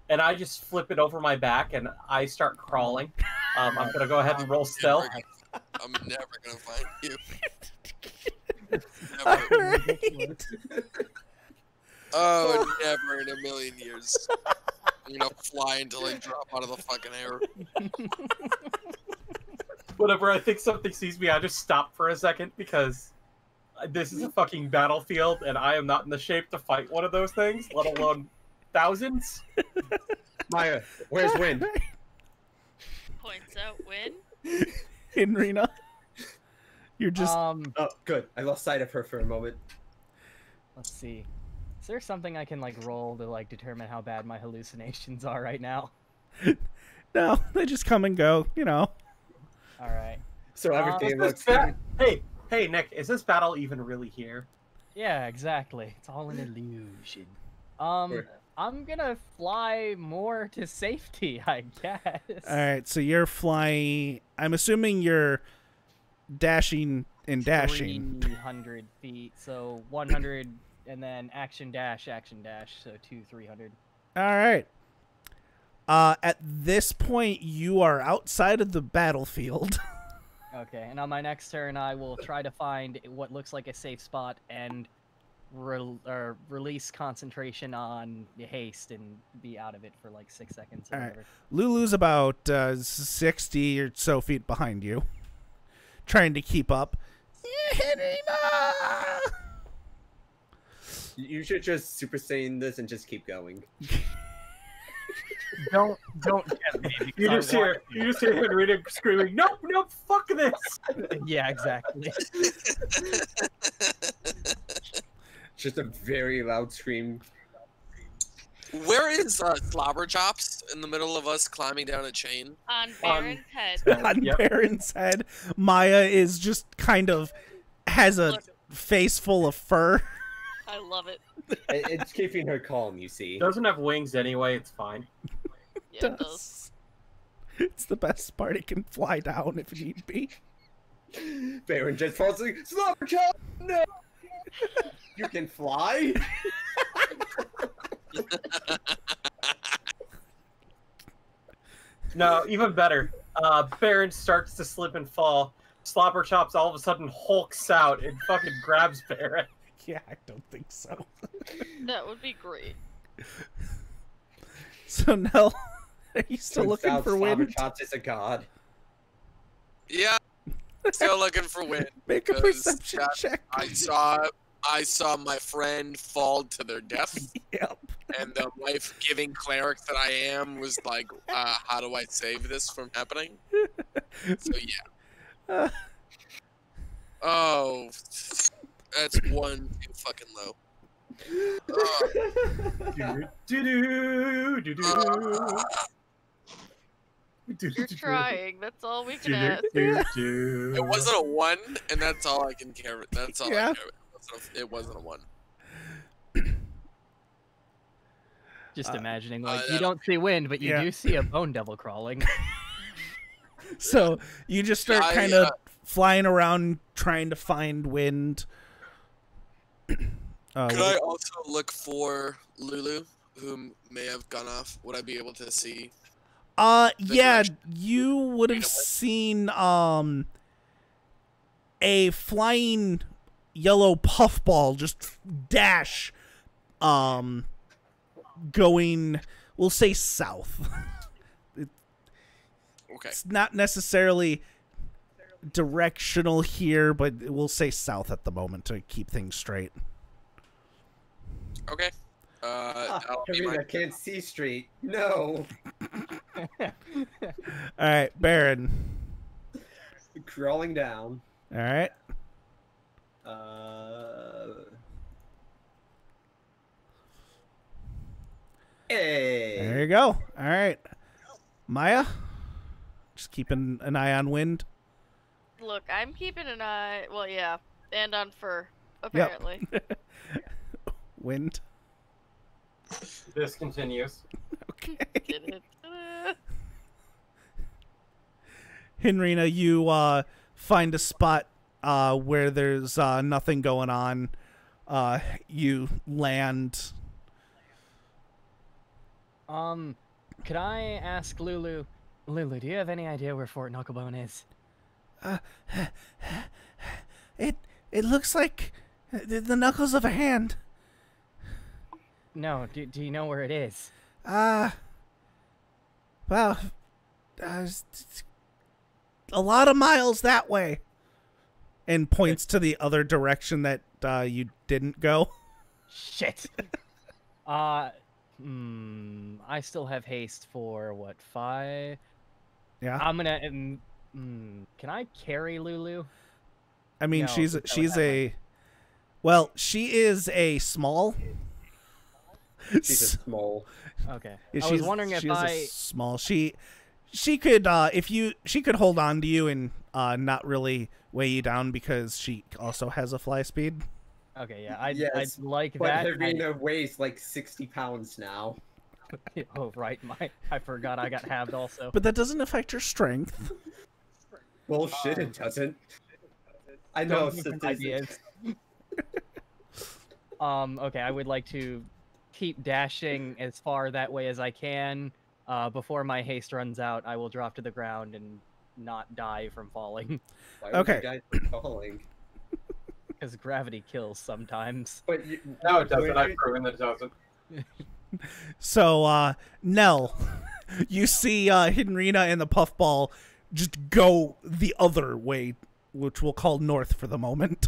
G: and I just flip it over my back and I start crawling. I'm gonna go ahead and roll stealth.
H: I'm never gonna find you.
A: All
H: Never.
A: right.
H: Oh, never in a million years. I'm gonna fly until I drop out of the fucking air.
G: Whenever I think something sees me, I just stop for a second because this is a fucking battlefield and I am not in the shape to fight one of those things, let alone thousands.
D: Maya, where's Wind?
C: Points out Win.
A: In Rena. You're just.
D: Oh, good. I lost sight of her for a moment.
E: Let's see. Is there something I can like roll to like determine how bad my hallucinations are right now?
A: No, they just come and go, you know.
E: All right.
D: So everything
G: Is
D: looks
G: this hey, Nick, is this battle even really here?
E: Yeah, exactly. It's all an illusion.
D: Where-
E: I'm gonna fly more to safety, I guess.
A: All right, so you're flying. I'm assuming you're dashing and dashing.
E: 300 feet, so 100, and then action dash, so 300.
A: All right. At this point, you are outside of the battlefield.
E: Okay, and on my next turn, I will try to find what looks like a safe spot and release concentration on haste and be out of it for like 6 seconds or
A: All right.
E: whatever.
A: Lulu's about 60 or so feet behind you, trying to keep up.
D: You should just Super Saiyan this and just keep going.
E: Don't get me.
G: You just hear Henrita screaming, "Nope, fuck this!"
E: Yeah, exactly.
D: Just a very loud scream.
H: Where is Slobber Chops in the middle of us climbing down a chain?
C: On Baron's head.
A: On
G: Yep.
A: Baron's head, Maya is just kind of has a
C: Look.
A: face full of fur.
C: I love it.
D: It's keeping her calm, you see.
G: Doesn't have wings anyway. It's fine.
C: Yeah, it does.
A: It's the best part. It can fly down if need be.
D: Baron just falls asleep. Slobber Chop! No! You can fly?
G: No, even better. Baron starts to slip and fall. Slobber Chops all of a sudden hulks out and fucking grabs Baron.
A: Yeah, I don't think so.
C: That would be great.
A: So Nell, are you still
D: Turns
A: looking
D: out
A: for
D: Slobber
A: wind?
D: Chops is a god.
H: Yeah. Still looking for wind.
A: Make a
H: 'cause
A: perception
H: that-
A: check.
H: I saw my friend fall to their death,
A: Yep.
H: and the life-giving cleric that I am was like, "How do I save this from happening?" So yeah. Oh, that's one too fucking low.
C: You're trying. That's all we can ask.
H: It wasn't a 1, and that's all I can care. That's all
A: Yeah.
H: I care. It wasn't a 1.
E: Just imagining, like, you
H: that'll
E: don't see wind, but you
A: Yeah.
E: do see a bone devil crawling.
A: So you just start
H: I,
A: kind of flying around trying to find wind.
H: Could I also look for Lulu, who may have gone off? Would I be able to see?
A: Yeah,
H: direction?
A: you would have seen a flying yellow puffball just dash going, we'll say south.
H: Okay.
A: It's not necessarily directional here, but we'll say south at the moment to keep things straight.
H: Okay. That'll be my
D: I can't see straight. No.
A: All right, Baron.
D: Crawling down.
A: All right.
D: Hey.
A: There you go. All right. Maya, just keeping an eye on wind.
C: Look, I'm keeping an eye. Well, yeah, and on fur, apparently.
A: Wind.
G: This continues.
A: Okay.
C: Ta-da.
A: Henrina, you find a spot where there's nothing going on. You land.
E: Could I ask Lulu? Lulu, do you have any idea where Fort Knucklebone is?
A: It looks like the knuckles of a hand.
E: No, do you know where it is?
A: Well, it's a lot of miles that way. And points to the other direction that you didn't go.
E: Shit. I still have haste for what, 5?
A: Yeah.
E: I'm gonna. Can I carry Lulu?
A: I mean,
E: No,
A: she's
E: that would
A: she is a small.
D: She's a small.
E: Okay.
A: Yeah,
E: I was wondering if
A: she is a
E: I.
A: small. She could she could hold on to you and not really weigh you down because she also has a fly speed.
E: Okay, yeah, I'd
D: Yes,
E: like
D: But
E: that.
D: Harina weighs like 60 pounds now.
E: Oh right, I forgot I got halved also.
A: But that doesn't affect her strength.
D: Well, shit, it doesn't. I know.
E: Don't give him ideas. Okay, I would like to keep dashing as far that way as I can. Before my haste runs out, I will drop to the ground and not die from falling.
D: Why would
A: Okay.
D: you guys be falling?
E: Because gravity kills sometimes.
D: But you,
G: No, it doesn't. I've proven that it doesn't.
A: So, Nell, you see Henrina and the puffball just go the other way, which we'll call north for the moment.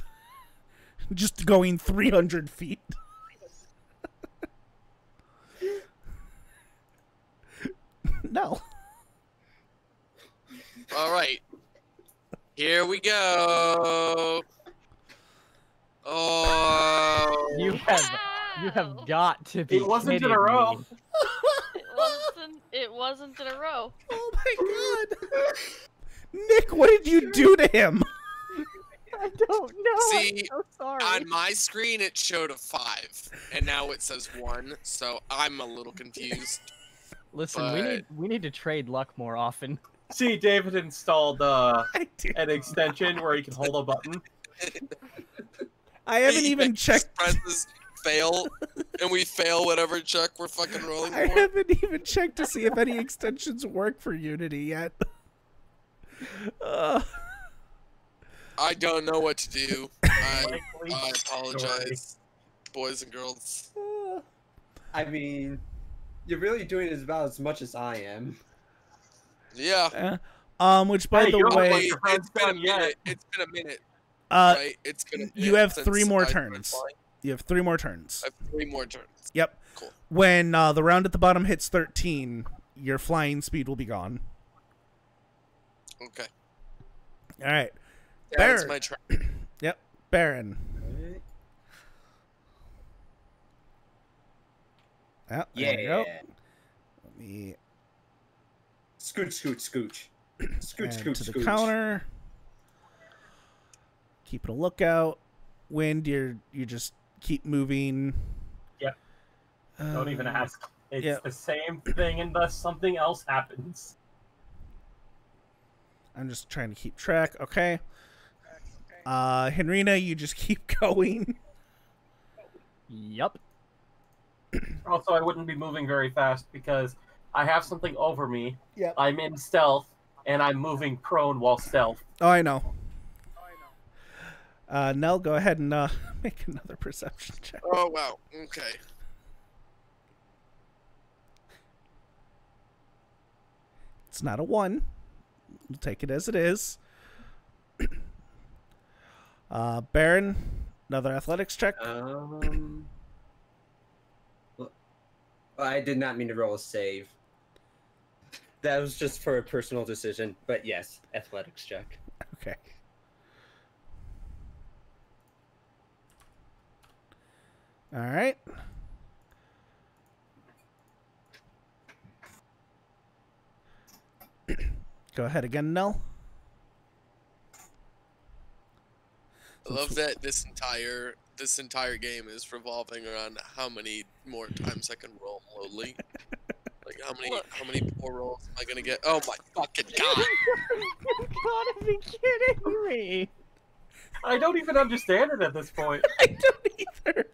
A: Just going 300 feet. No.
H: All right. Here we go. Oh.
E: You have
C: Wow.
E: got to be.
G: It wasn't in
E: kidding
G: a row.
E: me.
C: It wasn't in a row.
A: Oh my god. Nick, what did you do to him?
E: I don't know.
H: See,
E: I'm so sorry.
H: On my screen, it showed a 5, and now it says 1. So I'm a little confused.
E: Listen, we need to trade luck more often.
G: See, David installed
A: I did.
G: an extension where you can hold a button.
A: I haven't even checked.
H: Presses fail, and we fail whatever check we're fucking rolling
A: I
H: for.
A: haven't even checked to see if any extensions work for Unity yet.
H: I don't know what to do. I apologize, boys and girls.
D: I mean, you're really doing about as much as I am.
H: Yeah.
A: Which, by
G: Hey,
A: the
G: you don't
A: way,
G: like your friend's
H: It's been a
G: done yet.
H: minute. It's been a minute,
A: uh,
H: right? It's been a minute
A: you have
H: since
A: 3 more
H: I started
A: turns.
H: flying.
A: You have 3 more turns.
H: I have 3 more turns.
A: Yep.
H: Cool.
A: When the round at the bottom hits 13, your flying speed will be gone.
H: Okay.
A: All right.
H: Yeah, it's
A: Baron.
H: my turn.
A: Yep. Baron. Yep, there you go.
D: Yeah.
A: Let me
D: Scooch, scooch, scooch. Scooch,
A: add
D: scooch,
A: to the
D: scooch.
A: counter. Keeping a lookout. Wind, you just keep moving.
G: Yep. Don't even ask. It's
A: yeah.
G: the same thing unless something else happens.
A: I'm just trying to keep track. Okay. Henrina, you just keep going.
E: Yup.
G: Also, I wouldn't be moving very fast because I have something over me.
A: Yep.
G: I'm in stealth, and I'm moving prone while stealth.
A: Oh, I know. Nell, go ahead and make another perception check.
H: Oh wow. Okay.
A: It's not a 1. We'll take it as it is. Baron, another athletics check.
D: I did not mean to roll a save. That was just for a personal decision, but yes, athletics check.
A: Okay. All right. Go ahead again, Nell.
H: I love that this entire game is revolving around how many more times I can roll lowly. Like how many more rolls am I gonna get? Oh my fucking god!
E: You gotta be kidding me.
G: I don't even understand it at this point.
A: I don't either.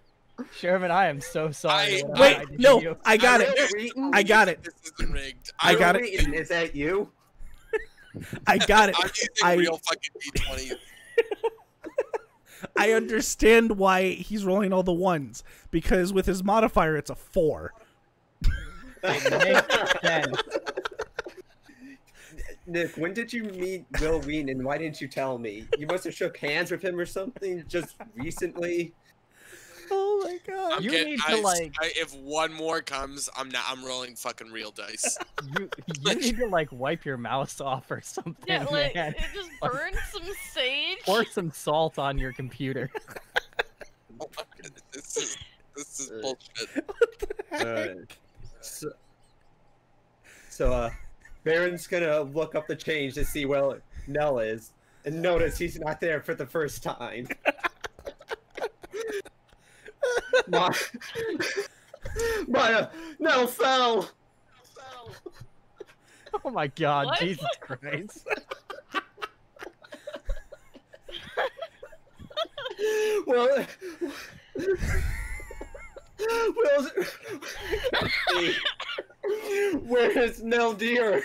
E: Sherman, I am so sorry.
H: I-
E: what
A: Wait,
E: I did to
A: no,
E: you.
A: I got
D: Wait,
A: it.
D: Wheaton?
A: I got it.
H: This isn't rigged.
A: I got it.
D: Wheaton, is that you?
A: I got it.
H: I'm using
A: I-
H: real fucking d20s.
A: I understand why he's rolling all the 1s, because with his modifier, it's a 4.
E: It makes sense.
D: Nick, when did you meet Will Wheaton, and why didn't you tell me? You must have shook hands with him or something just recently.
A: Oh my god.
H: I'm
E: You
H: getting,
E: need to, like-
H: if one more comes, I'm rolling fucking real dice.
E: You need to like wipe your mouse off or something,
C: Yeah, like
E: man.
C: it just burned some sage.
E: Pour some salt on your computer.
H: Oh my goodness, this is bullshit.
D: So, Baron's gonna look up the change to see where Nell is, and notice he's not there for the first time. Maya, Nell fell!
E: Oh my god,
C: What?
E: Jesus Christ.
D: Well, where is Nell dear?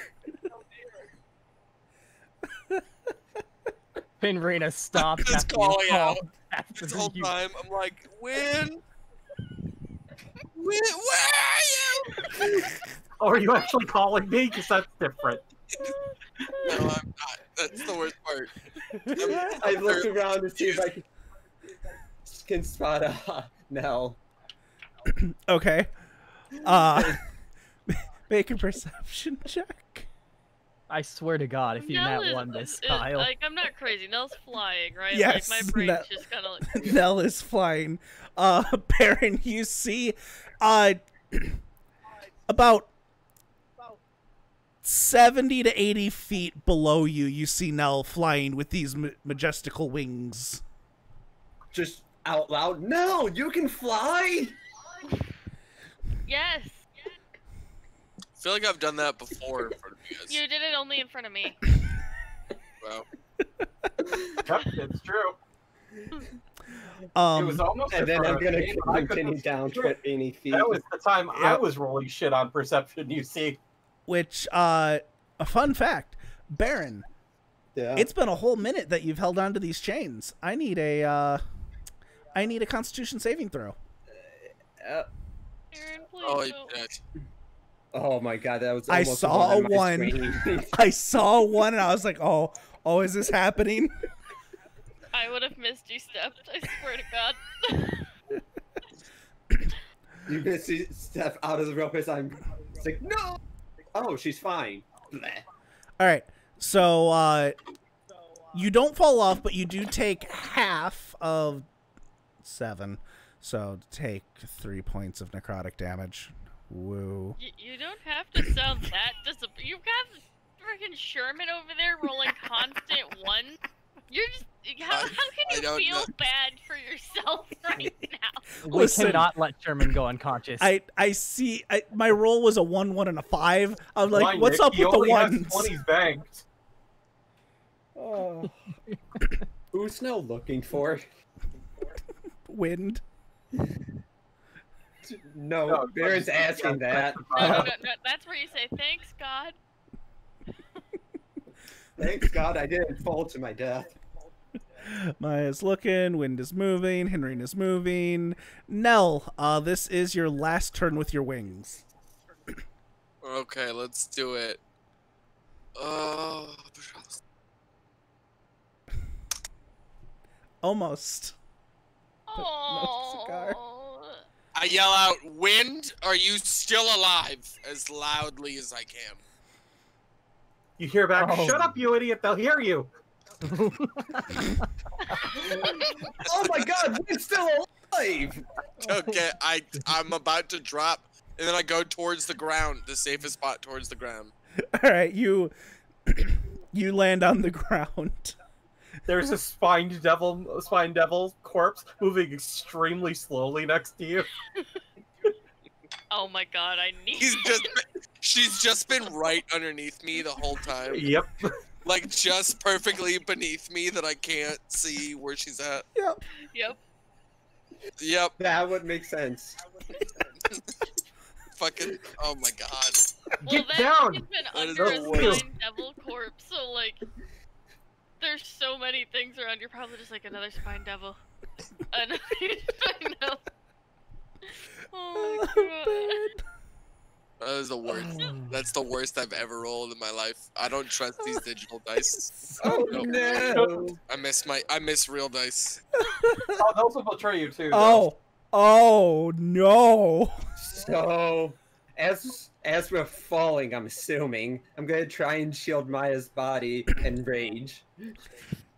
E: Pinrina stopped
H: Just
E: after
H: calling
E: you called.
H: out.
E: After
H: This whole
E: you-
H: time, I'm like, where are you?
G: Oh, are you actually calling me? Because that's different.
H: No, I'm not. That's the worst part.
D: I look around to see if I can spot Nell.
A: Okay. Make a perception check.
E: I swear to God, if you
C: Nell
E: net
C: is-
E: won this,
C: is-
E: Kyle.
C: Like I'm not crazy. Nell's flying, right?
A: Yes,
C: Like my brain's
A: Nell-
C: just kind of like.
A: Nell is flying. Baron, you see about 70 to 80 feet below you, you see Nell flying with these majestical wings.
D: Just out loud, no, you can fly!
C: Yes,
H: I feel like I've done that before in front of you guys.
C: you did it only in front of me.
H: Wow.
G: Yep, it's true. It was almost.
D: And then I'm gonna continue down 20 feet.
G: That was the time I
A: Yep.
G: was rolling shit on perception. You see.
A: Which, a fun fact, Baron,
D: Yeah.
A: it's been a whole minute that you've held on to these chains. I need a Constitution saving throw.
C: Aaron, please
H: Oh,
C: don't.
H: yes.
D: Oh my god, that was
A: I
D: almost
A: saw
D: more than my
A: one.
D: screen.
A: I saw one and I was like, oh, is this happening?
C: I would have misty stepped. I swear to God.
D: You misty step out of the rope as I'm it's like, no! Oh, she's fine. Bleh.
A: All right. So you don't fall off, but you do take half of 7. So take 3 points of necrotic damage. Woo.
C: You don't have to sound that disappointed. You've got freaking Sherman over there rolling constant 1. You're just how can
H: I
C: you
H: don't
C: feel
H: know.
C: bad for yourself right now?
E: We
A: Listen,
E: cannot let Sherman go unconscious.
A: I see. My roll was a 1, 1, and a 5. I'm like,
B: Fine,
A: what's
B: Nick,
A: up
B: he
A: with the
B: only has
A: ones?
B: 20s banked.
D: Oh. Who's now looking for?
A: Wind.
D: No, Baron's asking that.
C: No, that's where you say thanks God.
D: Thanks God I didn't fall to my death.
A: Maya's looking. Wind is moving. Henry is moving. Nell, this is your last turn with your wings.
H: Okay, let's do it.
A: Almost. No cigar.
C: Oh.
H: I yell out, "Wind, are you still alive?" as loudly as I can.
B: You hear back,
E: Oh.
B: shut up, you idiot, they'll hear you.
D: Oh my god, we're still alive!
H: Okay, I'm about to drop, and then I go towards the ground, the safest spot towards the ground.
A: All right, you land on the ground.
B: There's a spine devil corpse moving extremely slowly next to you.
C: Oh my God, I need.
H: She's just been right underneath me the whole time.
B: Yep.
H: Like, just perfectly beneath me that I can't see where she's at.
A: Yep.
C: Yep.
H: Yep.
D: That would make sense.
H: Fucking, oh my god.
B: Get
C: Well,
B: down!
C: She's been
H: That is
C: under
H: the
C: a
H: worst.
C: spine devil corpse, so like, there's so many things around. You're probably just like another spine devil. I know. Oh my God.
H: That is the worst. That's the worst I've ever rolled in my life. I don't trust these digital dice.
D: Oh
H: Nope.
D: no!
H: I miss real dice.
B: Oh, those will betray you too. though.
A: Oh no.
D: So, as we're falling, I'm assuming, I'm gonna try and shield Maya's body and rage.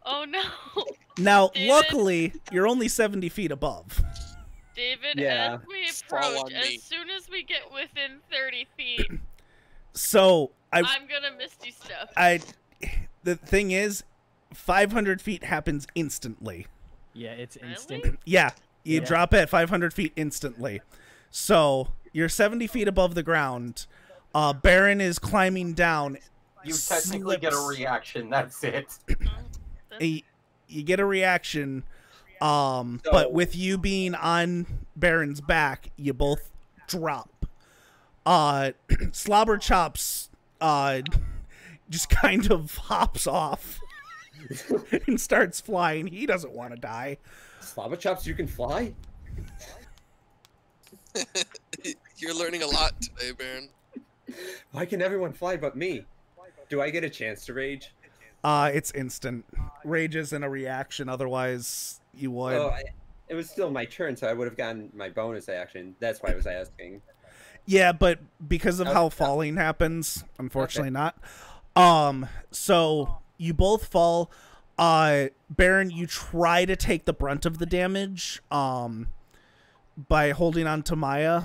C: Oh no.
A: Now,
C: David?
A: luckily, you're only 70 feet above.
C: David,
D: Yeah.
C: as we
H: Fall
C: approach,
H: on me.
C: as soon as we get within 30 feet,
A: So
C: I'm gonna misty step.
A: the thing is, 500 feet happens instantly.
E: Yeah, it's
C: Really?
E: instant.
A: Yeah, you
E: Yeah.
A: drop at 500 feet instantly. So you're 70 feet above the ground. Baron is climbing down.
B: You technically get a
A: slips.
B: reaction, that's it.
A: You get a reaction, but with you being on Baron's back, you both drop. Slobber Chops just kind of hops off and starts flying. He doesn't want to die.
D: Slava Chops, you can fly?
H: You're learning a lot today, Baron.
D: Why can everyone fly but me? Do I get a chance to rage?
A: It's instant. Rage isn't a reaction, otherwise you would.
D: Oh, it was still my turn, so I would have gotten my bonus action. That's why I was asking.
A: Yeah, but because of
D: Okay.
A: how falling happens, unfortunately not. So you both fall. Baron, you try to take the brunt of the damage, by holding on to Maya,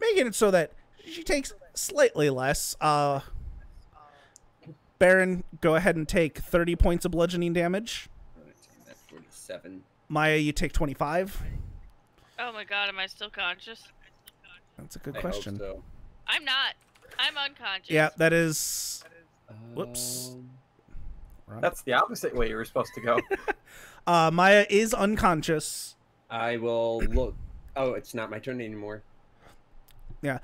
A: making it so that she takes slightly less. Baron, go ahead and take 30 points of bludgeoning damage.
D: That's 47.
A: Maya, you take 25.
C: Oh my God, am I still conscious?
A: That's a good
D: I
A: question.
D: hope
C: I'm not. I'm unconscious.
A: Yeah, that is.
D: so.
A: Whoops.
B: That's the opposite way you were supposed to go.
A: Maya is unconscious.
D: I will look. Oh, it's not my turn anymore.
A: Yeah.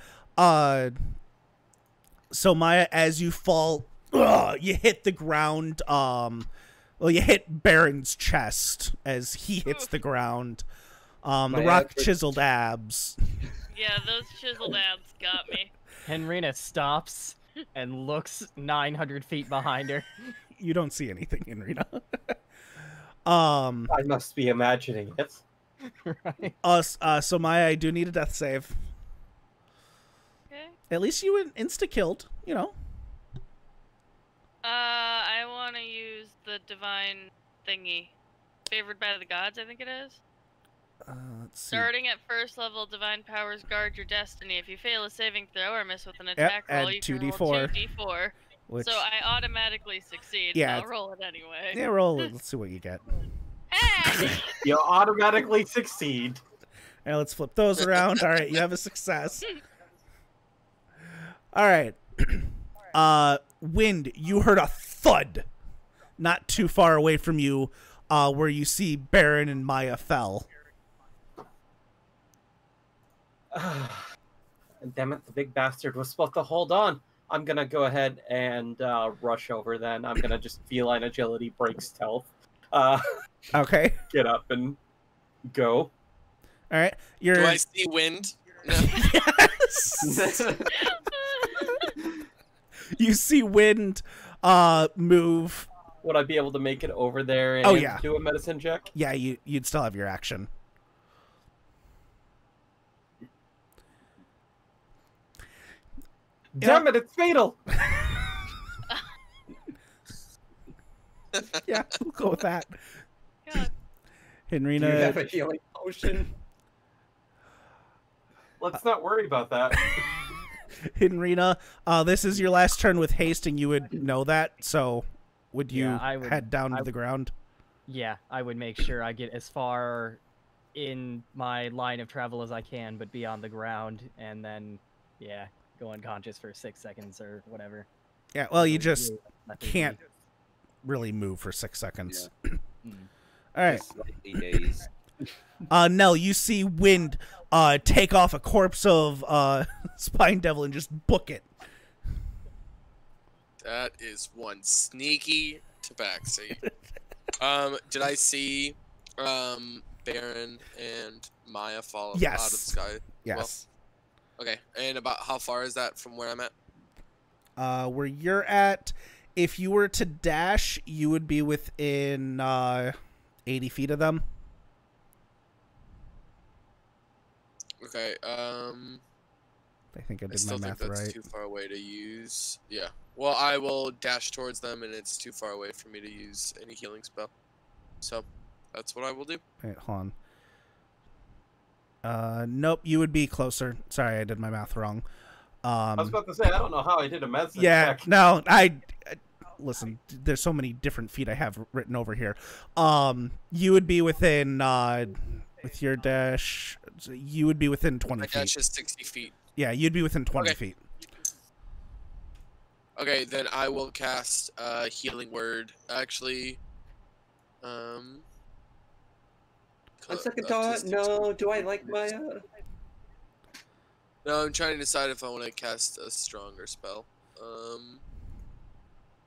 A: So Maya, as you fall, you hit the ground. Well, you hit Baron's chest as he hits the ground. The
D: Maya,
A: rock chiseled abs.
C: Yeah, those chiseled abs got me.
E: Henrina stops and looks 900 feet behind her.
A: You don't see anything, Henrina.
G: I must be imagining it.
E: Right.
A: So Maya, I do need a death save.
C: Okay.
A: At least you insta-killed, you know.
C: I want to use the divine thingy. Favored by the gods, I think it is.
A: Let's see.
C: Starting at first level, divine powers guard your destiny. If you fail a saving throw or miss with an attack roll,
A: add
C: you can
A: 2d4.
C: roll 2d4.
A: Which,
C: So I automatically succeed.
A: Yeah,
C: So I'll roll it anyway.
A: yeah, roll. Let's see what you get.
C: Hey!
G: You automatically succeed.
A: All right, let's flip those around. All right, you have a success. All right. Wind, you heard a thud not too far away from you, where you see Baron and Maya fell.
G: Damn it, the big bastard was supposed to hold on. I'm gonna go ahead and rush over then. I'm gonna just feline agility, break stealth.
A: Okay.
G: Get up and go.
A: All right. You're.
H: Do I see wind? No.
A: Yes. You see Wind move.
G: Would I be able to make it over there and
A: Oh, yeah.
G: do a medicine check?
A: Yeah, you'd still have your action.
G: Damn it, it's fatal!
A: Yeah, we'll go with that.
C: God.
D: Do you have a
A: Henrina.
D: healing potion?
G: Let's not worry about that.
A: Henrina, this is your last turn with haste, and you would know that. So, would you
E: Yeah, I would-
A: head down
E: I-
A: to the ground?
E: Yeah, I would make sure I get as far in my line of travel as I can, but be on the ground, and then, yeah, go unconscious for 6 seconds or whatever.
A: Yeah. Well, you
E: So
A: just
E: really let me
A: can't
E: be.
A: really move for 6 seconds.
E: Mm.
A: All right.
D: Slightly dazed.
A: Nell, you see Wind take off a corpse of Spine Devil and just book it.
H: That is one sneaky tabaxi. Did I see Baron and Maya fall out of the
A: Yes.
H: sky?
A: Yes.
H: Okay, and about how far is that from where I'm at?
A: Where you're at, if you were to dash, you would be within 80 feet of them.
H: Okay,
A: I think I
H: I
A: did
H: still
A: my
H: think
A: math
H: that's
A: right.
H: too far away to use. Yeah. Well, I will dash towards them, and it's too far away for me to use any healing spell. So, that's what I will do.
A: Wait, hold on. Nope, you would be closer. Sorry, I did my math wrong.
G: I was about to say, I don't know how I did a medicine
A: Yeah,
G: check.
A: no, I listen, there's so many different feet I have written over here. You would be within with your dash, you would be within 20
H: My dash
A: feet.
H: is 60 feet.
A: Yeah, you'd be within 20
H: Okay.
A: feet.
H: Okay, then I will cast Healing Word. Actually,
D: On second thought, no. Do I like my?
H: No, I'm trying to decide if I want to cast a stronger spell.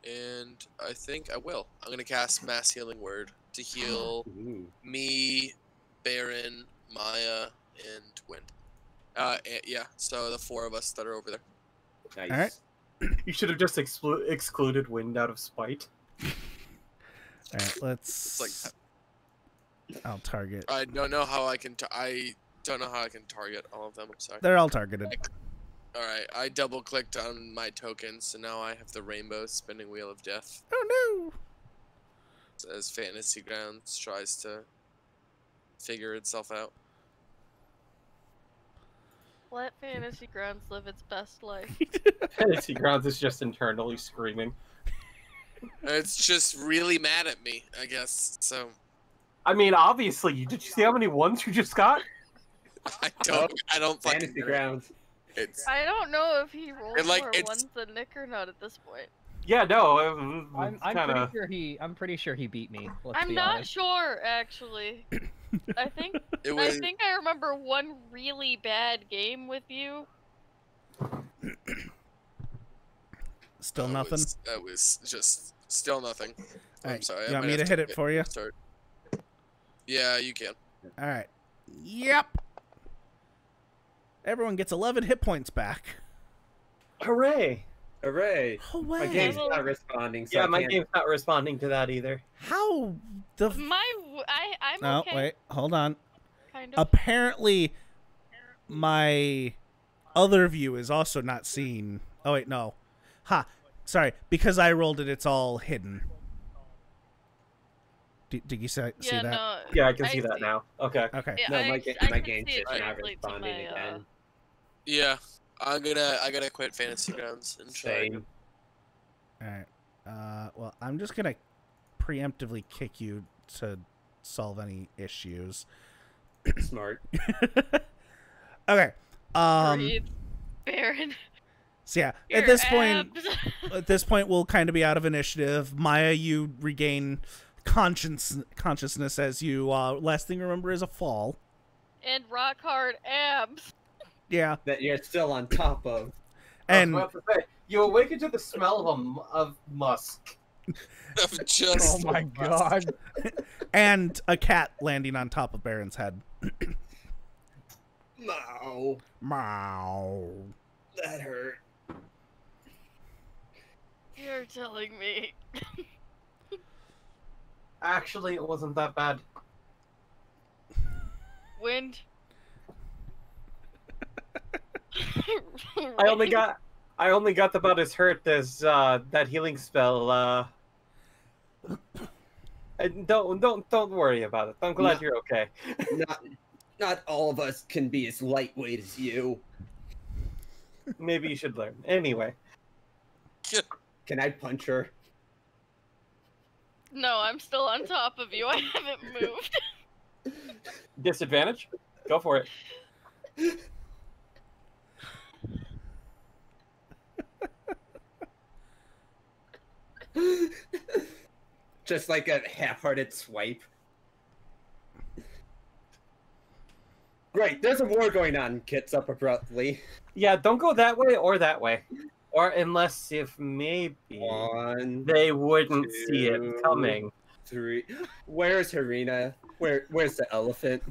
H: And I think I will. I'm gonna cast Mass Healing Word to heal
D: Ooh.
H: me, Baron, Maya, and Wind. Yeah. So the 4 of us that are over there.
D: Nice.
A: All right.
G: You should have just excluded wind out of spite.
A: All right, let's.
H: It's like that.
A: I'll target.
H: I don't know how I can. I don't know how I can target all of them. I'm sorry.
A: They're all targeted.
H: All right, I double clicked on my tokens, so now I have the rainbow spinning wheel of death.
A: Oh
H: As Fantasy Grounds tries to figure itself out.
C: Let Fantasy Grounds live its best life.
G: Fantasy Grounds is just internally screaming.
H: It's just really mad at me, I guess. So
G: I mean, obviously, did you see how many ones you just got?
H: I don't fucking
D: Fantasy
H: know.
D: grounds.
H: It's
C: I don't know if he rolled
H: And, like,
C: more
H: it's-
C: ones than Nick or not at this point.
G: Yeah, no,
E: I'm
G: kinda...
E: pretty sure he beat me. Let's
C: I'm
E: be
C: not
E: honest.
C: sure, actually. I think
H: it was
C: I remember one really bad game with you.
A: Still nothing.
H: That was just still nothing. I'm
A: Alright,
H: sorry. I
A: you want
H: might
A: me to
H: have
A: hit it for you?
H: Start. Yeah, you can.
A: All right. Yep. Everyone gets 11 hit points back.
G: Hooray!
D: Hooray!
A: Hooray.
D: My game's
C: Well,
D: not responding. So
G: Yeah,
D: I
G: my
D: can't...
G: game's not responding to that either.
A: How the...
C: I'm
A: Oh,
C: okay.
A: wait. Hold on.
C: Kind of.
A: Apparently, my other view is also not seen. Oh, wait, no. Ha. Sorry. Because I rolled it, it's all hidden. Did you see that?
C: No,
G: Yeah, I can see that now. Okay.
A: Okay.
C: Yeah,
D: No,
C: I
D: my
C: can
D: game
C: see it
D: shit's not
C: translate to
D: responding
C: my,
D: again.
H: Yeah, I gotta quit Fantasy Grounds and try.
D: Same.
A: All right. Well, I'm just going to preemptively kick you to solve any issues.
D: Smart.
A: Okay.
C: Breathe, Baron.
A: So yeah,
C: Your
A: at
C: abs.
A: this point, we'll kind of be out of initiative. Maya, you regain consciousness as you last thing you remember is a fall.
C: And rock hard abs.
A: Yeah,
D: That you're still on top of.
A: and
G: you awaken to the smell of musk.
H: Of just.
E: Oh my god.
A: and a cat landing on top of Baron's head.
D: No,
A: Meow.
D: that hurt.
C: You're telling me.
G: Actually, it wasn't that bad.
C: Wind.
G: I only got about as hurt as that healing spell. And don't worry about it. I'm glad
D: No.
G: you're okay.
D: Not all of us can be as lightweight as you.
G: Maybe you should learn. Anyway,
D: Can I punch her?
C: No, I'm still on top of you. I haven't moved.
G: disadvantage? Go for it.
D: Just like a half-hearted swipe. Great, there's a war going on. Gets up abruptly.
G: Yeah, don't go that way or that way. Or unless if maybe
D: 1,
G: they wouldn't see it
D: 2,
G: coming.
D: 3. Where's Harina? Where's the elephant?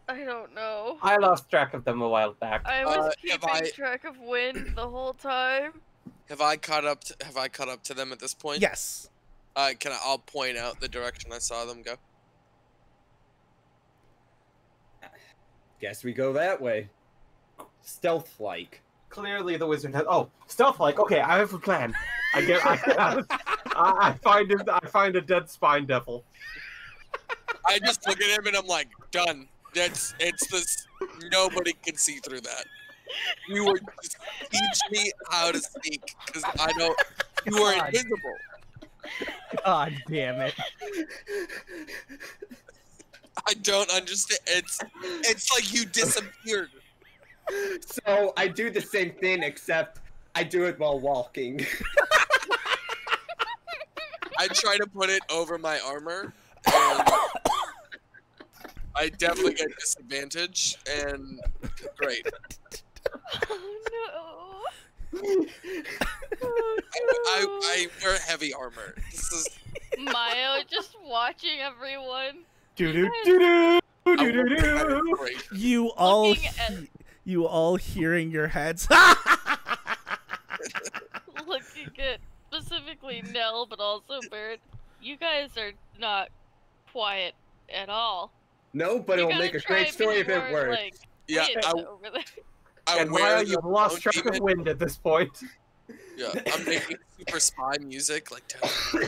C: I don't know.
G: I lost track of them a while back.
C: I was
H: have
C: keeping
H: I-
C: track of wind the whole time.
H: Have I caught up to them at this point?
A: Yes.
H: I'll point out the direction I saw them go.
D: Guess we go that way. Stealth-like.
G: Clearly, the wizard has. Oh, stealth like. Okay, I have a plan. I find a dead spine devil.
H: I just look at him and I'm like, done. It's this. Nobody can see through that. You were just teach me how to sneak because I don't. You are
E: God.
H: invisible.
E: God damn it.
H: I don't understand. It's like you disappeared.
D: So I do the same thing, except I do it while walking.
H: I try to put it over my armor, and I definitely get disadvantage. And great.
C: Oh
H: I wear heavy armor. This is.
C: no. Maya just watching everyone.
G: Do do do do
H: I
G: do do
H: will put
G: do.
H: great.
A: You all,
C: Looking at-
A: you all hearing your heads.
C: Looking at specifically Nell, but also Barrett. You guys are not quiet at all.
D: No, but
C: You
D: it'll
C: gotta
D: make a
C: try
D: great story if
C: being
D: it
C: more,
D: works.
C: like,
H: Yeah,
C: quiet
H: I
C: over there.
G: And
H: wear
G: Maya,
H: the
G: you've lost
H: bone
G: track of
H: demon.
G: wind at this point.
H: Yeah, I'm making super spy music like.
A: You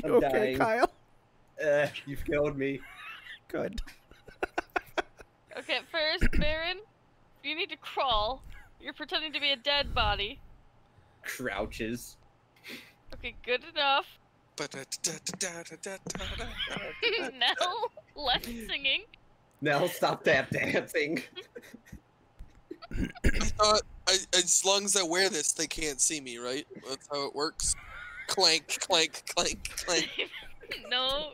D: I'm
A: okay,
D: dying.
A: Kyle?
D: You've killed me.
A: Good.
C: Okay, first, Baron, you need to crawl. You're pretending to be a dead body.
D: Crouches.
C: Okay, good enough. Nell, less singing.
D: Now stop tap dancing.
H: As long as I wear this, they can't see me, right? That's how it works. Clank, clank, clank, clank.
C: No,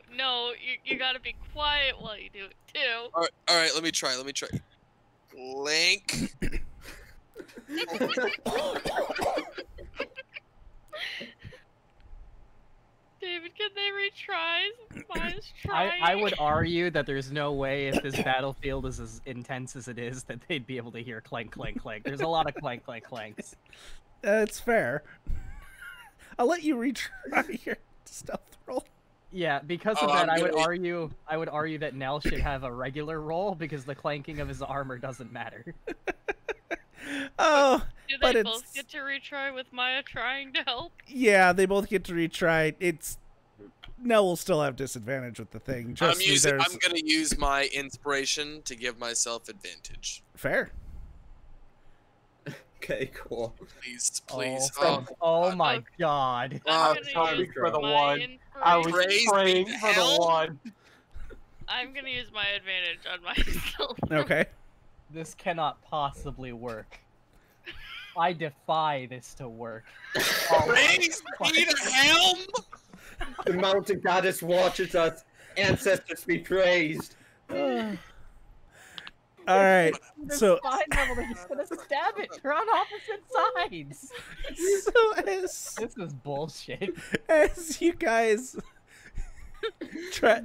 C: you gotta be quiet while you do it too.
H: All right. Let me try. Clank.
C: David, can they retry? Mine's
E: I
C: trying.
E: would argue that there's no way if this battlefield is as intense as it is that they'd be able to hear clank, clank, clank. There's a lot of clank, clank, clanks.
A: That's fair. I'll let you retry your stealth roll.
E: Yeah, because of
H: Oh,
E: that,
H: I'm
E: I would
H: gonna-
E: argue that Nell should have a regular roll because the clanking of his armor doesn't matter.
A: Oh,
C: Do
A: but
C: they
A: it's
C: both get to retry with Maya trying to help?
A: yeah, they both get to retry. It's Nell will still have disadvantage with the thing. Trust me, there's
H: I'm gonna use my inspiration to give myself advantage.
A: fair.
D: Okay, cool.
H: Please, please.
E: Oh, oh my god.
H: Oh,
C: I'm gonna
G: sorry
C: use
G: for the
C: my
G: one. I was
H: Praise
G: praying
H: be to
G: for the
H: hell.
G: one.
C: I'm gonna use my advantage on myself.
A: Okay.
E: This cannot possibly work. I defy this to work. Oh,
H: Praise be to Helm!
D: The mountain goddess watches us. Ancestors be praised.
A: All right.
E: this
A: So
E: spine level, they're just gonna stab it. They're on opposite sides. This is bullshit.
A: as you guys start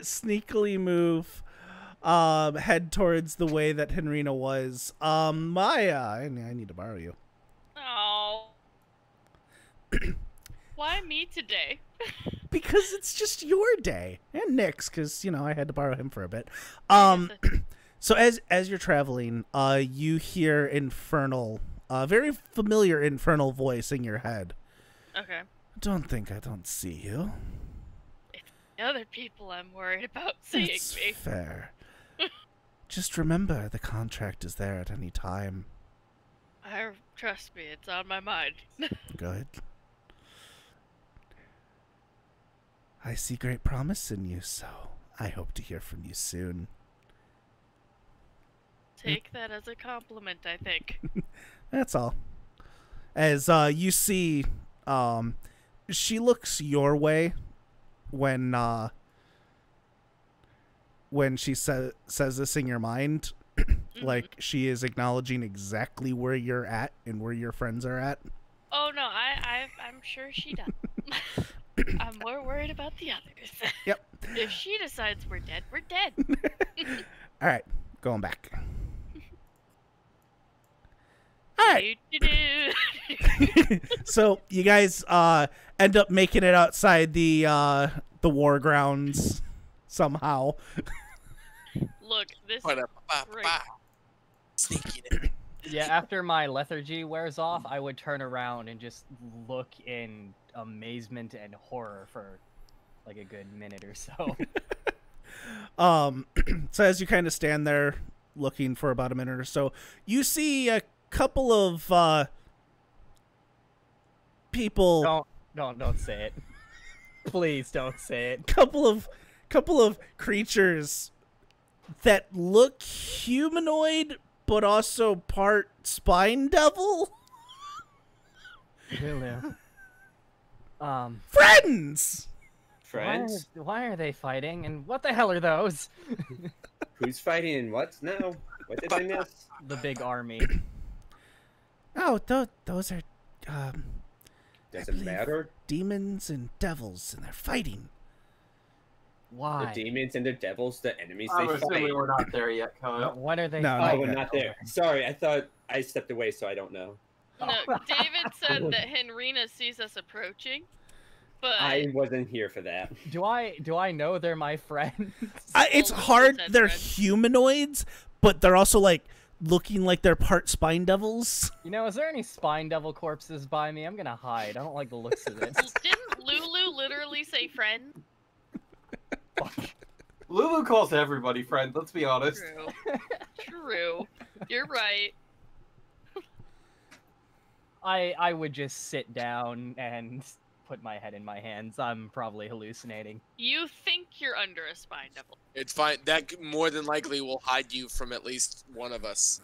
A: sneakily move, head towards the way that Henrina was. Maya, I need to borrow you.
C: Oh. Why me today?
A: Because it's just your day. And Nick's, because, you know, I had to borrow him for a bit. So as you're traveling, you hear infernal, very familiar infernal voice in your head.
C: Okay.
A: Don't think I don't see you.
C: The other people I'm worried about seeing
A: It's
C: me.
A: fair. Just remember, the contract is there at any time.
C: Trust me, it's on my mind.
A: Go ahead. I see great promise in you, so I hope to hear from you soon.
C: Take that as a compliment, I think.
A: That's all. As you see, she looks your way when she says this in your mind. Like she is acknowledging exactly where you're at and where your friends are at.
C: Oh no, I'm sure she does. I'm more worried about the others.
A: Yep.
C: If she decides we're dead, we're dead.
A: All right, going back. All right.
C: Do-do-do.
A: So you guys end up making it outside the war grounds somehow.
C: Look, this is
H: Ba-da-ba-ba.
C: great.
H: Sneaking in.
E: Yeah, after my lethargy wears off, I would turn around and just look in amazement and horror for like a good minute or so.
A: So as you kind of stand there looking for about a minute or so, you see a couple of people.
E: Don't say it. Please don't say it.
A: couple of creatures that look humanoid but also part spine devil.
E: Lulu.
A: Friends.
D: Friends?
E: Why are they fighting? And what the hell are those?
D: Who's fighting and what now? What did I miss?
E: The big army.
A: Oh, those are
D: Does
A: I
D: it
A: believe-
D: matter?
A: demons and devils, and they're fighting.
E: Why?
D: The demons and the devils, the enemies
G: I'm
D: they
G: assuming
D: fight.
G: we're not there yet, Kyle.
E: What are they
A: No,
D: Oh,
E: fighting?
D: we're not there. Sorry, I thought I stepped away, so I don't know.
C: No, David said that Henrina sees us approaching, but
D: I wasn't here for that.
E: Do I know they're my friends?
A: It's
C: Well,
A: hard.
C: said
A: They're
C: friends.
A: humanoids, but they're also like looking like they're part spine devils.
E: You know, is there any spine devil corpses by me? I'm gonna hide. I don't like the looks of this.
C: didn't Lulu literally say friend?
G: Lulu calls everybody friend, let's be honest.
C: True. True. You're right.
E: I would just sit down and put my head in my hands. I'm probably hallucinating.
C: You think you're under a spine devil.
H: It's fine. That more than likely will hide you from at least one of us.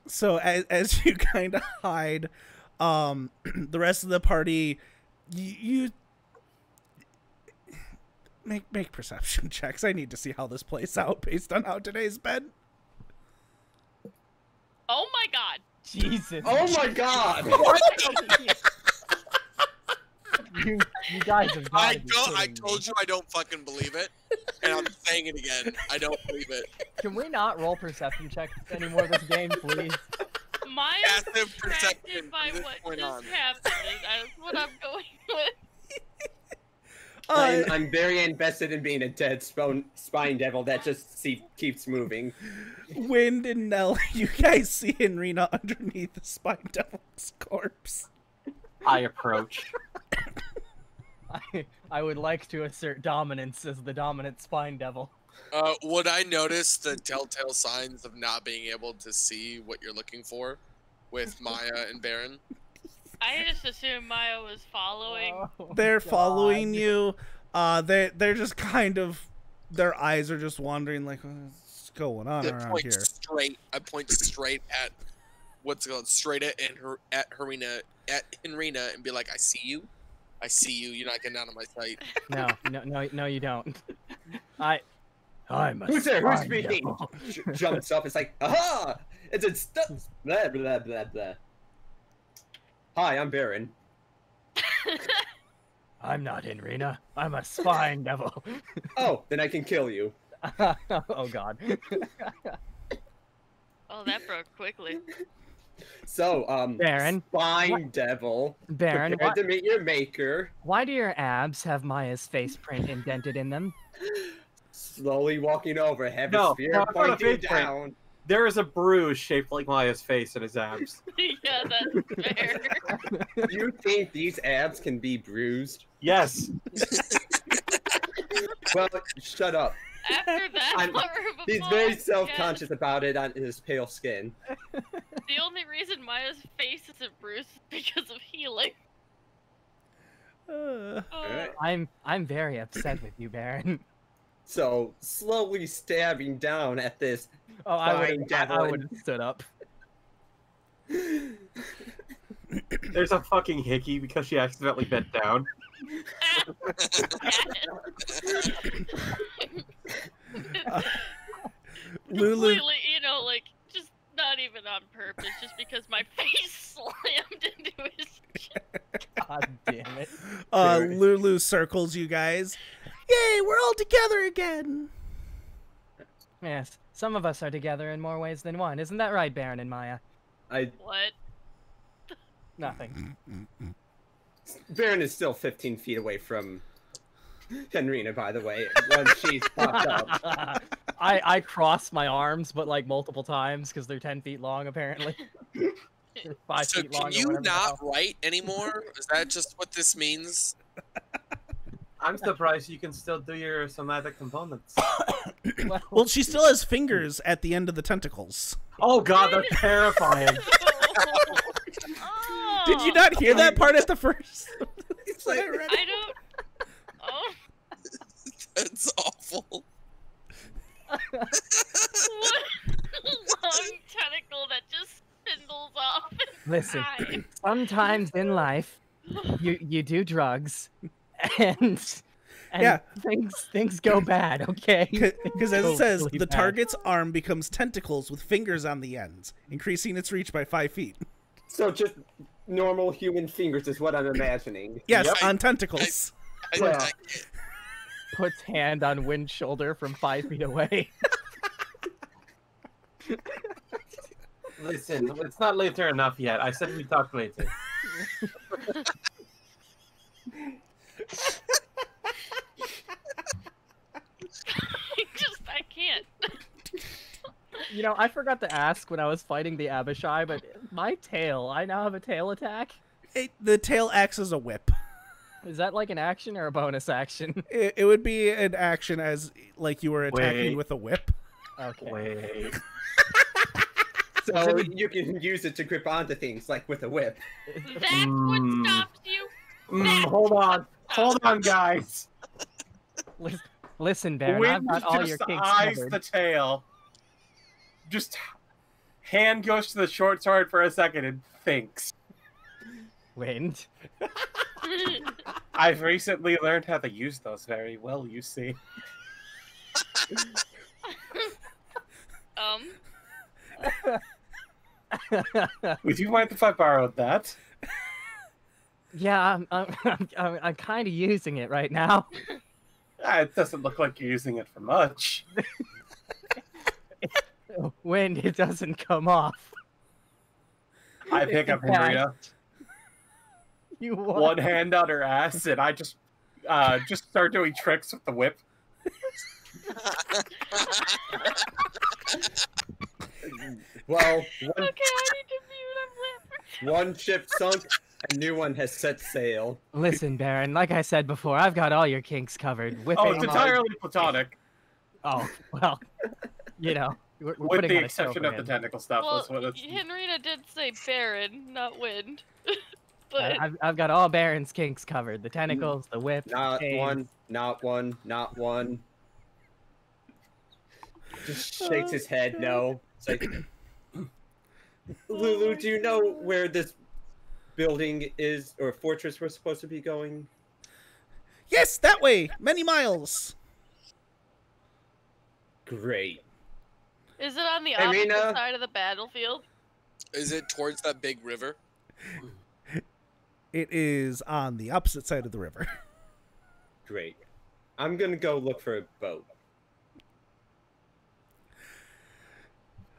A: So as you kind of hide, the rest of the party, you make perception checks. I need to see how this plays out based on how today's been.
C: Oh my god.
E: Jesus.
D: Oh my god!
E: You guys have got to be
H: I
E: kidding
H: told
E: me.
H: you I don't fucking believe it, and I'm saying it again. I don't believe it.
E: Can we not roll perception checks anymore this game, please?
C: Maya's
H: Passive
C: distracted
H: perception
C: by
H: from this
C: what
H: point
C: just
H: on.
C: happened. That's what I'm going with.
D: I'm very invested in being a dead spine devil that just keeps moving.
A: Wind and Nell, you guys see Enrina underneath the Spine Devil's corpse.
G: I approach.
E: I would like to assert dominance as the dominant spine devil.
H: Would I notice the telltale signs of not being able to see what you're looking for with Maya and Baron?
C: I just assumed Maya was following.
E: Oh,
A: They're
E: God.
A: following you. They're just kind of, their eyes are just wandering like, what's going on
H: I
A: around
H: point
A: here?
H: straight. I point straight at what's going straight at Henrina and be like, I see you. I see you. You're not getting out of my sight.
E: No, you don't. I'm a
D: Who's there? Who's
E: spine
D: speaking?
E: devil.
D: Jumps up. It's like, aha! It's a blah blah blah blah. Hi, I'm Baron.
E: I'm not Enrina. I'm a spine devil.
D: Oh, then I can kill you.
E: Oh God.
C: Oh, that broke quickly.
D: So,
E: Baron.
D: Spine devil.
E: Baron,
D: Prepare to meet your maker.
E: why do your abs have Maya's face print indented in them?
D: Slowly walking over, heavy
G: No,
D: spear
G: not a
D: pointing
G: face print.
D: down.
G: There is a bruise shaped like Maya's face in his abs.
C: Yeah, that's fair.
D: You think these abs can be bruised?
G: Yes.
D: Well, shut up.
C: After that
D: I'm-
C: far of a
D: He's
C: fall,
D: very
C: yes.
D: self-conscious about it on his pale skin.
C: The only reason Maya's face isn't bruised is because of healing.
D: Alright.
E: I'm very upset with you, Baron.
D: So, slowly stabbing down at this.
E: Oh,
D: Spine
E: I
D: devil.
E: would have stood up.
G: There's a fucking hickey because she accidentally bent down.
A: Lulu,
C: Completely, like, just not even on purpose, just because my face slammed into his chest.
E: God damn it.
A: Lulu circles you guys. Yay, we're all together again.
E: Yes, some of us are together in more ways than one. Isn't that right, Baron and Maya?
C: What?
E: Nothing.
D: Baron is still 15 feet away from Henrina, by the way, once she's popped up.
E: I cross my arms, but like multiple times because they're 10 feet long, apparently. They're 5
H: So
E: feet long.
H: can you not write anymore? Is that just what this means?
G: I'm surprised you can still do your somatic components.
A: Well, she still has fingers at the end of the tentacles.
G: Oh god, that's terrifying.
C: Oh,
A: Did you not hear that part at the first? It's like,
C: I don't. Oh,
H: That's awful.
C: what long tentacle that just spindles off. and
E: Listen,
C: dies.
E: sometimes in life, you do drugs, and
A: Yeah.
E: things go bad. Okay.
A: because as it
E: Things
A: says,
E: go really
A: the
E: bad.
A: target's arm becomes tentacles with fingers on the ends, increasing its reach by 5 feet.
D: So just normal human fingers is what I'm imagining.
A: Yes,
G: Yep.
A: on tentacles.
D: Well,
E: Puts hand on Wind's shoulder from 5 feet away.
G: Listen, it's not later enough yet. I said we talk later.
C: I can't.
E: You know, I forgot to ask when I was fighting the Abishai, but my tail, I now have a tail attack.
A: The tail acts as a whip.
E: Is that like an action or a bonus action?
A: It would be an action as like you were attacking
G: Wait.
A: with a whip.
E: Okay.
G: Wait.
D: so you can use it to grip onto things, like with a whip.
C: That's what stops you.
G: Hold on, guys.
E: Listen, Baron,
G: Wind
E: I've got all your
G: just
E: kinks
G: eyes
E: covered.
G: the tail. Just hand goes to the short sword for a second and thinks.
E: Wind.
G: I've recently learned how to use those very well, you see. Would you mind if I borrowed that?
E: Yeah, I'm kind of using it right now.
G: It doesn't look like you're using it for much.
E: When it doesn't come off.
G: I pick up
E: Yeah.
G: Henrietta,
E: You what?
G: one hand on her ass, and I just start doing tricks with the whip.
D: Well,
C: Okay, I need to mute.
D: one ship sunk, a new one has set sail.
E: Listen, Baron, like I said before, I've got all your kinks covered.
G: Oh,
E: Whipping
G: it's
E: them
G: entirely platonic,
E: Oh, well, you know, we're
G: with
E: putting
G: the
E: on a
G: exception
E: show
G: of
E: for
G: the
E: him.
G: technical stuff.
C: Well,
G: That's what it's...
C: Henrina did say Baron, not Wind. But
E: I've got all Baron's kinks covered. The tentacles, the whip,
D: Not
E: the chains.
D: one, not one, not one. Just shakes his head, no. It's like, Lulu, do you know where this building is, or fortress we're supposed to be going?
A: Yes, that way. Many miles.
D: Great.
C: is it on the
D: Hey,
C: opposite
D: Rena.
C: side of the battlefield?
H: Is it towards that big river?
A: It is on the opposite side of the river.
D: Great. I'm gonna go look for a boat.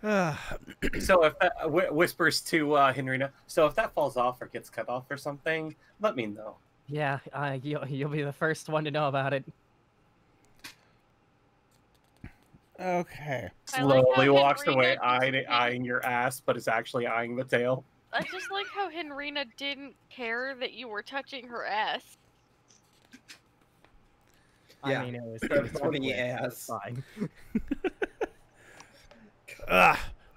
G: So if that whispers to Henrina, so if that falls off or gets cut off or something, let me know.
E: Yeah, you'll be the first one to know about it.
A: Okay.
C: I like how
G: Slowly walks
C: Henrina
G: away,
C: just
G: eyeing your ass, but is actually eyeing the tail.
C: I just like how Henrina didn't care that you were touching her ass.
D: Yeah.
E: I mean, it was
D: Funny
E: whip,
D: ass.
E: fine.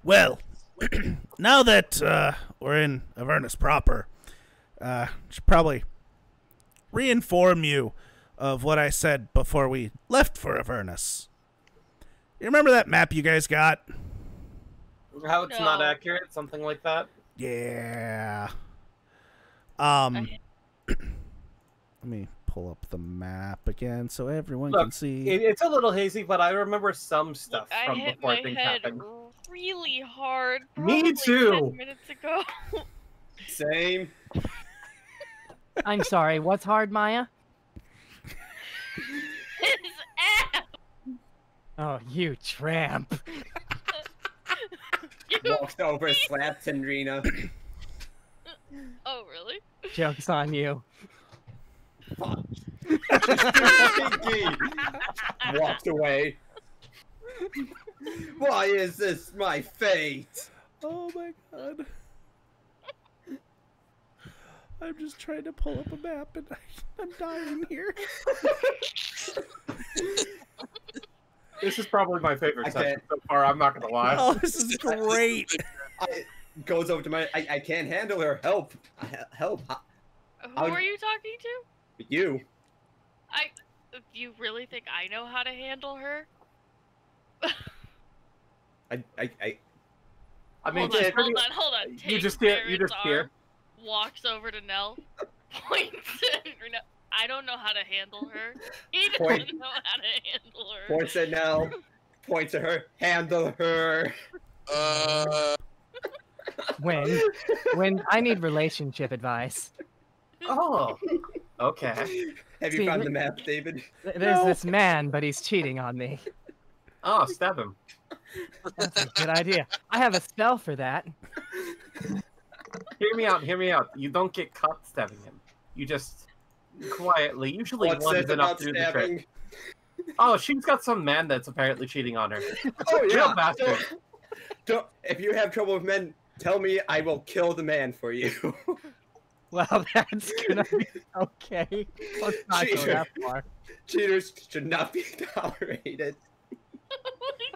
A: Well, now that we're in Avernus proper, should probably re-inform you of what I said before we left for Avernus. You remember that map you guys got?
B: How it's not
C: No.
B: accurate, something like that.
A: Yeah.
C: I-
A: Let me pull up the map again so everyone
G: Look,
A: can see.
G: It's a little hazy, but I remember some stuff
C: Look, I
G: from
C: hit
G: before
C: my
G: things
C: head
G: happened.
C: really hard.
G: Me
C: probably
G: too.
C: 10 minutes ago.
D: Same.
E: I'm sorry, what's hard, Maya?
C: His ass.
E: Oh, you tramp.
C: You...
D: Walks over, slaps Henrina.
C: Oh, really?
E: Joke's on you.
D: Walks away. Why is this my fate?
A: Oh my god. I'm just trying to pull up a map and I'm dying here.
G: This is probably my favorite
D: I
G: session
D: can't-
G: so far. I'm not gonna lie.
A: Oh, this is great.
D: Goes over to my. I can't handle her. Help! Help!
C: Who
D: I'll-
C: are you talking to?
D: You.
C: You really think I know how to handle her?
D: I.
G: I mean,
C: hold on,
G: it's pretty-
C: hold on.
G: you
C: Takes
G: just hear-
C: Barrett's arm, walks over to Nell, points at Henrina. I don't know how to handle her. He doesn't
D: Point.
C: know how to handle her.
D: Points at Nell. Points at her. Handle her.
E: When I need relationship advice.
G: Oh, okay.
D: Have you
E: See,
D: found
E: we-
D: the map, David?
E: There's this man, but he's cheating on me.
G: Oh, stab him.
E: That's a good idea. I have a spell for that.
G: Hear me out. Hear me out. You don't get caught stabbing him. You just quietly. Usually
D: What's
G: one's
D: this
G: enough
D: about
G: to do the trick.
D: stabbing?
G: Oh, she's got some man that's apparently cheating on her.
D: Oh
G: Real
D: yeah.
G: bastard.
D: If you have trouble with men, tell me. I will kill the man for you.
E: Well, that's gonna be okay. Let's not go
D: Cheater.
E: that far.
D: Cheaters should not be tolerated.
C: Oh my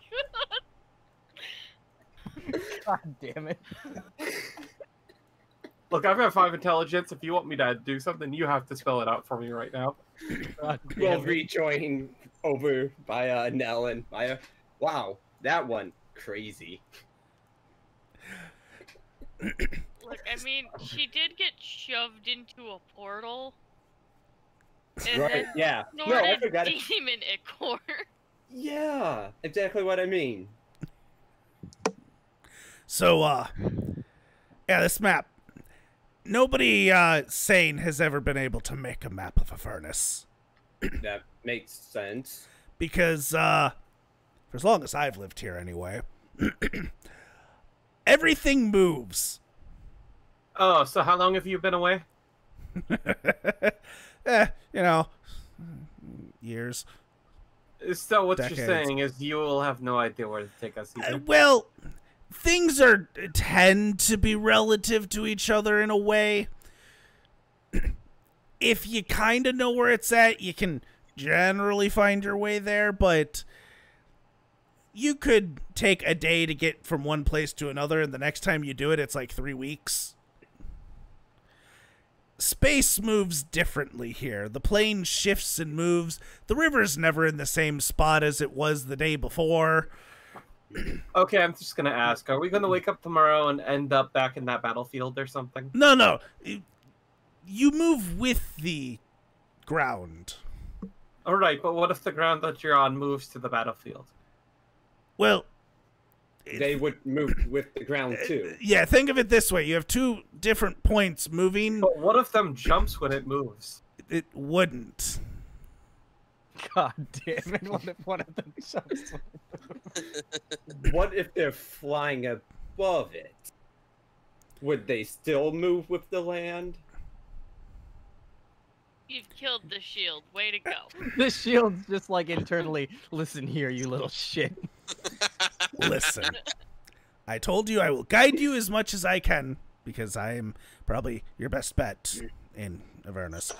C: god.
E: God damn it.
G: Look, I've got 5 intelligence. If you want me to do something, you have to spell it out for me right now.
E: God
D: We'll
E: damn it.
D: rejoin over by Nell and Maya. Wow, that one crazy.
C: Look, I mean, she did get shoved into a portal. And
D: Right?
C: then
D: Yeah. No, I
C: snorted
D: forgot it.
C: demon ichor.
D: Yeah, exactly what I mean.
A: So, yeah, this map. Nobody sane has ever been able to make a map of Avernus.
D: That makes sense.
A: Because, for as long as I've lived here anyway, everything moves.
B: Oh, so how long have you been away?
A: You know, years.
B: So what
A: Decades.
B: you're saying is you will have no idea where to take us either.
A: Well, things tend to be relative to each other in a way. If you kind of know where it's at, you can generally find your way there, but you could take a day to get from one place to another, and the next time you do it, it's like 3 weeks. Space moves differently here. The plane shifts and moves. The river's never in the same spot as it was the day before.
B: Okay, I'm just gonna ask, are we gonna wake up tomorrow and end up back in that battlefield or something?
A: No. You move with the ground.
B: Alright, but what if the ground that you're on moves to the battlefield?
A: Well,
D: They would move with the ground too.
A: yeah, think of it this way. You have 2 different points moving.
B: But what if them jumps when it moves?
A: It wouldn't.
E: God damn it! What if one of them jumps?
D: What if they're flying above it? Would they still move with the land?
C: You've killed the shield. Way to go.
E: The shield's just like internally. Listen here, you little shit.
A: Listen, I told you I will guide you as much as I can because I am probably your best bet in Avernus.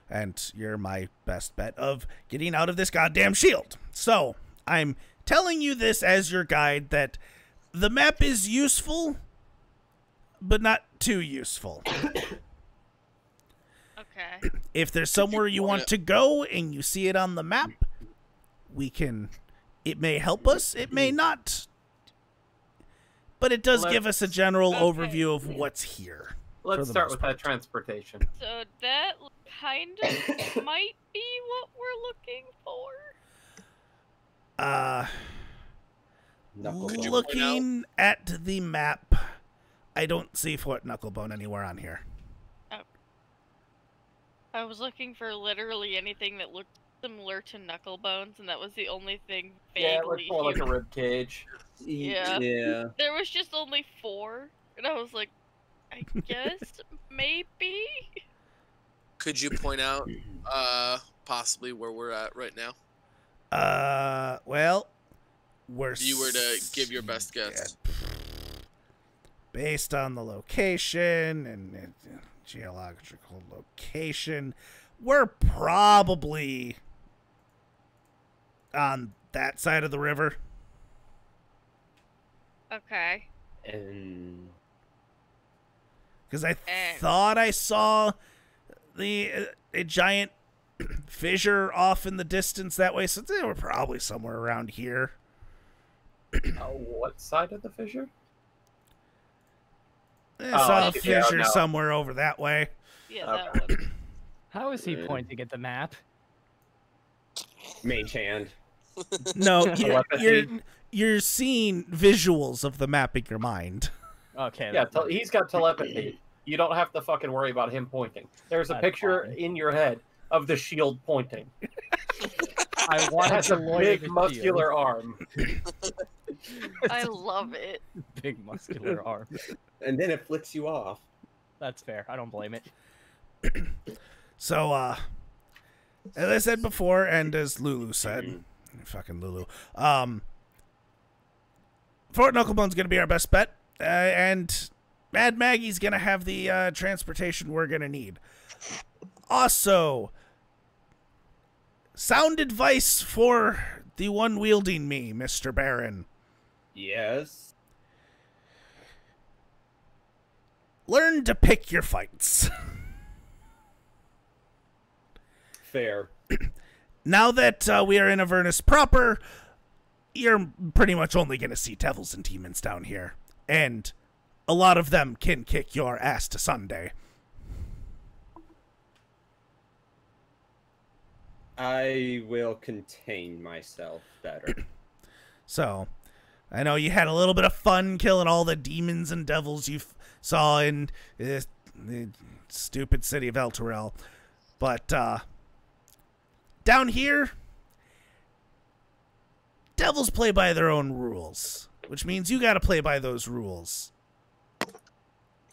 A: And you're my best bet of getting out of this goddamn shield. So, I'm telling you this as your guide that the map is useful, but not too useful.
C: Okay.
A: If there's somewhere you want to go and you see it on the map, it may help us, it may not. But it does give us a general overview of what's here.
B: Let's start with that transportation.
C: So that kind of might be what we're looking for.
D: Knucklebone.
A: Looking at the map, I don't see Fort Knucklebone anywhere on here.
C: I was looking for literally anything that looked similar to Knucklebones, and that was the only thing
B: Yeah, it
C: vaguely
B: looks more like a
C: human.
B: rib cage.
C: Yeah.
D: Yeah.
C: There was just only 4, and I was like, I guess maybe.
H: Could you point out possibly where we're at right now?
A: Well, we're
H: If you were to give your best guess.
A: based on the location and geological location, we're probably on that side of the river.
C: Okay.
D: And
A: Because I thought I saw a giant fissure off in the distance that way, so they were probably somewhere around here.
B: What side of the fissure?
A: I saw a
B: yeah,
A: fissure
B: no.
A: somewhere over that way.
C: Yeah,
B: Okay.
C: that one.
E: How is he pointing at the map?
D: mage hand.
A: No,
B: Telepathy.
A: you're seeing visuals of the map in your mind.
E: Okay.
B: Yeah, he's got telepathy. You don't have to fucking worry about him pointing. There's a
E: That's
B: picture
E: fine.
B: in your head of the shield pointing.
E: I
B: It
E: wanted
B: has
E: to
B: a
E: lawyer
B: big
E: the
B: muscular arm.
C: I love it.
E: shield. Big muscular arm.
D: And then it flicks you off.
E: That's fair. I don't blame it.
A: So, as I said before, and as Lulu said, fucking Lulu, Fort Knucklebone's gonna be our best bet, and Mad Maggie's gonna have the transportation we're gonna need. Also, sound advice for the one wielding me, Mr. Baron.
D: Yes.
A: Learn to pick your fights.
D: Fair.
A: Now that we are in Avernus proper, you're pretty much only going to see devils and demons down here. And a lot of them can kick your ass to Sunday.
D: I will contain myself better.
A: So, I know you had a little bit of fun killing all the demons and devils you saw in the stupid city of Elturel. But down here, devils play by their own rules, which means you gotta play by those rules.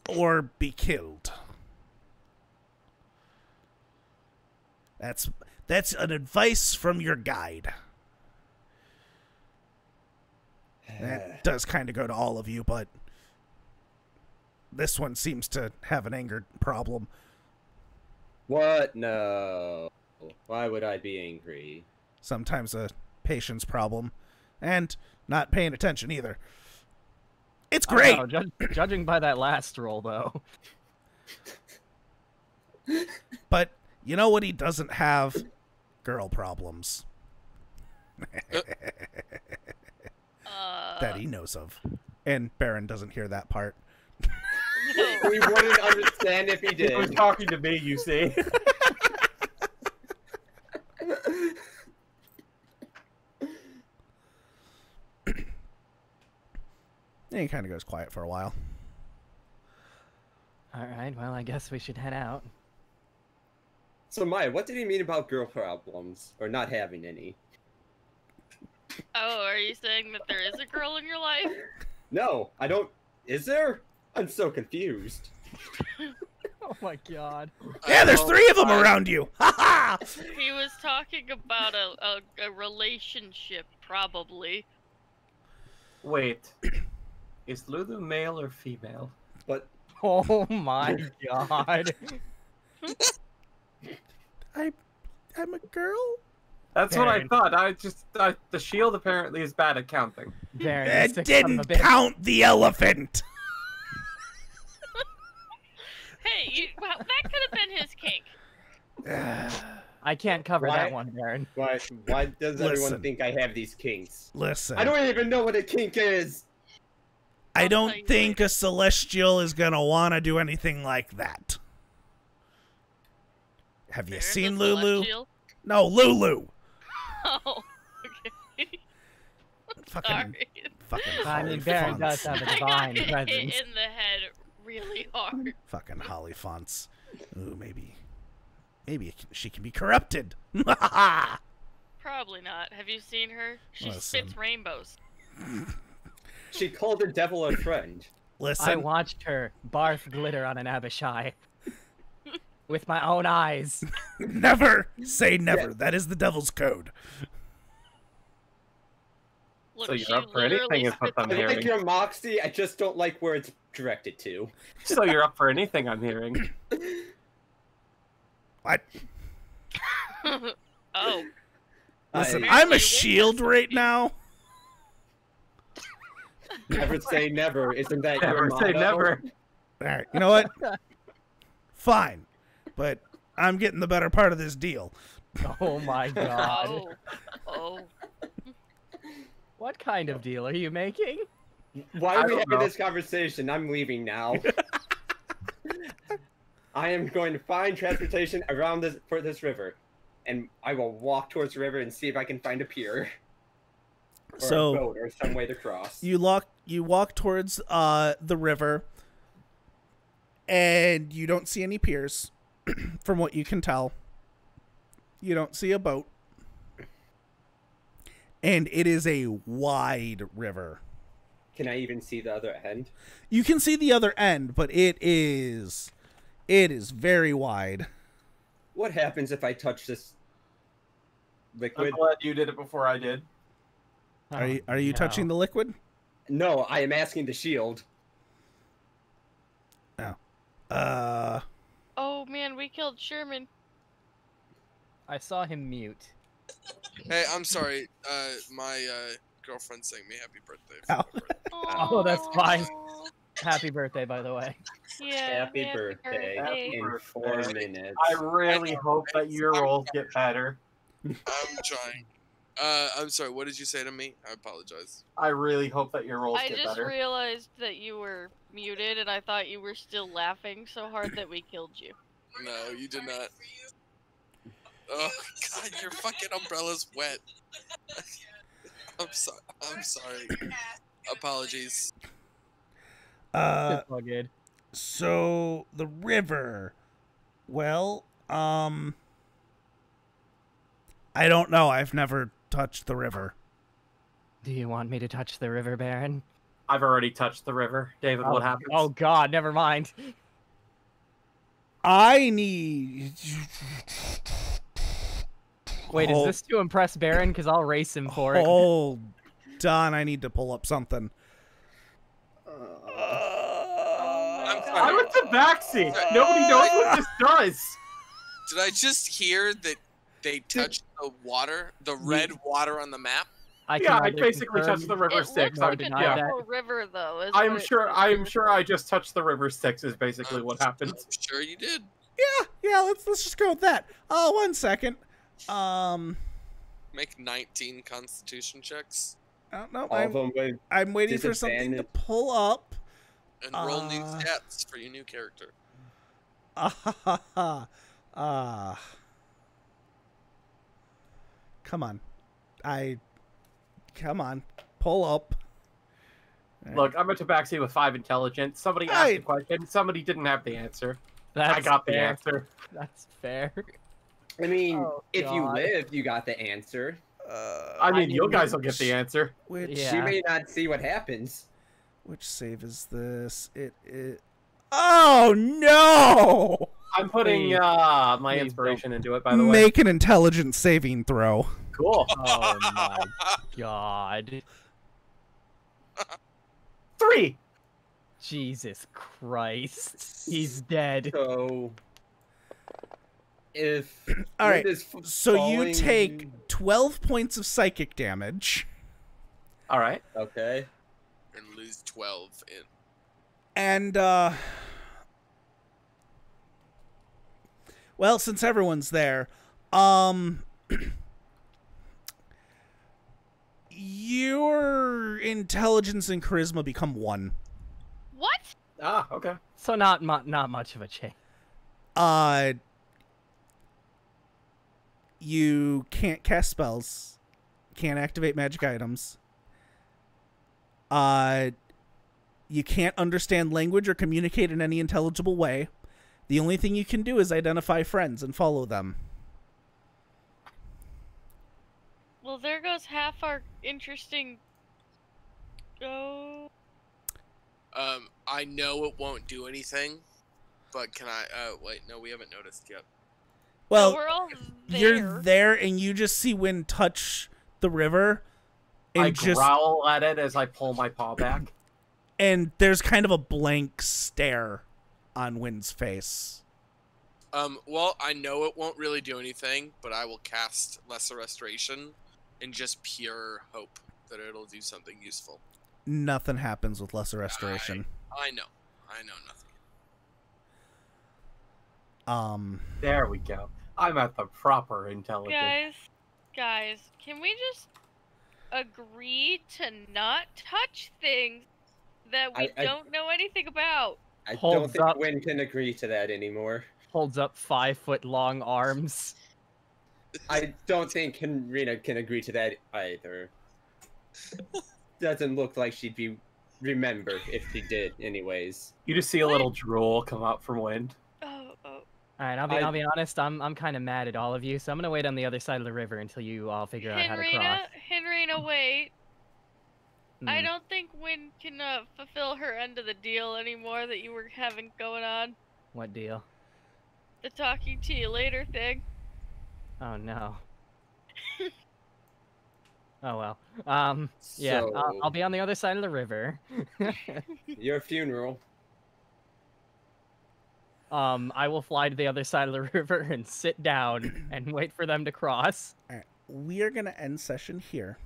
A: Or be killed. That's an advice from your guide. That does kind of go to all of you, but this one seems to have an anger problem.
D: What? No. Why would I be angry?
A: Sometimes a patience problem. And not paying attention either. It's great!
E: I don't know, judging by that last roll, though.
A: But you know what he doesn't have? Girl problems. That he knows of. And Baron doesn't hear that part.
D: We wouldn't understand if he
G: He was
D: did.
G: talking to me, you see.
A: And he kind of goes quiet for a while.
E: Alright, well, I guess we should head out.
D: So, Maya, what did he mean about girl problems? Or not having any?
C: Oh, are you saying that there is a girl in your life?
D: No, I don't. Is there? I'm so confused.
E: Oh my god.
A: Yeah, there's 3 of them around you! Ha ha!
C: He was talking about a relationship, probably.
G: Wait. Is Lulu male or female?
D: But
E: Oh my god.
A: I'm a girl?
G: That's what I
E: Baron.
G: thought. The shield apparently is bad at counting.
E: Baron, you
A: It
E: sick son of a
A: didn't
E: bitch.
A: count the elephant!
C: Hey, well, that could have been his kink.
E: I can't cover
D: Why-
E: that one, Baron.
D: why does
A: Listen.
D: everyone think I have these kinks?
A: Listen,
D: I don't even know what a kink is!
A: I
C: I'll tell
A: don't
C: you
A: think
C: later.
A: a celestial is gonna want to do anything like that. Have you
C: Baron's a
A: seen Lulu?
C: celestial?
A: No, Lulu!
C: Oh, okay.
A: Fucking,
C: Sorry.
A: fucking
E: I
A: Holly
E: mean, Baron
A: Fonts.
E: does have a
C: I got
E: divine
C: hit
E: presence.
C: in the head really hard.
A: Fucking Holly Fonts. Ooh, maybe she can be corrupted.
C: Probably not. Have you seen her? She
A: Listen.
C: spits rainbows.
D: She called the devil a friend.
E: I
A: Listen,
E: watched her barf glitter on an Abishai. With my own eyes.
A: never say never. That is the devil's code.
C: Look,
G: So you're
C: she
G: up for
C: literally
G: anything is what
C: spits
G: I'm
D: I
G: hearing.
D: like your moxie, I just don't like where it's directed to.
G: So you're up for anything, I'm hearing.
A: What?
C: Oh,
A: Listen,
D: I
A: I'm a
C: Apparently
A: shield right now.
D: never say never. Isn't that
G: Never
D: your
G: say
D: motto?
G: never.
A: All right, you know what? Fine, but I'm getting the better part of this deal.
E: Oh my god.
C: oh, oh.
E: What kind of deal are you making?
D: Why
G: I
D: are we
G: don't
D: having
G: know.
D: this conversation? I'm leaving now. I am going to find transportation around this river, and I will walk towards the river and see if I can find a pier, or
A: So-
D: a boat, or some way to cross.
A: You walk towards the river, and you don't see any piers, from what you can tell. You don't see a boat, and it is a wide river.
D: Can I even see the other end?
A: You can see the other end, but it is very wide.
D: What happens if I touch this
G: I'm
D: liquid?
G: glad you did it before I did.
A: Are you touching the liquid?
D: No, I am asking the shield.
C: Oh man, we killed Sherman.
E: I saw him mute.
H: Hey, I'm sorry. My girlfriend sang me happy birthday. for
A: Ow.
H: my birthday.
E: Oh, that's fine.
C: Aw.
E: Happy birthday, by the way.
C: Yeah.
D: Happy birthday
G: Happy
D: in
G: birthday.
D: 4 minutes.
G: I really hope that your rolls get better.
H: I'm trying. I'm sorry. What did you say to me? I apologize.
G: I really hope that your rolls
C: I
G: get
C: just
G: better.
C: realized that you were muted, and I thought you were still laughing so hard that we killed you.
H: No, you did not. Oh God, your fucking umbrella's wet. I'm sorry. Apologies.
E: It's all good.
A: So the river. Well, I don't know. I've never touched the river.
E: Do you want me to touch the river, Baron?
G: I've already touched the river. David, what happens?
E: Oh God, never mind.
A: I need.
E: Wait, is this to impress Baron? Because I'll race him for it.
A: Hold on, I need to pull up something.
H: I'm sorry.
G: I'm a tabaxi. Nobody knows what this does.
H: Did I just hear that they touched the water, the red water on the map?
E: I
G: basically touched the river
C: It
G: Styx.
C: looks like a
E: deny that.
C: normal river, though. Is
G: I'm
C: what it-
G: sure. I'm sure. I just touched the river Styx. Is basically what happened.
H: I'm sure you did.
A: Yeah, let's just go with that. Oh, 1 second.
H: Make 19 Constitution checks
A: No,
D: All of them with
A: I'm waiting for something to pull up.
H: and roll new stats for your new character.
A: Come on. Come on. Pull up.
G: Look, I'm a tabaxi with 5 intelligence. Somebody asked a question. Somebody didn't have the answer. I got the answer.
E: That's fair.
D: I mean,
E: Oh,
D: if you
E: God.
D: live, you got the answer.
G: I mean, you guys will get the answer.
A: Which
E: Yeah.
D: You may not see what happens.
A: which save is this? It Oh no!
G: I'm putting
E: Please.
G: my
E: Please
G: inspiration into it, by the way.
A: Make an intelligence saving throw.
G: Cool.
E: Oh my God.
G: 3.
E: Jesus Christ. He's dead.
D: So, if
A: All right,
D: wind is
A: So you
D: falling-
A: take 12 points of psychic damage,
G: All right.
D: Okay.
H: And lose 12 in.
A: and well, since everyone's there, your intelligence and charisma become 1.
C: What?
G: Ah, okay.
E: So not much of a change.
A: You can't cast spells, can't activate magic items. You can't understand language or communicate in any intelligible way. The only thing you can do is identify friends and follow them.
C: Well, there goes half our interesting. Go.
H: I know it won't do anything, but can I? Wait, no, we haven't noticed yet.
A: Well,
C: No, we're all there.
A: you're there and you just see Wind touch the river, and
G: I
A: just
G: growl at it as I pull my paw back.
A: and there's kind of a blank stare on Wind's face.
H: Well, I know it won't really do anything, but I will cast Lesser Restoration in just pure hope that it'll do something useful.
A: Nothing happens with Lesser Restoration.
H: I know nothing.
G: There we go. I'm at the proper intelligence.
C: Guys, can we just agree to not touch things that we
D: I-
C: don't know anything about?
D: I
E: Holds
D: don't think
E: up.
D: Wynn can agree to that anymore.
E: Holds up 5-foot-long arms.
D: I don't think Rena can agree to that either. Doesn't look like she'd be remember if she did, anyways.
G: You just see a little drool come out from Wind.
C: Oh.
E: All right, I'll be honest. I'm kind of mad at all of you, so I'm gonna wait on the other side of the river until you all figure out how to cross.
C: Henrina, wait. I
E: Hmm.
C: don't think Wynn can fulfill her end of the deal anymore that you were having going on.
E: What deal?
C: The talking to you later thing.
E: Oh no. Oh well. Yeah.
D: So,
E: I'll be on the other side of the river.
D: your funeral.
E: I will fly to the other side of the river and sit down and wait for them to cross.
A: All right, we are gonna end session here.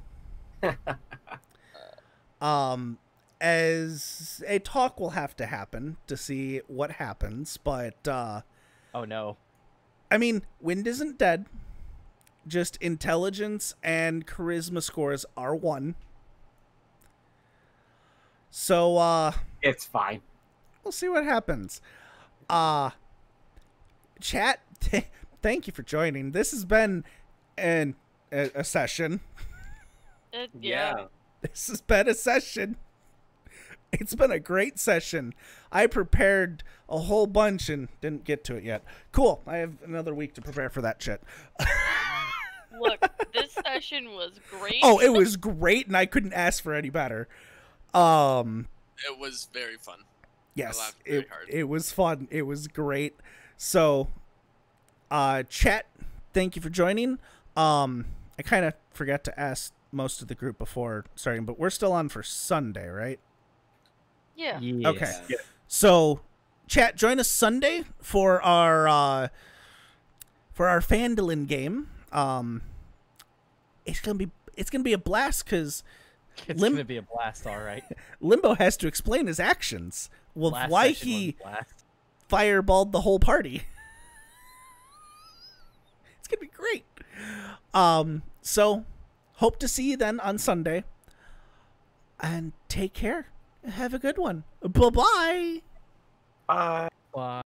A: As a talk will have to happen to see what happens, but
E: Oh no.
A: I mean, Wind isn't dead. Just intelligence and charisma scores are 1. So
G: It's fine.
A: we'll see what happens. Chat, thank you for joining. This has been a session.
C: Yeah.
A: This has been a session. It's been a great session. I prepared a whole bunch and didn't get to it yet. Cool. I have another week to prepare for that shit.
C: Look, this session was great.
A: Oh, it was great, and I couldn't ask for any better.
H: It was very fun.
A: Yes,
H: laughed very hard.
A: it was fun. It was great. So, chat, thank you for joining. I kind of forgot to ask most of the group before starting, but we're still on for Sunday, right?
C: Yeah.
E: Yes.
A: Okay. So, chat, join us Sunday for our Phandalin game. It's gonna be a blast because
E: It's gonna be a blast, all right.
A: Limbo has to explain his actions. Well,
E: Last
A: why
E: session was
A: he
E: a blast.
A: fireballed the whole party. It's gonna be great. So hope to see you then on Sunday. And take care. Have a good one. Bye-bye.
G: Bye.
E: Bye.